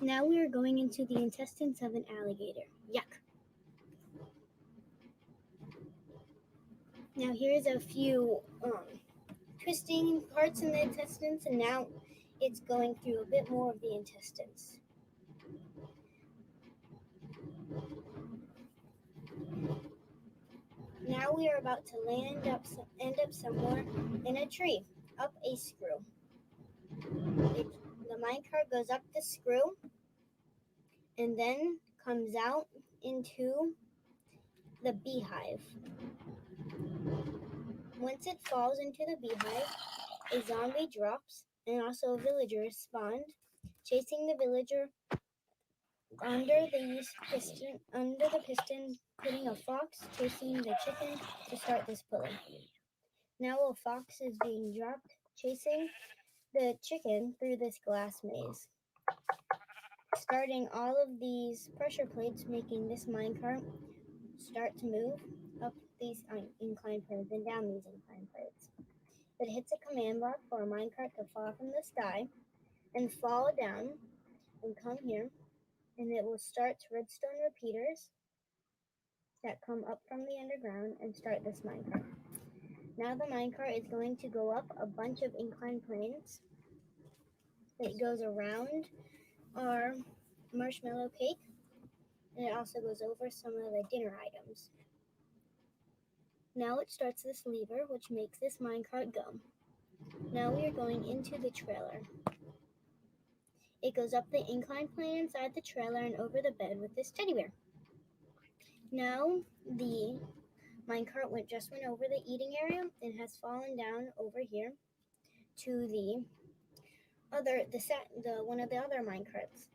Now we are going into the intestines of an alligator. Yuck. Now here's a few twisting parts in the intestines, and now it's going through a bit more of the intestines. Now we are about to end up somewhere in a tree, up a screw. The minecart goes up the screw and then comes out into the beehive. Once it falls into the beehive, a zombie drops and also a villager is spawned, chasing the villager under the piston, putting a fox chasing the chicken to start this pulley. Now a fox is being dropped, chasing the chicken through this glass maze, starting all of these pressure plates, making this minecart start to move up these incline planes and down these incline plates. It hits a command block for a minecart to fall from the sky and fall down and come here, and it will start redstone repeaters that come up from the underground and start this minecart. Now the minecart is going to go up a bunch of incline planes. It goes around our marshmallow cake, and it also goes over some of the dinner items. Now it starts this lever, which makes this minecart go. Now we are going into the trailer. It goes up the incline plane inside the trailer and over the bed with this teddy bear. Now the minecart just went over the eating area and has fallen down over here to one of the other minecarts.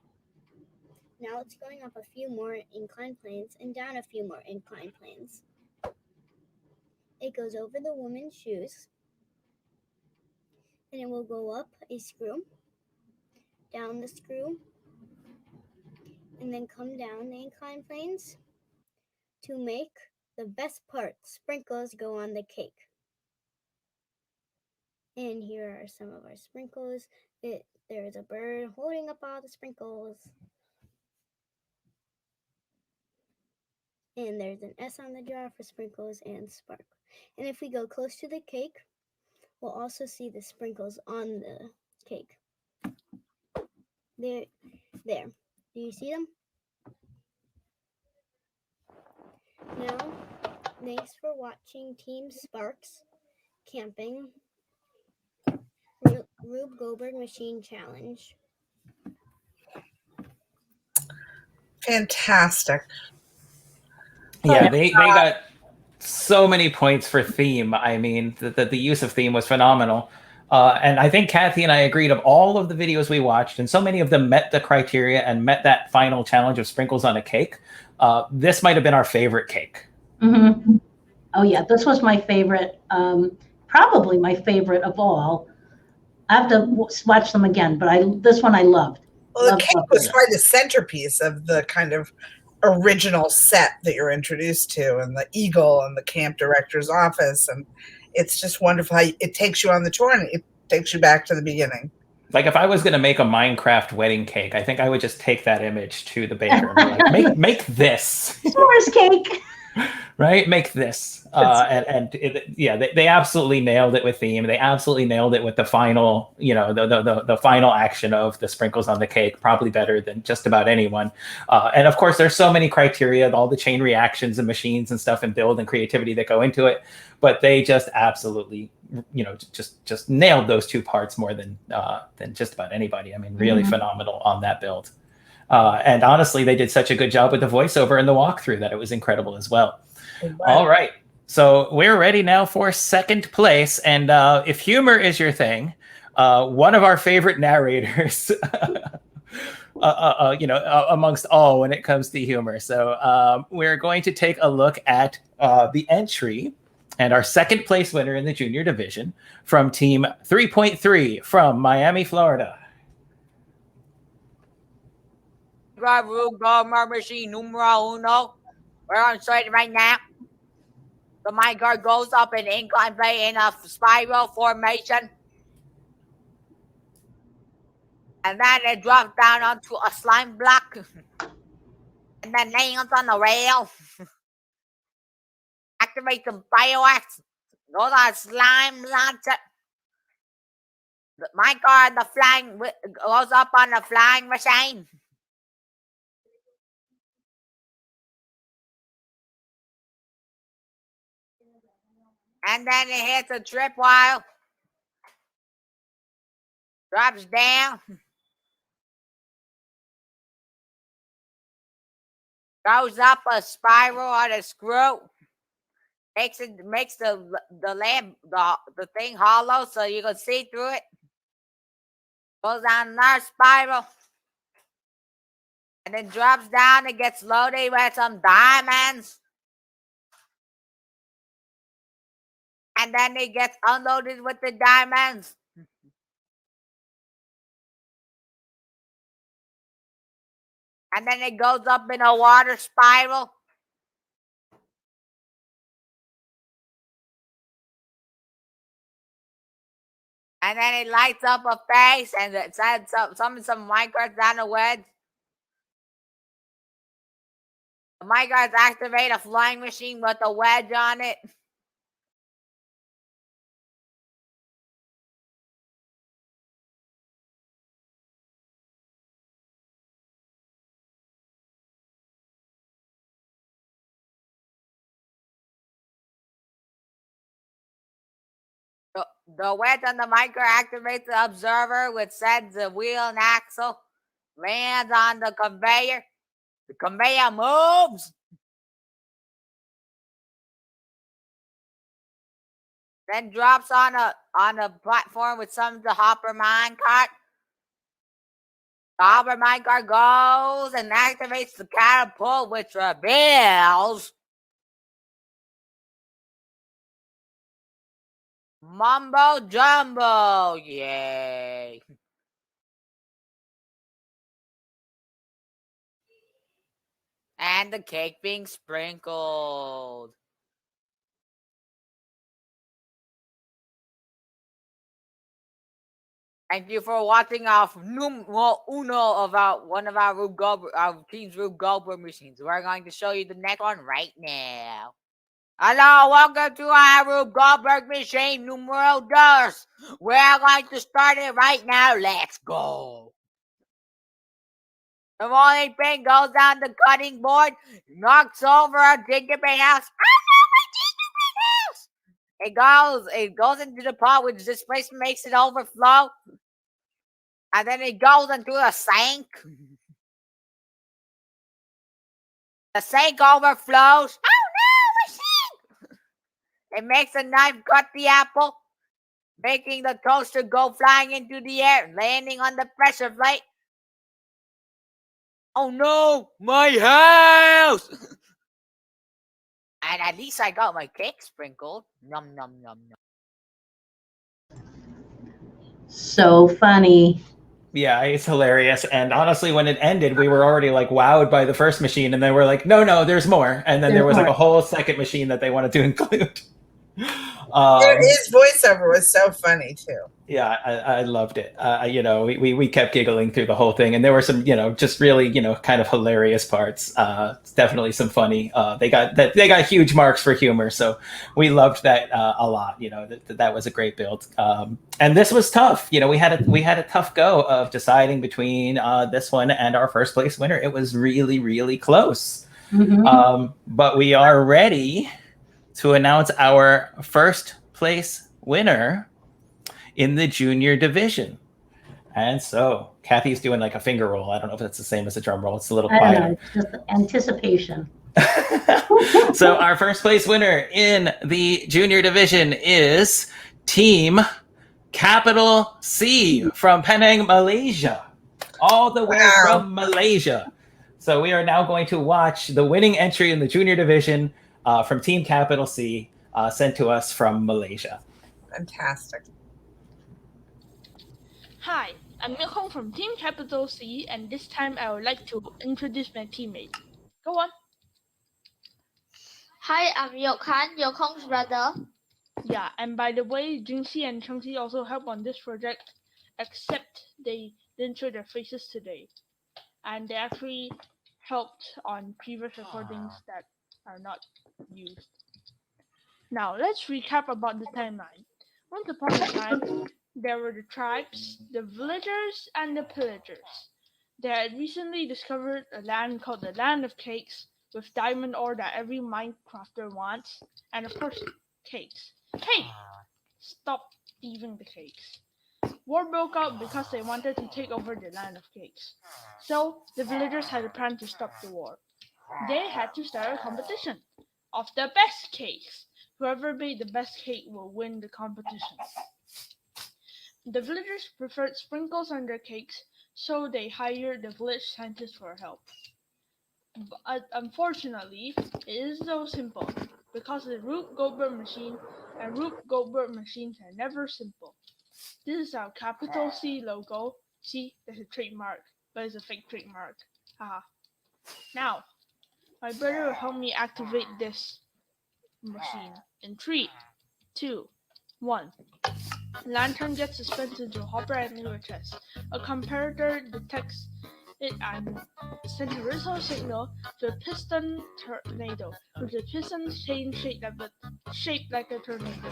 Now it's going up a few more incline planes and down a few more incline planes. It goes over the woman's shoes, and it will go up a screw, down the screw, and then come down the incline planes to make the best part, sprinkles, go on the cake. And here are some of our sprinkles. There's a bird holding up all the sprinkles. And there's an S on the jar for sprinkles and spark. And if we go close to the cake, we'll also see the sprinkles on the cake. There. Do you see them? Now, thanks for watching Team Sparks Camping Rube Goldberg Machine Challenge. Fantastic. Yeah, they got so many points for theme. I mean, the use of theme was phenomenal. And I think Kathy and I agreed of all of the videos we watched, and so many of them met the criteria and met that final challenge of sprinkles on a cake. This might have been our favorite cake. Mm-hmm. Oh yeah, this was my favorite, probably my favorite of all. I have to watch them again, but this one I loved. Well, the cake was quite a centerpiece of the kind of original set that you're introduced to, and the eagle and the camp director's office, and it's just wonderful how it takes you on the tour and it takes you back to the beginning. Like if I was going to make a Minecraft wedding cake, I think I would just take that image to the baker and be like, make this. S'mores cake. Right? Make this. They absolutely nailed it with theme. They absolutely nailed it with the final, the final action of the sprinkles on the cake, probably better than just about anyone. And of course, there's so many criteria, all the chain reactions and machines and stuff and build and creativity that go into it. But they just absolutely, just nailed those two parts more than just about anybody. I mean, really phenomenal on that build. And honestly, they did such a good job with the voiceover and the walkthrough that it was incredible as well. Wow. All right. So we're ready now for second place. And if humor is your thing, one of our favorite narrators, amongst all when it comes to humor. So we're going to take a look at the entry and our second place winner in the junior division from team 3.3 from Miami, Florida. Rube Goldberg Machine numero uno. We're on straight right now. The minecart goes up an incline plane in a spiral formation. And then it drops down onto a slime block. And then lands on the rail. Activate the bioax. Those are slime launcher. The minecart, the flying goes up on the flying machine. And then it hits a tripwire. Drops down. Goes up a spiral on a screw. Makes the thing hollow so you can see through it. Goes down another spiral. And then drops down and gets loaded with some diamonds. And then it gets unloaded with the diamonds. And then it goes up in a water spiral. And then it lights up a face and it sends some minecarts down a wedge. The minecarts activate a flying machine with a wedge on it. The wedge on the minecart activates the observer, which sends the wheel and axle, lands on the conveyor. The conveyor moves. Then drops on a platform with some of the hopper minecart. The hopper minecart goes and activates the catapult, which reveals Mumbo Jumbo. Yay. And the cake being sprinkled. Thank you for watching our numero uno of one of our team's Rube Goldberg machines. We're going to show you the next one right now. Hello, welcome to our Rube Goldberg machine numero dos. We're going to start it right now. Let's go. The rolling pin goes down the cutting board, knocks over a gingerbread house. Oh no, my gingerbread house! It goes into the pot, which displacement makes it overflow. And then it goes into a sink. The sink overflows. Oh no, my sink! It makes a knife cut the apple, making the toaster go flying into the air, landing on the pressure plate. Oh no, my house! And at least I got my cake sprinkled. Num num num num. So funny. Yeah, it's hilarious. And honestly, when it ended, we were already like wowed by the first machine, and then we're like, no, there's more. And then there was like a whole second machine that they wanted to include. His voiceover was so funny too. Yeah, I loved it. We kept giggling through the whole thing, and there were some, just really, kind of hilarious parts. Definitely some funny. They got huge marks for humor, so we loved that a lot. That was a great build. And this was tough. We had a tough go of deciding between this one and our first place winner. It was really, really close. Mm-hmm. But we are ready to announce our first place winner in the junior division. And so Kathy's doing like a finger roll. I don't know if that's the same as a drum roll. It's a little quieter. I don't know, it's just anticipation. So our first place winner in the junior division is Team Capital C from Penang, Malaysia. All the way from Malaysia. So we are now going to watch the winning entry in the junior division from Team Capital C, sent to us from Malaysia. Fantastic. Hi, I'm Milkong from Team Capital C, and this time I would like to introduce my teammate. Go on. Hi, I'm Yokhan, Yokong's brother. Yeah, and by the way, Jinxie and Chengxi also helped on this project, except they didn't show their faces today. And they actually helped on previous recordings that are not used. Now, let's recap about the timeline. Once upon a time, there were the tribes, the villagers, and the pillagers. They had recently discovered a land called the Land of Cakes, with diamond ore that every Minecrafter wants, and of course, cakes. Hey! Stop thieving the cakes. War broke out because they wanted to take over the Land of Cakes. So, the villagers had a plan to stop the war. They had to start a competition of the best cakes. Whoever made the best cake will win the competition. The villagers preferred sprinkles on their cakes, so they hired the village scientists for help. But unfortunately, it isn't so simple, because the Rube Goldberg machine and Rube Goldberg machines are never simple. This is our capital C logo. See, there's a trademark, but it's a fake trademark. Haha. Now, my brother will help me activate this machine in 3, 2, 1. Lantern gets dispensed into a hopper and into a chest. A comparator detects it and sends a resonant signal to a piston tornado, with the piston chain shaped like a tornado.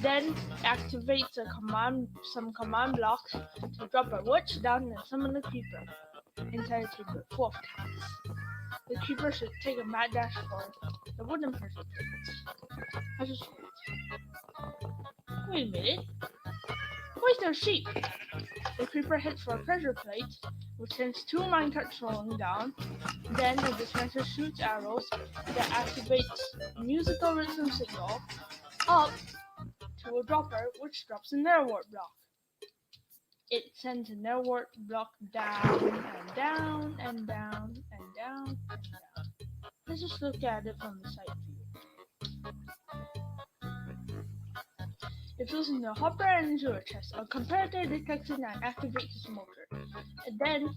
Then activates some command blocks to drop a witch down and summon a creeper. Inside a creeper full of cats. The creeper should take a mad dash for the wooden pressure plates. I just wait a minute. Where's their sheep? The creeper hits for a pressure plate, which sends 2 minecarts rolling down. Then the dispenser shoots arrows that activates a musical rhythm signal up to a dropper, which drops a netherwort block. It sends a netherwort block down and down and down and down and down. Let's just look at it from the side view. It fills in the hopper and into a chest. A comparator detects it and activates its motor. And then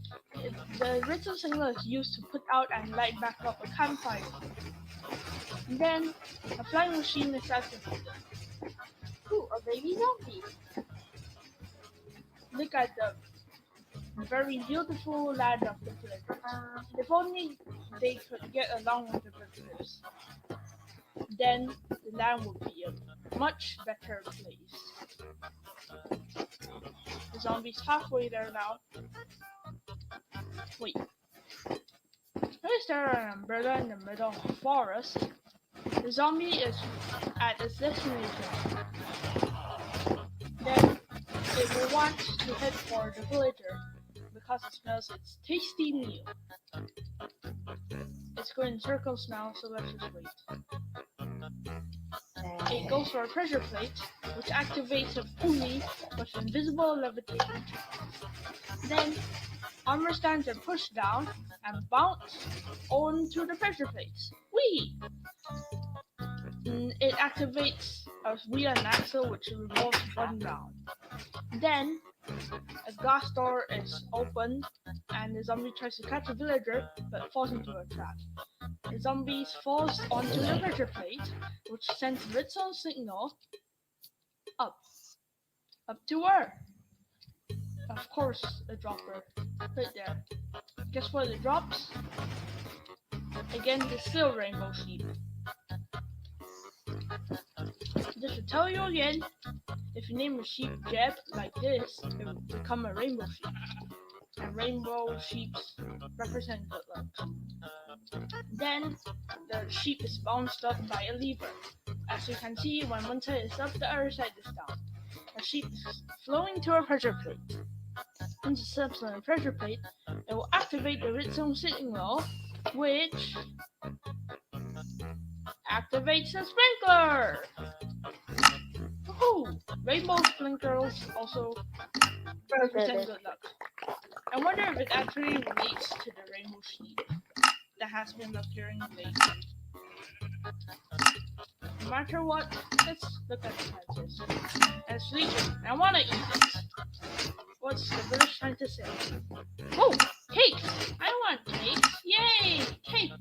the rhythm signal is used to put out and light back up a campfire. And then a flying machine is activated. Ooh, a baby zombie. Look at the very beautiful land of the villagers. If only they could get along with the villagers, then the land would be a much better place. The zombie's halfway there now. Wait. Is there an umbrella in the middle of the forest? The zombie is at its destination. Then it will want to head for the villager because it smells its tasty meal. It's going in circles now, so let's just wait. It goes for a pressure plate, which activates a pulley with invisible levitation. Then armor stands are pushed down and bounce onto the pressure plates. Whee! It activates a wheel and axle, which revolves one round. Then a glass door is opened and the zombie tries to catch a villager but falls into a trap. The zombie falls onto the pressure plate, which sends its own signal up to where? Of course, a dropper right there. Guess what it drops? Again, the still rainbow sheep. Just to tell you again, if you name a sheep Jeb like this, it will become a rainbow sheep. And rainbow sheeps represent good luck. Then the sheep is bounced up by a lever. As you can see, when one side is up, the other side is down. The sheep is flowing to a pressure plate. Once it steps on a pressure plate, it will activate the redstone signal, which activates the sprinkler! Woohoo! Rainbow sprinkles also represent good luck. I wonder if it actually relates to the rainbow sheep that has been appearing lately. No matter what, let's look at the chances. And sleeping. I want to eat it. What It's the village scientist say. Oh, cakes! I want cakes! Yay! Cakes!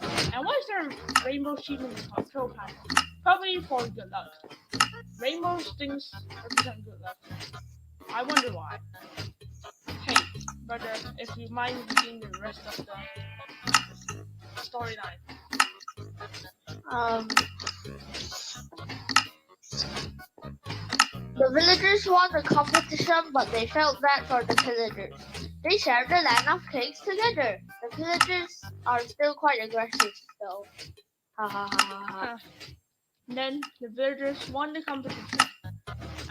And why is there a rainbow sheep in the control panel? Probably for good luck. Rainbow things represent good luck. I wonder why. Hey, brother, if you mind reading the rest of the storyline. The villagers won the competition, but they felt bad for the pillagers. They shared the land of cakes together. The villagers are still quite aggressive, though. Ha ha ha ha ha. Then the villagers won the competition.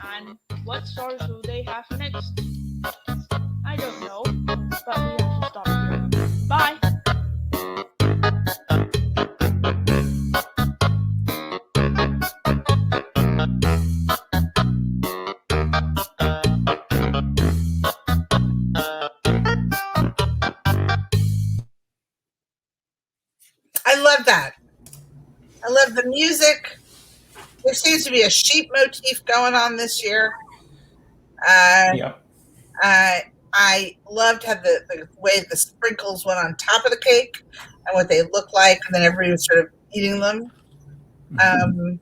And what stories will they have next? I don't know, but we have to stop here. Bye! I love that. I love the music. There seems to be a sheep motif going on this year. I loved how the way the sprinkles went on top of the cake and what they look like, and then everybody was sort of eating them. And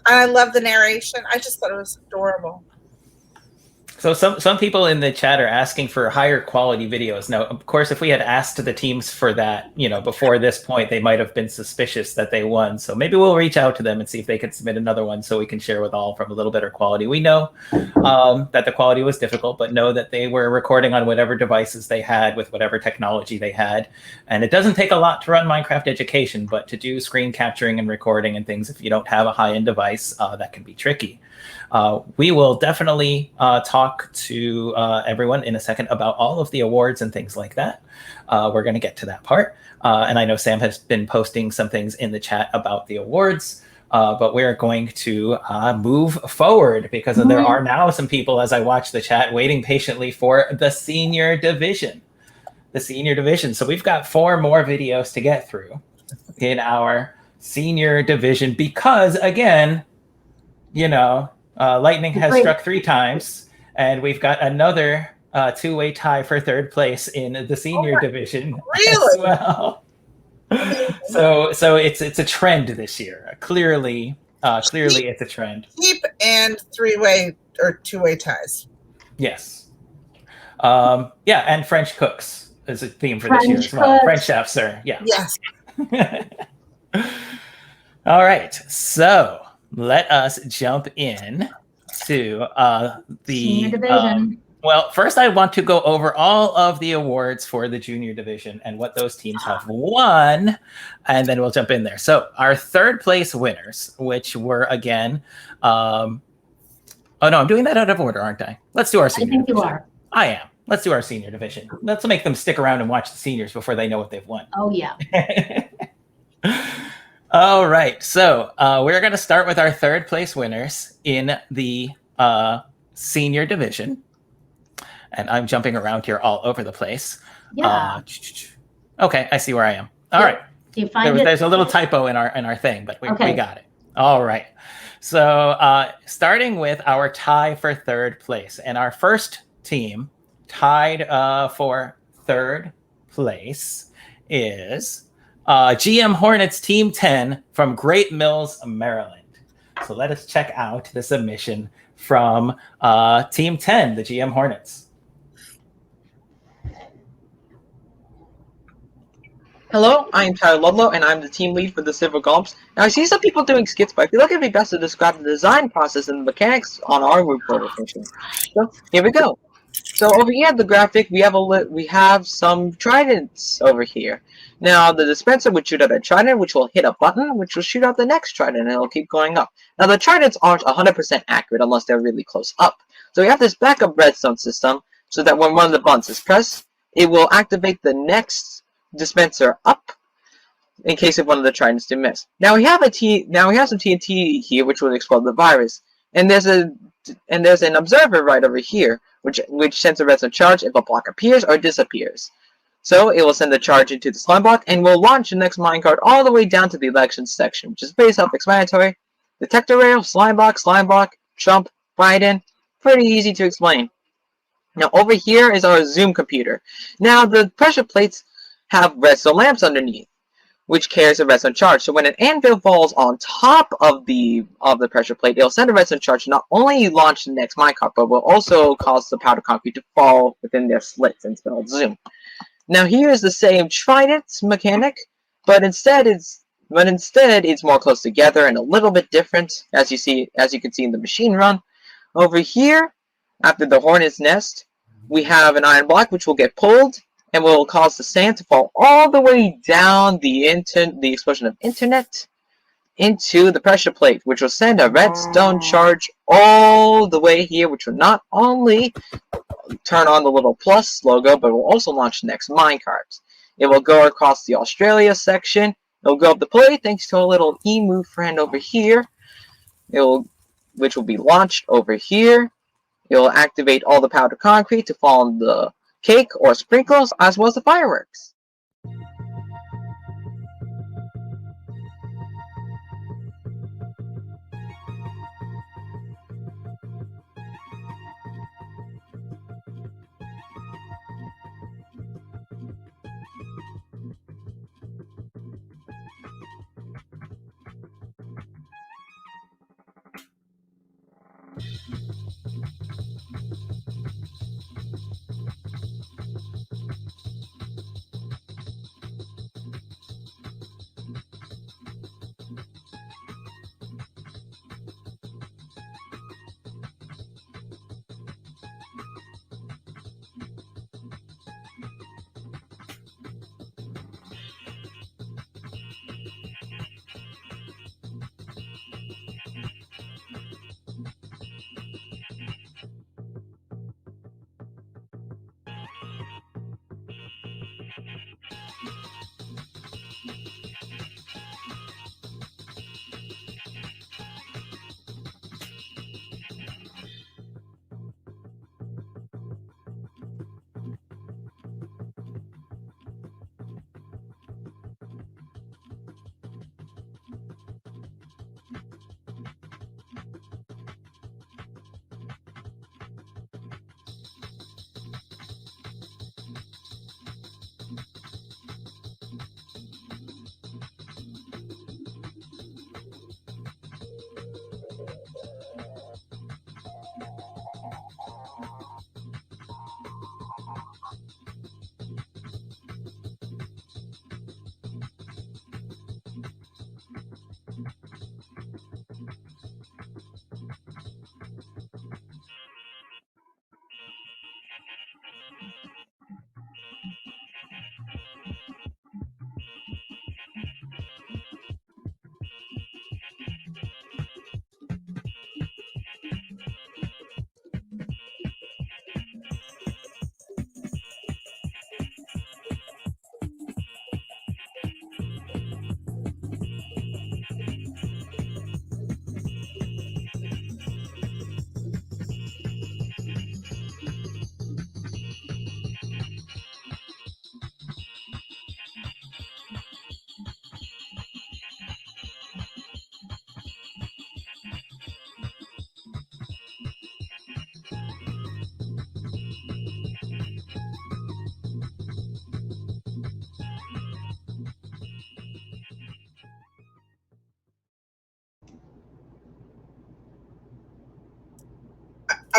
I love the narration. I just thought it was adorable. So some people in the chat are asking for higher quality videos. Now, of course, if we had asked the teams for that, before this point, they might have been suspicious that they won. So maybe we'll reach out to them and see if they could submit another one so we can share with all from a little better quality. We know that the quality was difficult, but know that they were recording on whatever devices they had with whatever technology they had. And it doesn't take a lot to run Minecraft Education, but to do screen capturing and recording and things, if you don't have a high-end device, that can be tricky. We will definitely talk to everyone in a second about all of the awards and things like that. We're going to get to that part. And I know Sam has been posting some things in the chat about the awards, but we're going to move forward because there are now some people, as I watch the chat, waiting patiently for the senior division. The senior division. So we've got 4 more videos to get through in our senior division because, again, lightning has struck 3 times, and we've got another 2-way tie for 3rd place in the senior division as well. So it's a trend this year. Clearly it's a trend. Sheep and 3-way or 2-way ties. Yes. And French cooks is a theme for this year as well. French chefs are, Yes. All right. So let us jump in to the senior division. Well, first I want to go over all of the awards for the junior division and what those teams have won, and then we'll jump in there. So our 3rd place winners, which were again, oh no, I'm doing that out of order, aren't I? Let's do our senior division. You are. I am. Let's do our senior division. Let's make them stick around and watch the seniors before they know what they've won. Oh, yeah. All right. So we're going to start with our 3rd place winners in the senior division. And I'm jumping around here all over the place. Yeah. Okay, I see where I am. All right. Do you find There's a little typo in our thing, but we got it. All right. So starting with our tie for 3rd place. And our first team tied for 3rd place is GM Hornets Team 10 from Great Mills, Maryland. So let us check out the submission from Team 10, the GM Hornets. Hello, I'm Tyler Ludlow, and I'm the team lead for the Silver Golems. Now, I see some people doing skits, but I feel like it'd be best to describe the design process and the mechanics on our Rube Goldberg machine. So, here we go. So, over here at the graphic, we have some tridents over here. Now, the dispenser would shoot out a trident, which will hit a button, which will shoot out the next trident, and it'll keep going up. Now, the tridents aren't 100% accurate unless they're really close up. So, we have this backup redstone system, so that when one of the buttons is pressed, it will activate the next dispenser up in case of one of the tridents to miss. Now we have some TNT here which will explode the virus, and there's an observer right over here which sends a redstone charge if a block appears or disappears. So it will send the charge into the slime block and will launch the next minecart all the way down to the elections section, which is pretty self-explanatory. Detector rail, slime block, jump, Biden, pretty easy to explain. Now over here is our zoom computer. Now the pressure plates have redstone lamps underneath, which carries a redstone charge. So when an anvil falls on top of the pressure plate, it'll send a redstone charge to not only launch the next minecart, but will also cause the powder concrete to fall within their slits and spell zoom. Now here is the same trident mechanic, but instead it's more close together and a little bit different, as you can see in the machine run. Over here, after the hornet's nest, we have an iron block which will get pulled and will cause the sand to fall all the way down the explosion of internet into the pressure plate, which will send a redstone charge all the way here, which will not only turn on the little plus logo, but will also launch the next minecart. It will go across the Australia section. It will go up the plate thanks to a little emu friend over here, which will be launched over here. It will activate all the powder concrete to fall on the cake or sprinkles, as well as the fireworks.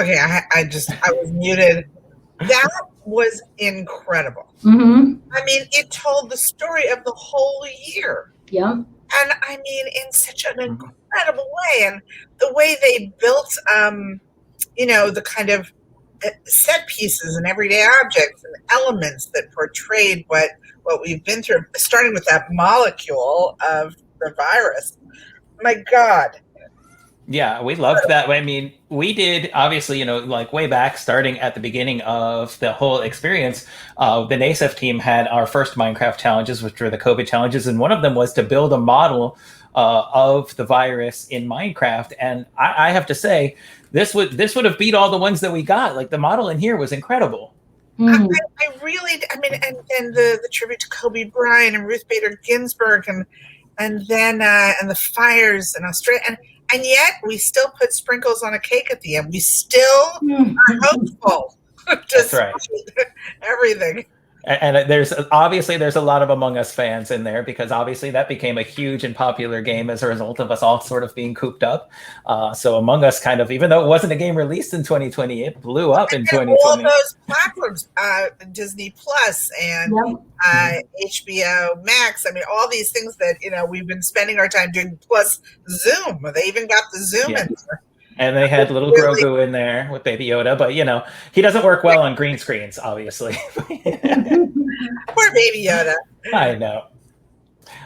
Okay, I was muted. That was incredible. Mm-hmm. I mean, it told the story of the whole year. Yeah. And I mean, in such an incredible way. And the way they built, the kind of set pieces and everyday objects and elements that portrayed what we've been through, starting with that molecule of the virus. My God. Yeah, we loved that. I mean, we did, obviously, like way back, starting at the beginning of the whole experience, the NASEF team had our first Minecraft challenges, which were the COVID challenges, and one of them was to build a model of the virus in Minecraft. And I have to say, this would have beat all the ones that we got. Like, the model in here was incredible. I really, and the tribute to Kobe Bryant and Ruth Bader Ginsburg and then and the fires in Australia. And yet, we still put sprinkles on a cake at the end. We still are hopeful. That's right. Everything. And there's a lot of Among Us fans in there because obviously that became a huge and popular game as a result of us all sort of being cooped up. So Among Us kind of, even though it wasn't a game released in 2020, it blew up in 2020. All those platforms, Disney Plus and HBO Max. I mean, all these things that we've been spending our time doing. Plus Zoom. They even got the Zoom in there. And they had little Grogu in there with Baby Yoda, but he doesn't work well on green screens, obviously. Poor Baby Yoda. I know.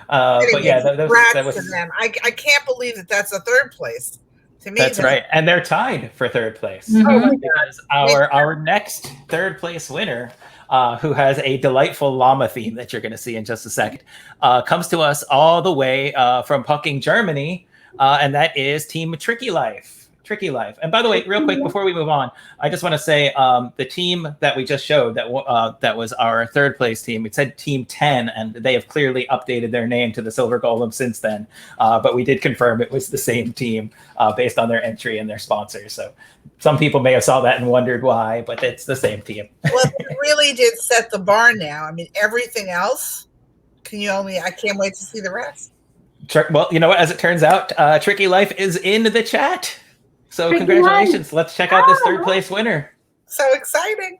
But yeah, that was. To them. I can't believe that's a third place. To me, that's right, and they're tied for third place because our next third place winner, who has a delightful llama theme that you're going to see in just a second, comes to us all the way from Pucking, Germany, and that is Team Tricky Life. And by the way, real quick before we move on, I just want to say the team that we just showed that was our third place team. It said Team 10, and they have clearly updated their name to the Silver Golem since then. But we did confirm it was the same team based on their entry and their sponsors. So some people may have saw that and wondered why, but it's the same team. Well, it really did set the bar now. I mean, everything else, I can't wait to see the rest. Well, as it turns out, Tricky Life is in the chat. So Tricky congratulations. Life. Let's check out this third place winner. So exciting.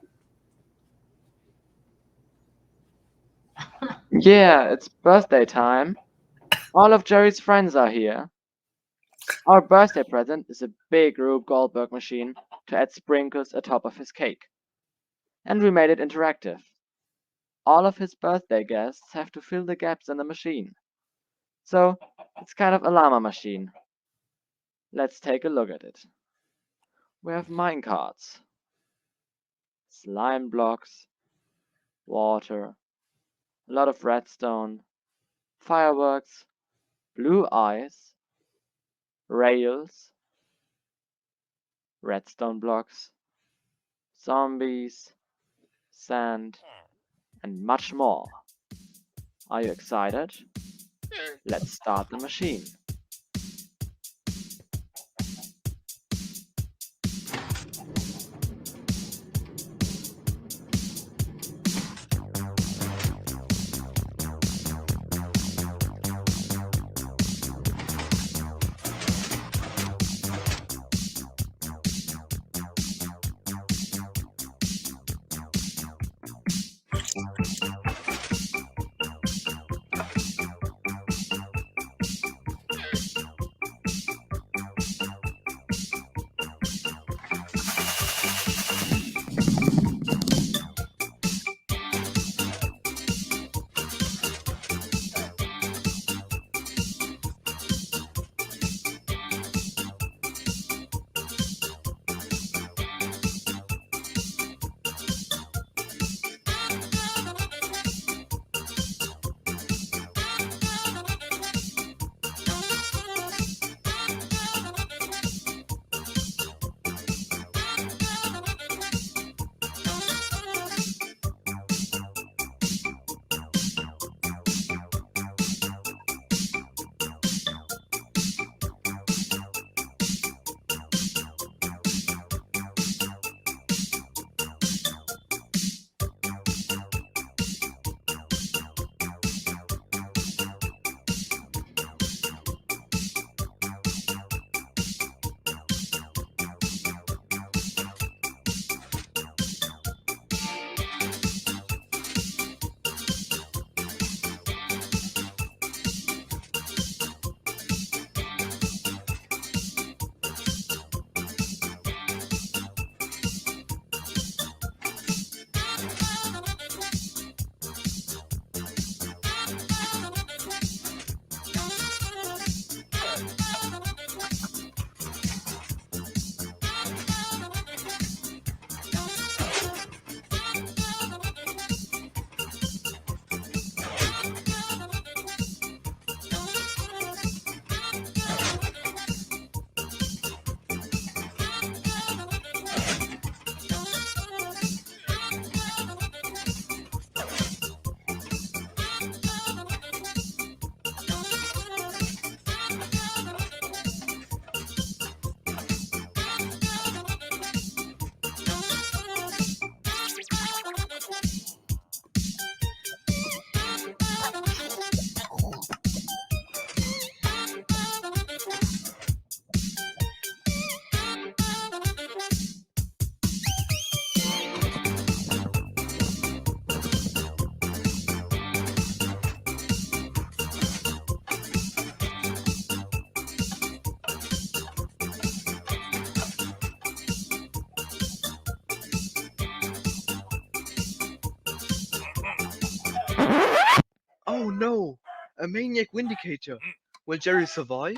Yeah, it's birthday time. All of Jerry's friends are here. Our birthday present is a big Rube Goldberg machine to add sprinkles atop of his cake. And we made it interactive. All of his birthday guests have to fill the gaps in the machine. So it's kind of a llama machine. Let's take a look at it. We have minecarts, slime blocks, water, a lot of redstone, fireworks, blue eyes, rails, redstone blocks, zombies, sand, and much more. Are you excited? Let's start the machine. no! A maniac vindicator. Will Jerry survive?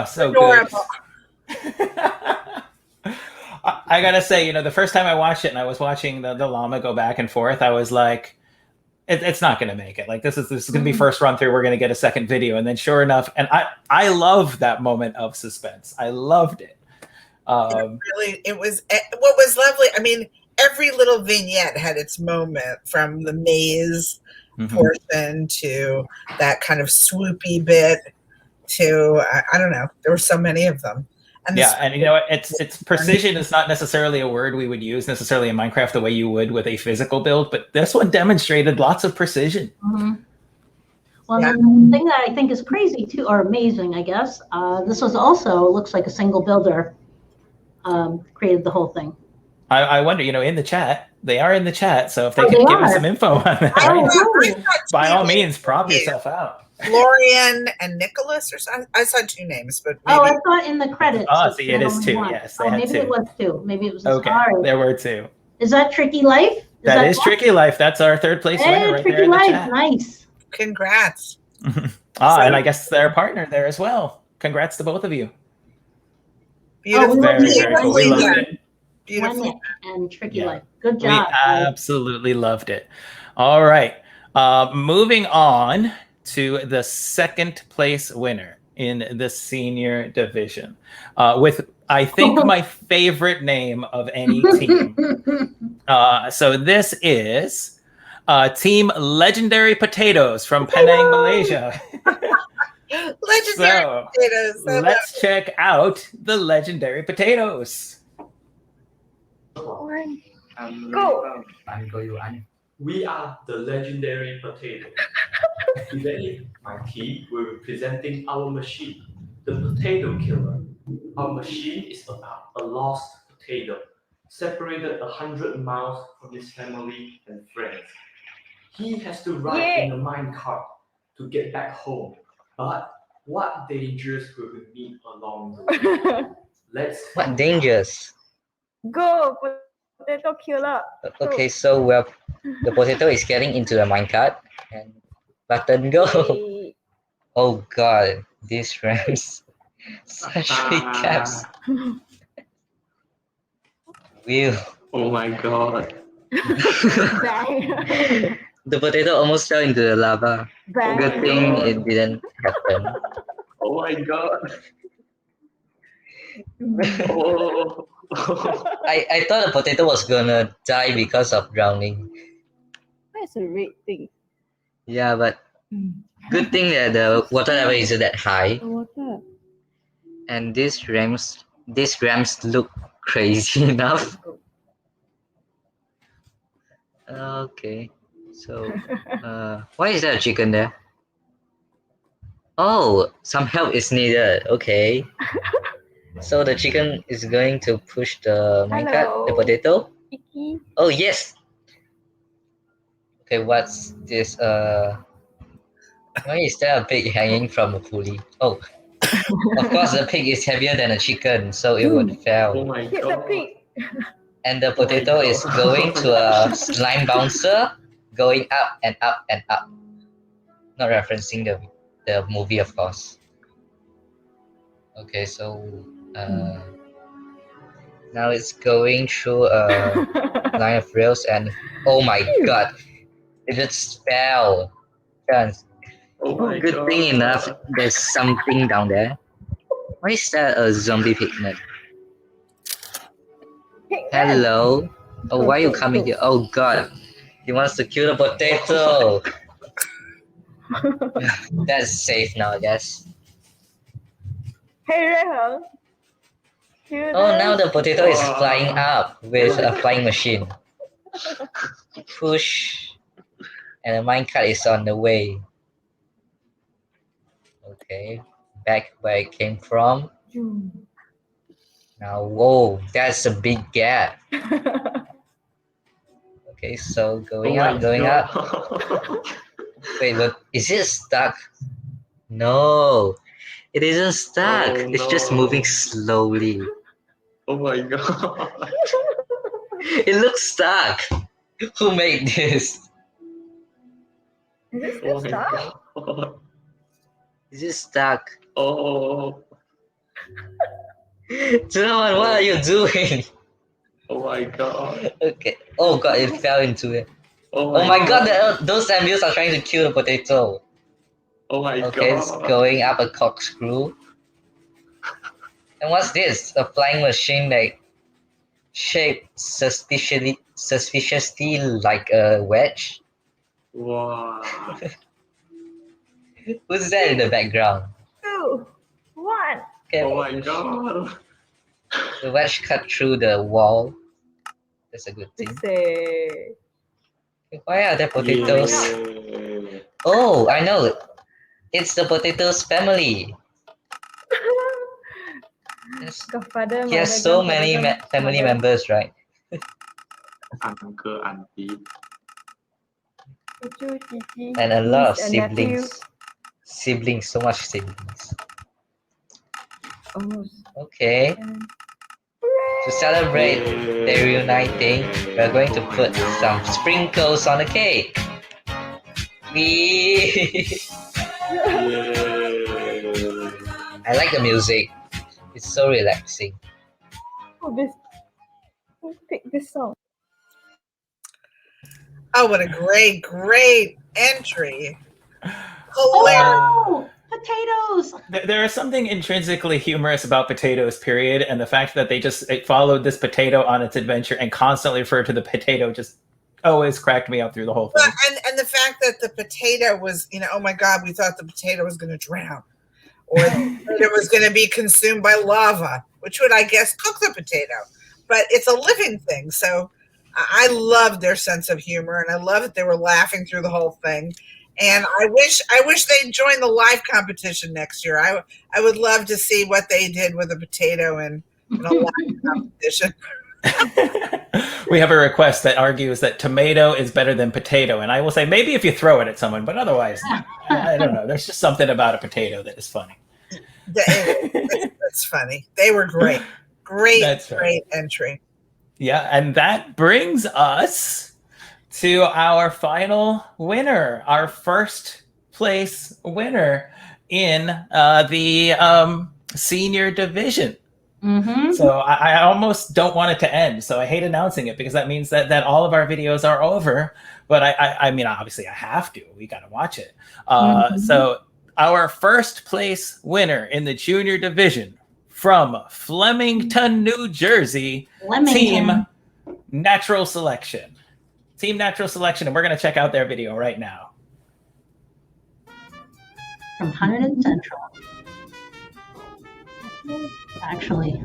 So Adorable. good. I gotta say, the first time I watched it and I was watching the llama go back and forth, I was like, it's not gonna make it. Like this is gonna be first run through. We're gonna get a second video, and then sure enough, and I love that moment of suspense. I loved it. It was what was lovely. I mean, every little vignette had its moment, from the maze portion to that kind of swoopy bit to I don't know. There were so many of them. And and it's precision is not necessarily a word we would use necessarily in Minecraft the way you would with a physical build, but this one demonstrated lots of precision. Well, the thing that I think is crazy too, or amazing, I guess, this was also looks like a single builder created the whole thing. I wonder, in the chat, they are in the chat, so if they could give us some info on that, by all means, prop yourself out. Florian and Nicholas, or something. I saw two names, but maybe. I thought in the credits. See, it is two. Yes, they had maybe two. It was two. Maybe it was. Okay, there were two. Is that Tricky Life? That is Tricky Life. That's our third place winner right Tricky there in the Life. chat. Nice. Congrats. And I guess their partner there as well. Congrats to both of you. Beautiful. Very cool. We loved it. Beautiful. And Tricky Life. Good job. We absolutely loved it. All right. Moving on to the second place winner in the senior division, with I think my favorite name of any team. So this is Team Legendary Potatoes from Penang, Malaysia. Legendary Potatoes. Let's check out the Legendary Potatoes. Go. We are the Legendary Potato. Today, my team will be presenting our machine, the Potato Killer. Our machine is about a lost potato, separated 100 miles from his family and friends. He has to ride in a minecart to get back home. But what dangers will we meet along the way? What dangers? Go, Potato Killer. Okay, so the potato is getting into the minecart, and button go. Oh god, these rams. Such big caps. Wheel. Oh my god. The potato almost fell into the lava. Bang. Good thing it didn't happen. Oh my god. Oh. I thought the potato was gonna die because of drowning. That's a red thing. Yeah, but good thing that the water level isn't that high. Water. And these rams look crazy enough. Okay, so why is there a chicken there? Oh, some help is needed. Okay. So the chicken is going to push the minecart, the potato. Oh yes. Okay, what's this? Why is there a pig hanging from a pulley? Oh, of course the pig is heavier than a chicken, so it would fail. Oh my god. And the potato is going to a slime bouncer, going up and up and up. Not referencing the movie, of course. Okay, so now it's going through a line of rails, and oh my god, it just fell. Oh my Good god. thing enough, there's something down there. Why is that a zombie pigman? Hello. Oh, why are you coming here? Oh god, he wants to kill the potato. That's safe now, I guess. Hey, Rehan. Oh, now the potato is flying up with a flying machine. Push. And the minecart is on the way. Okay. Back where it came from. Now, whoa, that's a big gap. Okay, so going up, going up. Wait, but is it stuck? No, it isn't stuck. Oh, it's just no. moving slowly. Oh my god. It looks stuck. Who made this? Is it still stuck? God. Is it stuck? Oh. Someone, what are you doing? Oh my god. Okay. Oh god, it fell into it. Oh Oh my god, god. those emus are trying to kill the potato. Oh my Okay, god. it's going up a corkscrew. And what's this? A flying machine like shaped suspiciously like a wedge? Wow. Who's that in the background? 2, 1. Okay, Oh my god. the wedge cut through the wall. That's a good thing. Why are there potatoes? Yeah. Oh, I know. It's the potatoes family. Godfather, He has mother, so many grandfather, family mother. members, right? Uncle, auntie. Cucu, cici, And a lot of niece, and nephew. siblings. So much siblings. Almost. Okay. To celebrate their reuniting, we're going to put some sprinkles on the cake. I like the music. It's so relaxing. Who picked this song? Oh, what a great entry. Oh, potatoes. There is something intrinsically humorous about potatoes, period, and the fact that it followed this potato on its adventure and constantly referred to the potato just always cracked me up through the whole thing. Well, and the fact that the potato was, oh my God, we thought the potato was going to drown, or it was going to be consumed by lava, which would, I guess, cook the potato. But it's a living thing, so I loved their sense of humor, and I love that they were laughing through the whole thing. And I wish they'd join the live competition next year. I would love to see what they did with a potato in a live competition. We have a request that argues that tomato is better than potato, and I will say maybe if you throw it at someone, but otherwise, I don't know. There's just something about a potato that is funny. That's funny. They were great. Great entry. Yeah, and that brings us to our final winner, our first place winner in the senior division. Mm-hmm. So I almost don't want it to end. So I hate announcing it because that means that all of our videos are over. But I mean, obviously I have to. We got to watch it. So our first place winner in the junior division from Flemington, New Jersey, Team Natural Selection. Team Natural Selection, and we're going to check out their video right now. From Huntington Central. Actually.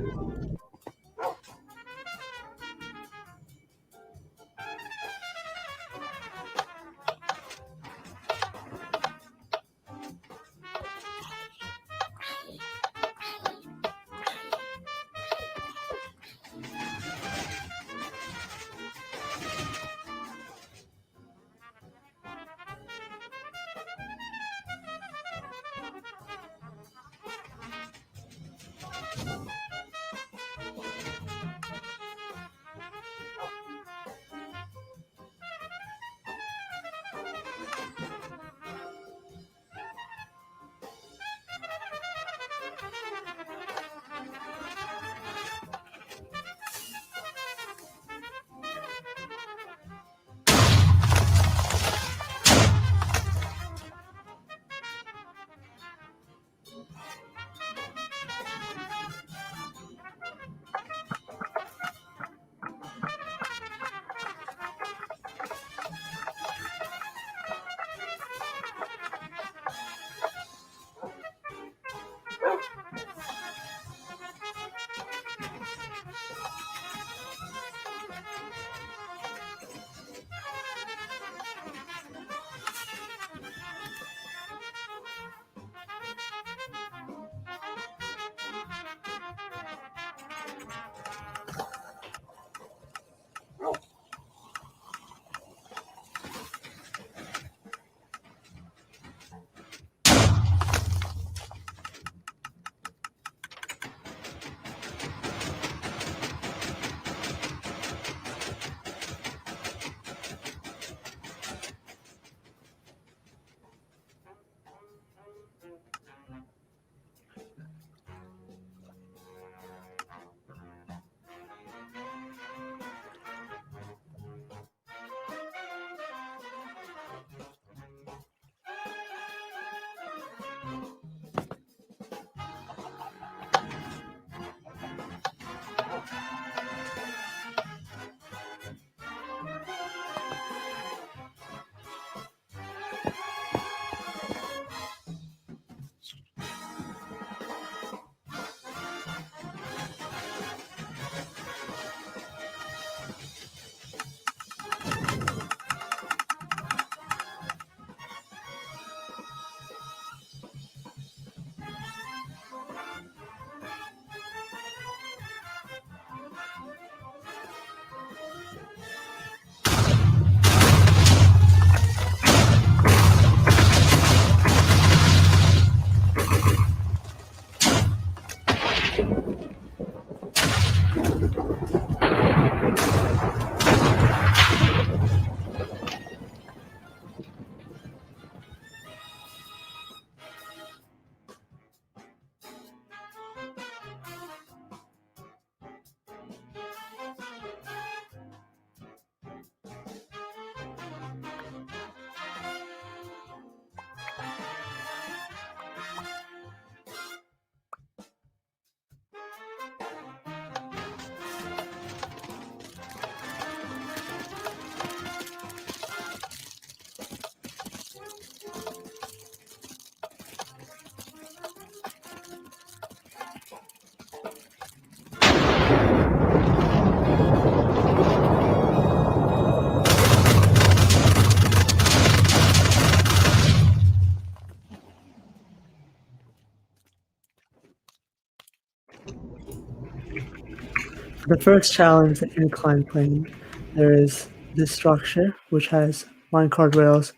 For the first challenge, the incline plane, there is this structure which has minecart rails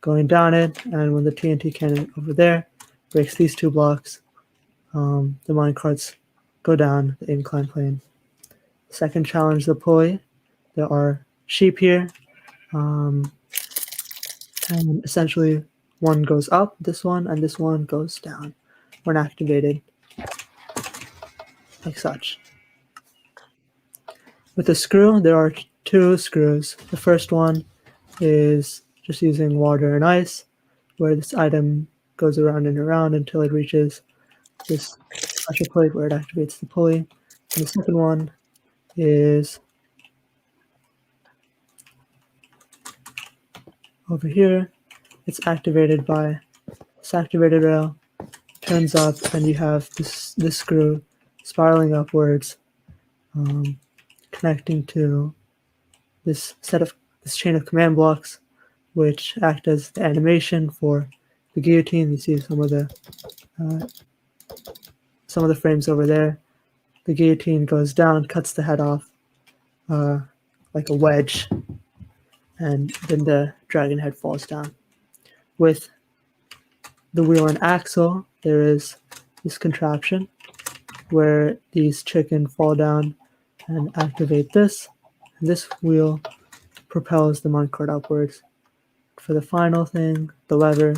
going down it, and when the TNT cannon over there breaks these two blocks, the minecarts go down the incline plane. Second challenge, the pulley. There are sheep here, and essentially one goes up, this one, and this one goes down when activated, like such. With the screw, there are two screws. The first one is just using water and ice, where this item goes around and around until it reaches this pressure plate where it activates the pulley. And the second one is over here. It's activated by this activated rail, turns up, and you have this screw spiraling upwards, connecting to this chain of command blocks, which act as the animation for the guillotine. You see some of the frames over there. The guillotine goes down, cuts the head off like a wedge, and then the dragon head falls down. With the wheel and axle, there is this contraption where these chicken fall down and activate this, and this wheel propels the minecart upwards. For the final thing, the lever,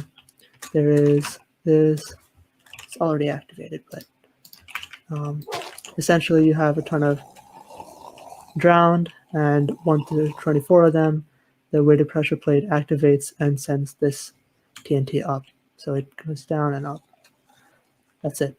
there is this. It's already activated, but essentially you have a ton of drowned, and 1 to 24 of them. The weighted pressure plate activates and sends this TNT up, so it goes down and up. That's it.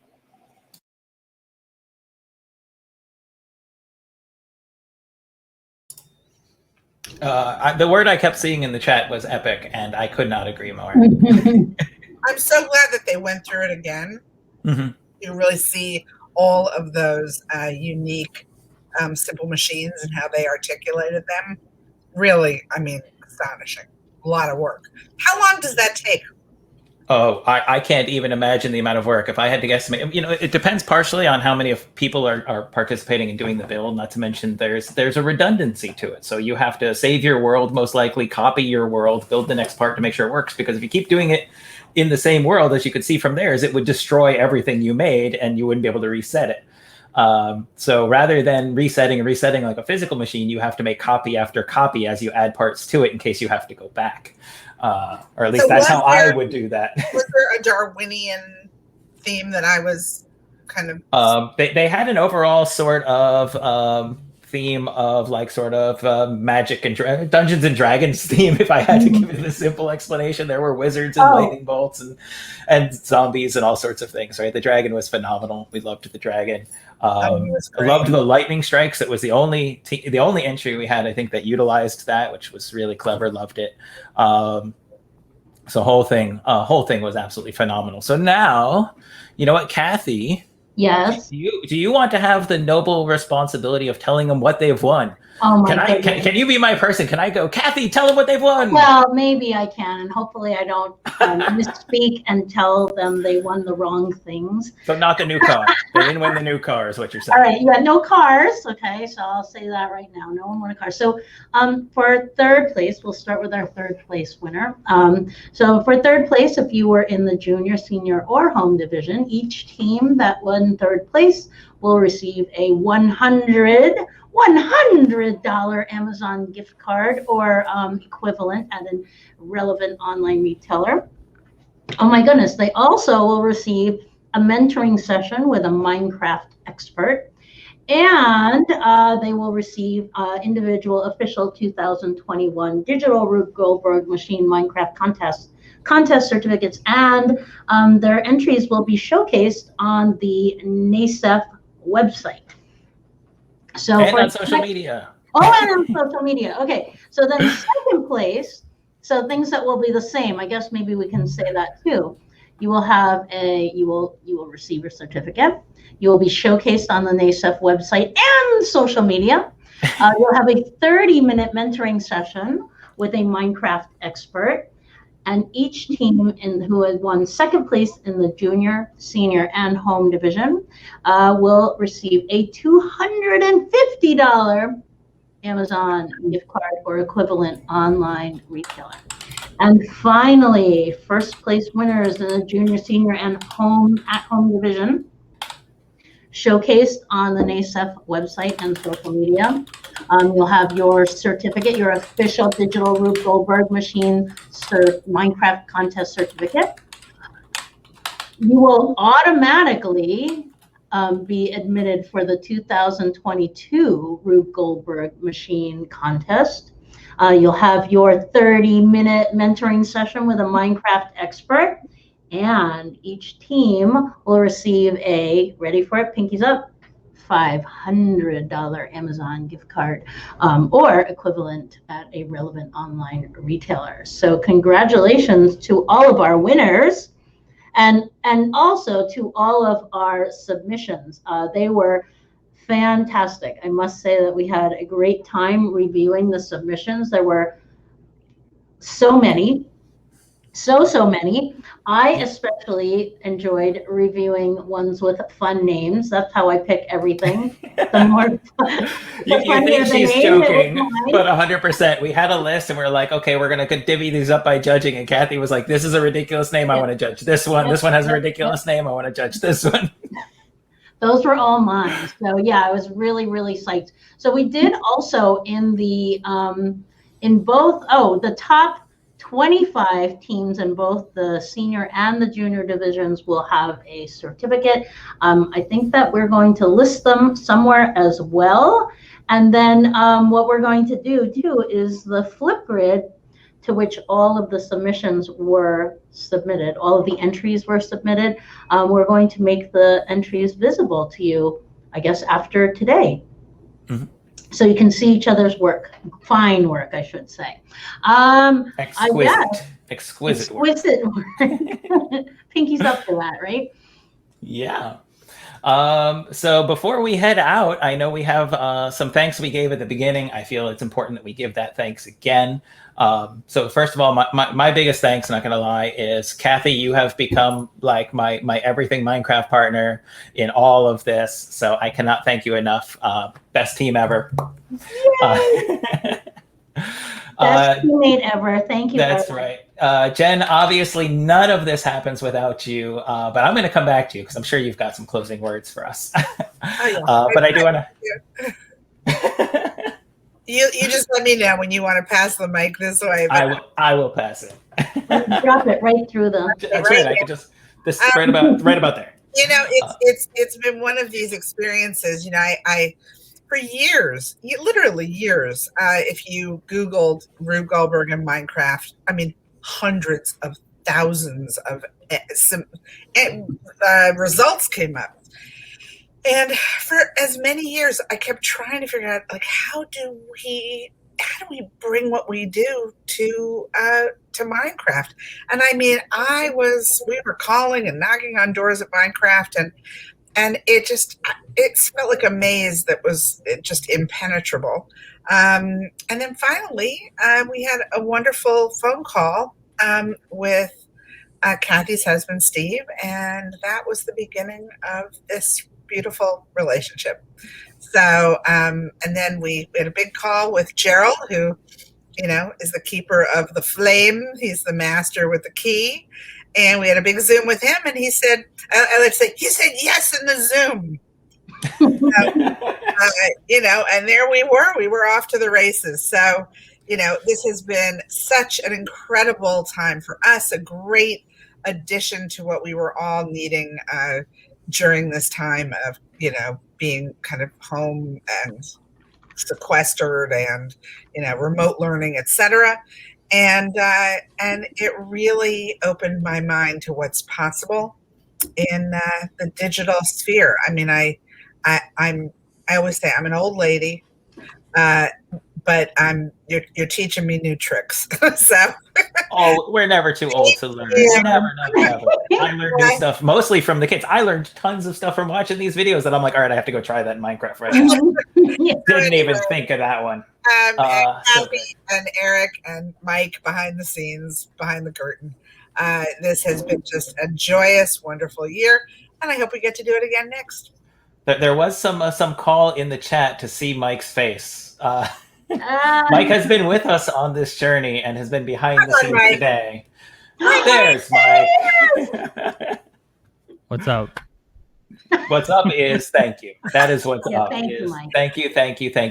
The word I kept seeing in the chat was epic, and I could not agree more. I'm so glad that they went through it again. Mm-hmm. You really see all of those unique simple machines and how they articulated them. Really, I mean, astonishing. A lot of work. How long does that take? Oh, I can't even imagine the amount of work. If I had to guesstimate, it depends partially on how many of people are participating in doing the build. Not to mention there's a redundancy to it. So you have to save your world, most likely copy your world, build the next part to make sure it works. Because if you keep doing it in the same world, as you could see from theirs, it would destroy everything you made and you wouldn't be able to reset it. So rather than resetting like a physical machine, you have to make copy after copy as you add parts to it in case you have to go back. Or at least that's how I would do that. Was there a Darwinian theme that I was kind of... They had an overall sort of theme of magic and Dungeons and Dragons theme, if I had to give it a simple explanation. There were wizards and lightning bolts and zombies and all sorts of things, right? The dragon was phenomenal. We loved the dragon. I loved the lightning strikes. It was the only entry we had, I think, that utilized that, which was really clever. Loved it. So whole thing was absolutely phenomenal. So now, you know what, Kathy? Yes. Do you want to have the noble responsibility of telling them what they've won? Oh my goodness. Can you be my person? Can I go, Kathy, tell them what they've won? Well, maybe I can, and hopefully I don't misspeak and tell them they won the wrong things. So not the new car. They didn't win the new car is what you're saying. All right, you had no cars. Okay, so I'll say that right now. No one won a car. So for third place, we'll start with our third place winner. So for third place, if you were in the junior, senior, or home division, each team that won in third place will receive a $100 Amazon gift card or equivalent at a relevant online retailer. Oh my goodness, they also will receive a mentoring session with a Minecraft expert. And they will receive individual official 2021 digital Rube Goldberg Machine Minecraft contest certificates, and their entries will be showcased on the NASEF website. So and on social media. Oh, and on social media. Okay, so then second place, so things that will be the same. I guess maybe we can say that too. You will have you will receive your certificate. You will be showcased on the NASEF website and social media. You'll have a 30-minute mentoring session with a Minecraft expert. And each team who has won second place in the junior, senior, and home division will receive a $250 Amazon gift card or equivalent online retailer. And finally, first place winners in the junior, senior, and at-home division, showcased on the NASEF website and social media. You'll have your certificate, your official digital Rube Goldberg Machine Minecraft contest certificate. You will automatically be admitted for the 2022 Rube Goldberg Machine Contest. You'll have your 30-minute mentoring session with a Minecraft expert. And each team will receive a, ready for it, pinkies up, $500 Amazon gift card or equivalent at a relevant online retailer. So congratulations to all of our winners and also to all of our submissions. They were fantastic. I must say that we had a great time reviewing the submissions. There were so many. So many. I especially enjoyed reviewing ones with fun names. That's how I pick everything. The more you think she's joking, but 100%. We had a list and we were like, okay, we're going to divvy these up by judging. And Kathy was like, this is a ridiculous name. I want to judge this one. This one has a ridiculous name. I want to judge this one. Those were all mine. So yeah, I was really, really psyched. So we did also in the, in both, the top 25 teams in both the senior and the junior divisions will have a certificate. I think that we're going to list them somewhere as well. And then what we're going to do too is the Flipgrid to which all of the submissions were submitted, all of the entries were submitted. We're going to make the entries visible to you, I guess, after today. Mm-hmm. So you can see each other's work, fine work, I should say. Exquisite work. Pinkies up for that, right? Yeah. So before we head out, I know we have some thanks we gave at the beginning. I feel it's important that we give that thanks again. So first of all, my biggest thanks, not going to lie, is Kathy. You have become like my everything Minecraft partner in all of this. So I cannot thank you enough. Best team ever. Best teammate ever. Thank you. That's right. Jen, obviously none of this happens without you, but I'm going to come back to you because I'm sure you've got some closing words for us. But I do want to... You just let me know when you want to pass the mic this way. I will pass it. Drop it right through the... That's right. I could just... right about there. You know, it's been one of these experiences. You know, I for years, literally years, if you Googled Rube Goldberg and Minecraft, I mean, hundreds of thousands of results came up. And for as many years, I kept trying to figure out, like, how do we bring what we do to Minecraft? And I mean, we were calling and knocking on doors at Minecraft, and it felt like a maze that was just impenetrable. And then finally, we had a wonderful phone call with Kathy's husband, Steve, and that was the beginning of this beautiful relationship. So, and then we had a big call with Gerald, who, you know, is the keeper of the flame. He's the master with the key. and we had a big Zoom with him, and he said, let's say, he said yes in the Zoom. And there we were off to the races. So, this has been such an incredible time for us, a great addition to what we were all needing during this time of, being kind of home and sequestered and, remote learning, etc. And it really opened my mind to what's possible in the digital sphere. I mean, I always say I'm an old lady, but you're teaching me new tricks. So we're never too old to learn. Never. I learned new stuff mostly from the kids. I learned tons of stuff from watching these videos that I'm like, all right, I have to go try that in Minecraft. Right? Didn't even think of that one. And Kathy and Eric and Mike behind the scenes, behind the curtain. This has been just a joyous, wonderful year, and I hope we get to do it again next. There was some call in the chat to see Mike's face. Mike has been with us on this journey and has been behind the scenes today. There's Mike. What's up? What's up is thank you. That is what's up. Thank you, Mike. Thank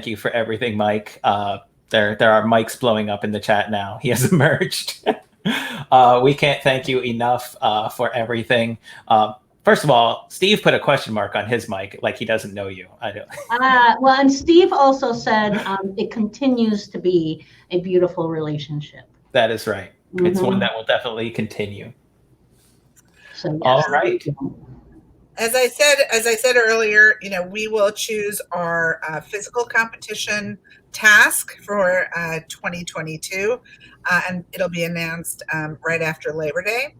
you for everything, Mike. There are mics blowing up in the chat now. He has emerged. We can't thank you enough for everything. First of all, Steve put a question mark on his mic, like he doesn't know you. I don't. Well, and Steve also said it continues to be a beautiful relationship. That is right. Mm-hmm. It's one that will definitely continue. So, yes. All right. As I said earlier, we will choose our physical competition task for 2022, and it'll be announced right after Labor Day.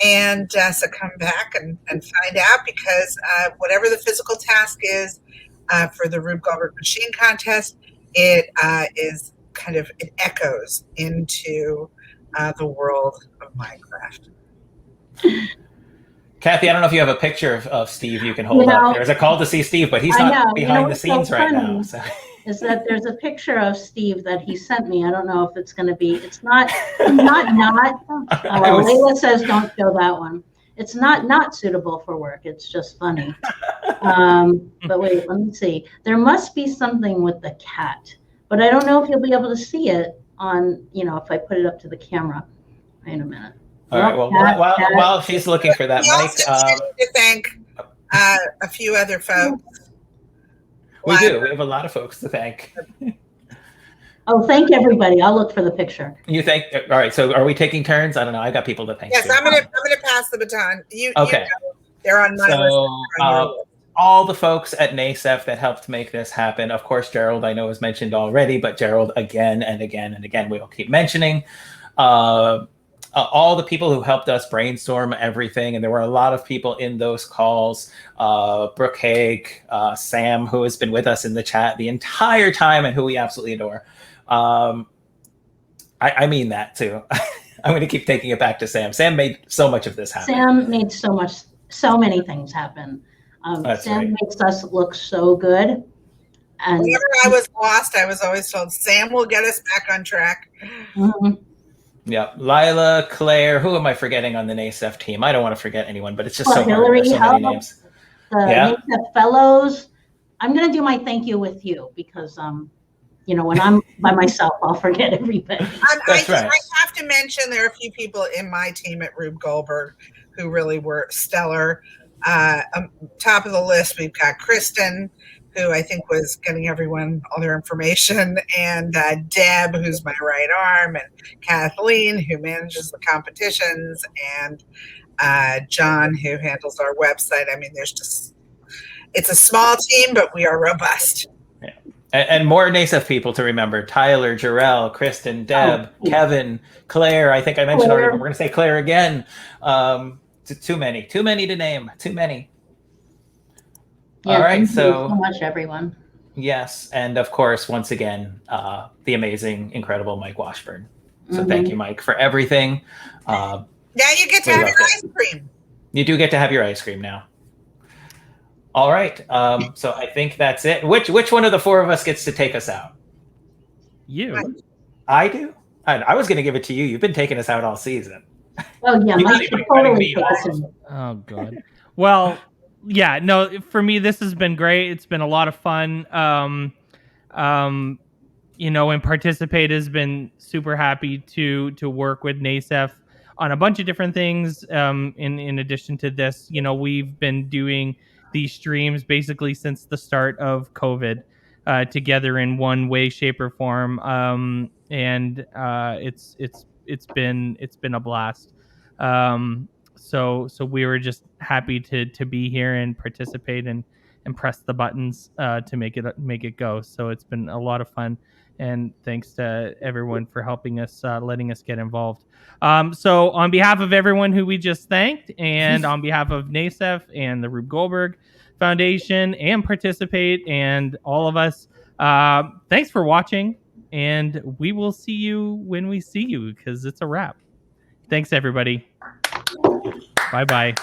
And so come back and find out, because whatever the physical task is for the Rube Goldberg Machine Contest, it echoes into the world of Minecraft. Kathy, I don't know if you have a picture of Steve you can hold up. There's a call to see Steve, but he's not behind the scenes right now. So. Is that there's a picture of Steve that he sent me. I don't know if it's going to be. It's not. Layla says don't show that one. It's not suitable for work. It's just funny. But wait, let me see. There must be something with the cat, but I don't know if you'll be able to see it on. If I put it up to the camera. Wait a minute. All right. Well, while she's looking for that, Mike, to thank a few other folks. We do. We have a lot of folks to thank. Oh, thank everybody. I'll look for the picture. You thank. All right. So, are we taking turns? I don't know. I got people to thank. Yes, too. I'm gonna pass the baton. Okay. They're on my list. All the folks at NASEF that helped make this happen. Of course, Gerald, I know was mentioned already, but Gerald again and again and again, we'll keep mentioning. All the people who helped us brainstorm everything, and there were a lot of people in those calls. Brooke Haig, Sam, who has been with us in the chat the entire time and who we absolutely adore. I mean that too. I'm going to keep taking it back to Sam. Sam made so much of this happen. Sam made so many things happen. Sam makes us look so good. And whenever I was lost, I was always told Sam will get us back on track. Mm-hmm. Yeah, Lila, Claire. Who am I forgetting on the NASEF team? I don't want to forget anyone, but it's just so Hillary, hard. So many names. The NASEF fellows. I'm going to do my thank you with you because, when I'm by myself, I'll forget everybody. I have to mention there are a few people in my team at Rube Goldberg who really were stellar. Top of the list, we've got Kristen, who I think was getting everyone all their information, and Deb, who's my right arm, and Kathleen, who manages the competitions, and John, who handles our website. I mean, it's a small team, but we are robust. Yeah. And more NASEF people to remember: Tyler, Jarrell, Kristen, Deb, Kevin, Claire. I think I mentioned already, but we're going to say Claire again. Too many to name. Too many. Yeah, all right, thank you so much, everyone. Yes, and of course, once again, the amazing, incredible Mike Washburn. So thank you, Mike, for everything. Now you get to have your ice cream. You do get to have your ice cream now. All right, so I think that's it. Which one of the four of us gets to take us out? You. I do. I was going to give it to you. You've been taking us out all season. Oh yeah, You're not Mike even should cutting totally me take off. a sip. Oh god. Well, yeah, no, for me this has been great. It's been a lot of fun. And Participate has been super happy to work with NASEF on a bunch of different things. In addition to this, we've been doing these streams basically since the start of COVID, together in one way, shape, or form. And it's been a blast. So we were just happy to be here and participate and press the buttons to make it go. So it's been a lot of fun. And thanks to everyone for helping us, letting us get involved. So on behalf of everyone who we just thanked, and on behalf of NASEF and the Rube Goldberg Foundation and Participate and all of us, thanks for watching. And we will see you when we see you, because it's a wrap. Thanks, everybody. Bye-bye.